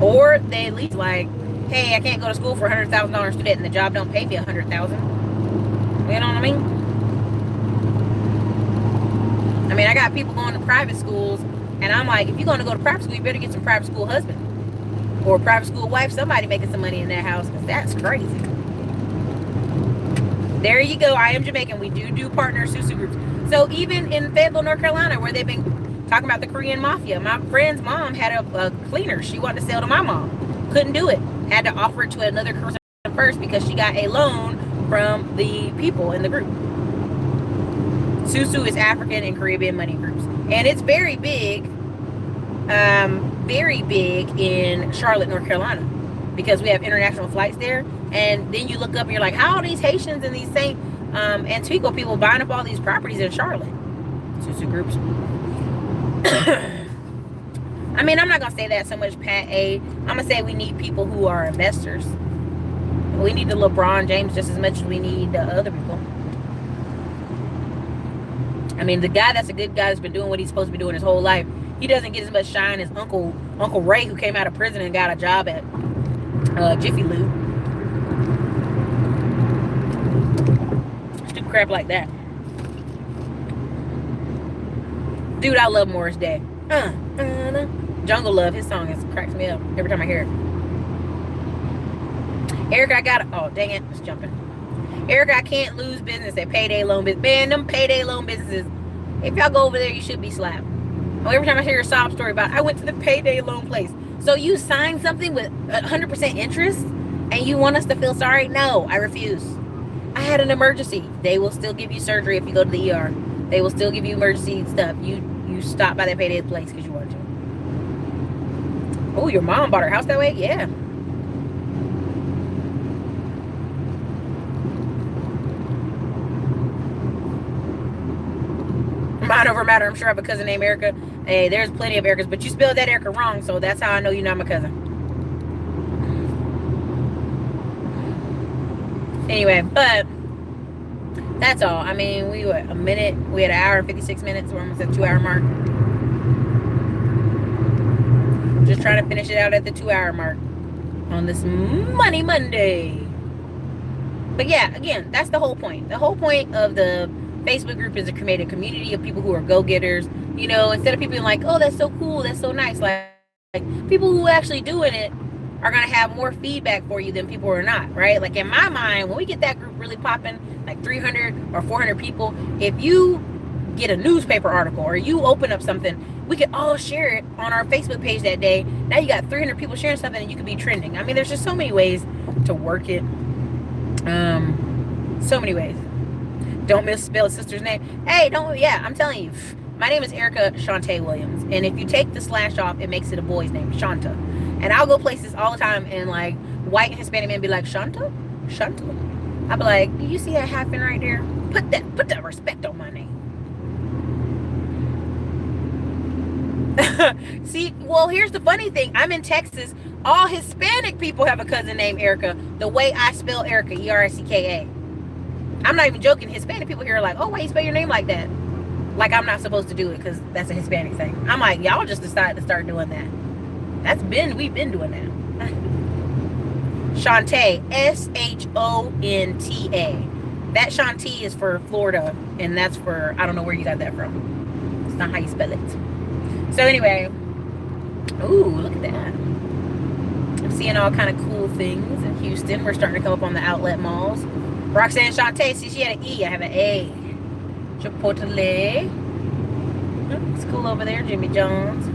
or they at least like, hey, I can't go to school for $100,000 student, and the job don't pay me $100,000. You know what I mean? I mean, I got people going to private schools, and I'm like, if you're going to go to private school, you better get some private school husband or private school wife, somebody making some money in that house, because that's crazy. There you go. I am Jamaican. We do partner Susu groups. So even in Fayetteville, North Carolina, where they've been talking about the Korean mafia, my friend's mom had a cleaner she wanted to sell to my mom. Couldn't do it. Had to offer it to another person first because she got a loan from the people in the group. Susu is African and Caribbean money groups. And it's very big in Charlotte, North Carolina, because we have international flights there. And then you look up and you're like, how are these Haitians and these St. Antigua people buying up all these properties in Charlotte? Susu groups. I mean, I'm not going to say that so much, Pat A. I'm going to say we need people who are investors. We need the LeBron James just as much as we need the other people. I mean, the guy that's a good guy that's been doing what he's supposed to be doing his whole life, he doesn't get as much shine as Uncle Ray, who came out of prison and got a job at Jiffy Lube. Stupid crap like that. Dude, I love Morris Day. Jungle Love, his song cracks me up every time I hear it. Erica, I got it. Oh, dang it. It's jumping. Erica, I can't lose business at payday loan business. Man, them payday loan businesses, if y'all go over there, you should be slapped. Oh, every time I hear a sob story about, I went to the payday loan place. So you signed something with 100% interest and you want us to feel sorry? No, I refuse. I had an emergency. They will still give you surgery if you go to the ER. They will still give you emergency stuff. You stop by that payday place because you want to. Oh, your mom bought her house that way? Yeah. Mind over matter. I'm sure I have a cousin named Erica. Hey, there's plenty of Ericas, but you spelled that Erica wrong, so that's how I know you're not my cousin. Anyway, but that's all. I mean, we were a minute. We had an hour and 56 minutes. We're almost at the 2-hour mark. Just trying to finish it out at the 2-hour mark on this Money Monday. But yeah, again, that's the whole point. The whole point of the Facebook group is to create a community of people who are go-getters. You know, instead of people being like, oh, that's so cool, that's so nice. Like people who are actually doing it are going to have more feedback for you than people who are not, right? Like in my mind, when we get that group really popping, like 300 or 400 people, if you get a newspaper article or you open up something, we could all share it on our Facebook page that day. Now you got 300 people sharing something and you could be trending. I mean, there's just so many ways to work it. So many ways. Don't misspell a sister's name. Hey, don't. Yeah, I'm telling you. My name is Erica Shantae Williams. And if you take the slash off, it makes it a boy's name, Shanta. And I'll go places all the time and like white and Hispanic men be like, Shanta? Shanta? I'll be like, do you see that hyphen right there? Put that respect on my name. See, well, here's the funny thing. I'm in Texas. All Hispanic people have a cousin named Erica. The way I spell Erica, Ericka. I'm not even joking. Hispanic people here are like, oh, why you spell your name like that? Like I'm not supposed to do it because that's a Hispanic thing. I'm like, y'all just decided to start doing that. We've been doing that. Shantae, Shonta. That Shantae is for Florida, and that's for, I don't know where you got that from. It's not how you spell it. So anyway, ooh, look at that. I'm seeing all kind of cool things in Houston. We're starting to come up on the outlet malls. Roxanne Shantae, see, she had an E. I have an A. Chipotle. It's cool over there, Jimmy Jones.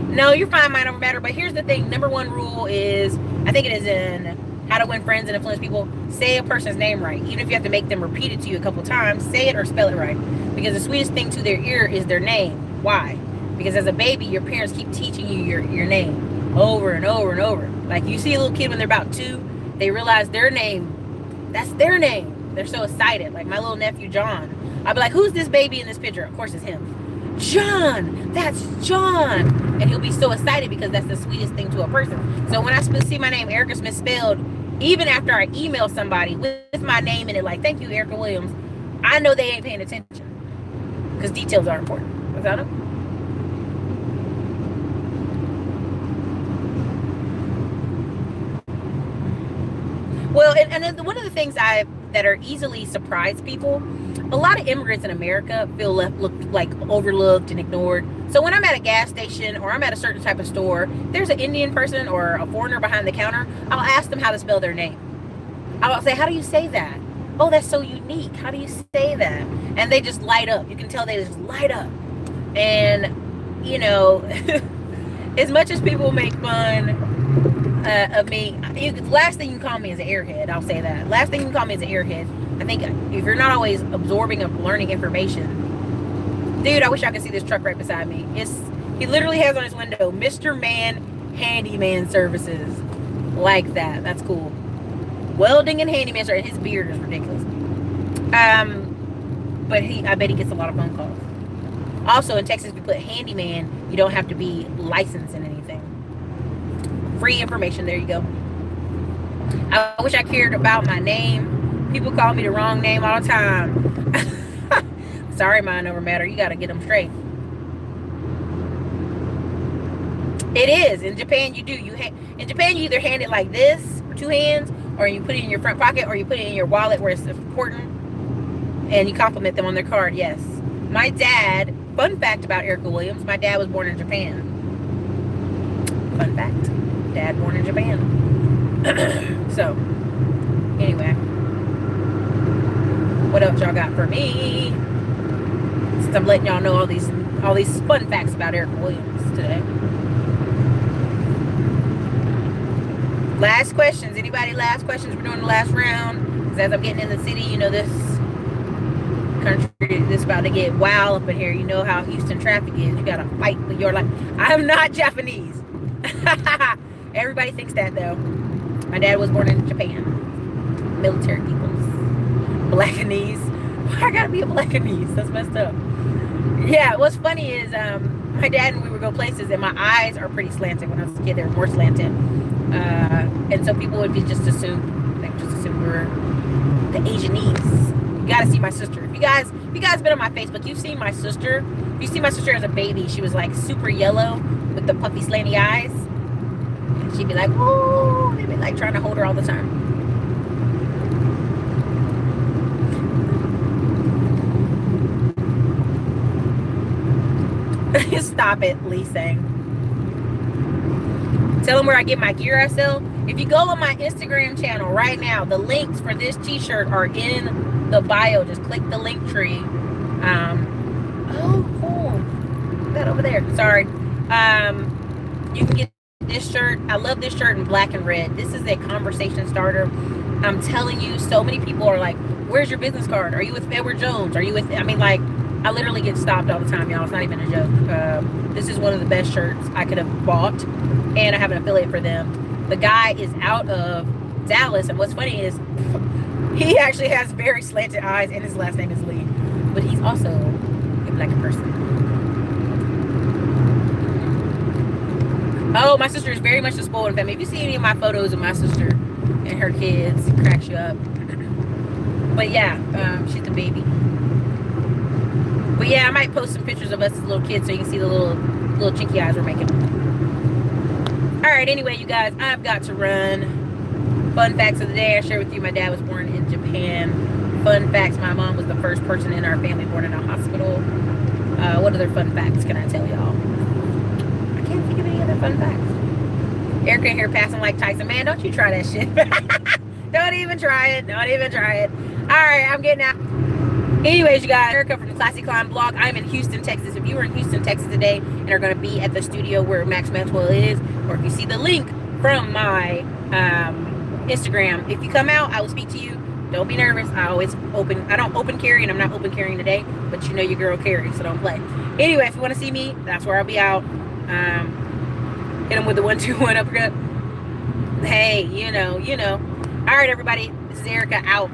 No, you're fine, mine don't matter. But here's the thing. Number one rule is, I think it is in How to Win Friends and Influence People, say a person's name right. Even if you have to make them repeat it to you a couple times, say it or spell it right. Because the sweetest thing to their ear is their name. Why? Because as a baby, your parents keep teaching you your name over and over and over. Like you see a little kid when they're about 2, they realize their name, that's their name. They're so excited. Like my little nephew, John. I'll be like, who's this baby in this picture? Of course it's him. John, that's John. And he'll be so excited because that's the sweetest thing to a person. So when I see my name, Erica Smith spelled, even after I email somebody with my name in it, like, thank you, Erica Williams, I know they ain't paying attention. Because details are important. What's that? Well, and one of the things that are easily surprise people, a lot of immigrants in America feel look like overlooked and ignored. So when I'm at a gas station or I'm at a certain type of store, there's an Indian person or a foreigner behind the counter, I'll ask them how to spell their name. I'll say, how do you say that? Oh, that's so unique. How do you say that? And they just light up. You can tell they just light up. And, you know, as much as people make fun of me, last thing you can call me is an airhead. I'll say that. Last thing you can call me is an airhead. I think if you're not always absorbing or learning information, dude, I wish I could see this truck right beside me. He literally has on his window, Mr. Man Handyman Services. Like that. That's cool. Welding and handyman service. His beard is ridiculous. But I bet he gets a lot of phone calls. Also, in Texas, if you put handyman, you don't have to be licensed in anything. Free information. There you go. I wish I cared about my name. People call me the wrong name all the time. Sorry, mind over matter. You got to get them straight. It is. In Japan, you do. In Japan, you either hand it like this, or 2 hands, or you put it in your front pocket, or you put it in your wallet where it's important, and you compliment them on their card. Yes. My dad, fun fact about Erica Williams, my dad was born in Japan. Fun fact. Dad born in Japan. So, anyway. What else y'all got for me? Since I'm letting y'all know all these fun facts about Erica Williams today. Last questions. Anybody last questions? We're doing the last round. Because as I'm getting in the city, you know, this country is about to get wild up in here. You know how Houston traffic is. You got to fight with your life. I'm not Japanese. Everybody thinks that, though. My dad was born in Japan. Military peoples. Blackanese. Why I gotta be a Blackanese? That's messed up. Yeah, what's funny is my dad and we would go places and my eyes are pretty slanted. When I was a kid, they were more slanted. And so people would just assume we were the Asianese. You gotta see my sister. If you guys been on my Facebook, you've seen my sister. If you see my sister as a baby, she was like super yellow with the puffy slanty eyes. And she'd be like, oh, they'd be like trying to hold her all the time. Stop it, Lee saying. Tell them where I get my gear I sell. If you go on my Instagram channel right now, the links for this t-shirt are in the bio. Just click the link tree. Oh, cool. That over there. Sorry. You can get this shirt. I love this shirt in black and red. This is a conversation starter. I'm telling you, so many people are like, where's your business card? Are you with Edward Jones? Are you with, I mean, like, I literally get stopped all the time, y'all. It's not even a joke. This is one of the best shirts I could have bought, and I have an affiliate for them. The guy is out of Dallas, and what's funny is he actually has very slanted eyes, and his last name is Lee, but he's also a black person. Oh, my sister is very much the spoiled family. If you see any of my photos of my sister and her kids, it cracks you up. But yeah, she's the baby. But yeah, I might post some pictures of us as little kids so you can see the little chinky eyes we're making. All right, anyway, you guys, I've got to run. Fun facts of the day, I share with you, my dad was born in Japan. Fun facts, my mom was the first person in our family born in a hospital. What other fun facts can I tell y'all? I can't think of any other fun facts. Erica here passing like Tyson. Man, don't you try that shit. Don't even try it. Don't even try it. All right, I'm getting out. Anyways, you guys, Erica from the Classy Climb blog. I'm in Houston, Texas. If you were in Houston, Texas today and are going to be at the studio where Max Maxwell is, or if you see the link from my Instagram, if you come out, I will speak to you. Don't be nervous. I don't open carry, and I'm not open carrying today, but you know your girl carries, so don't play. Anyway, if you want to see me, that's where I'll be out. Hit them with the 1-2-1 uppercut. Hey, you know. All right, everybody. This is Erica out.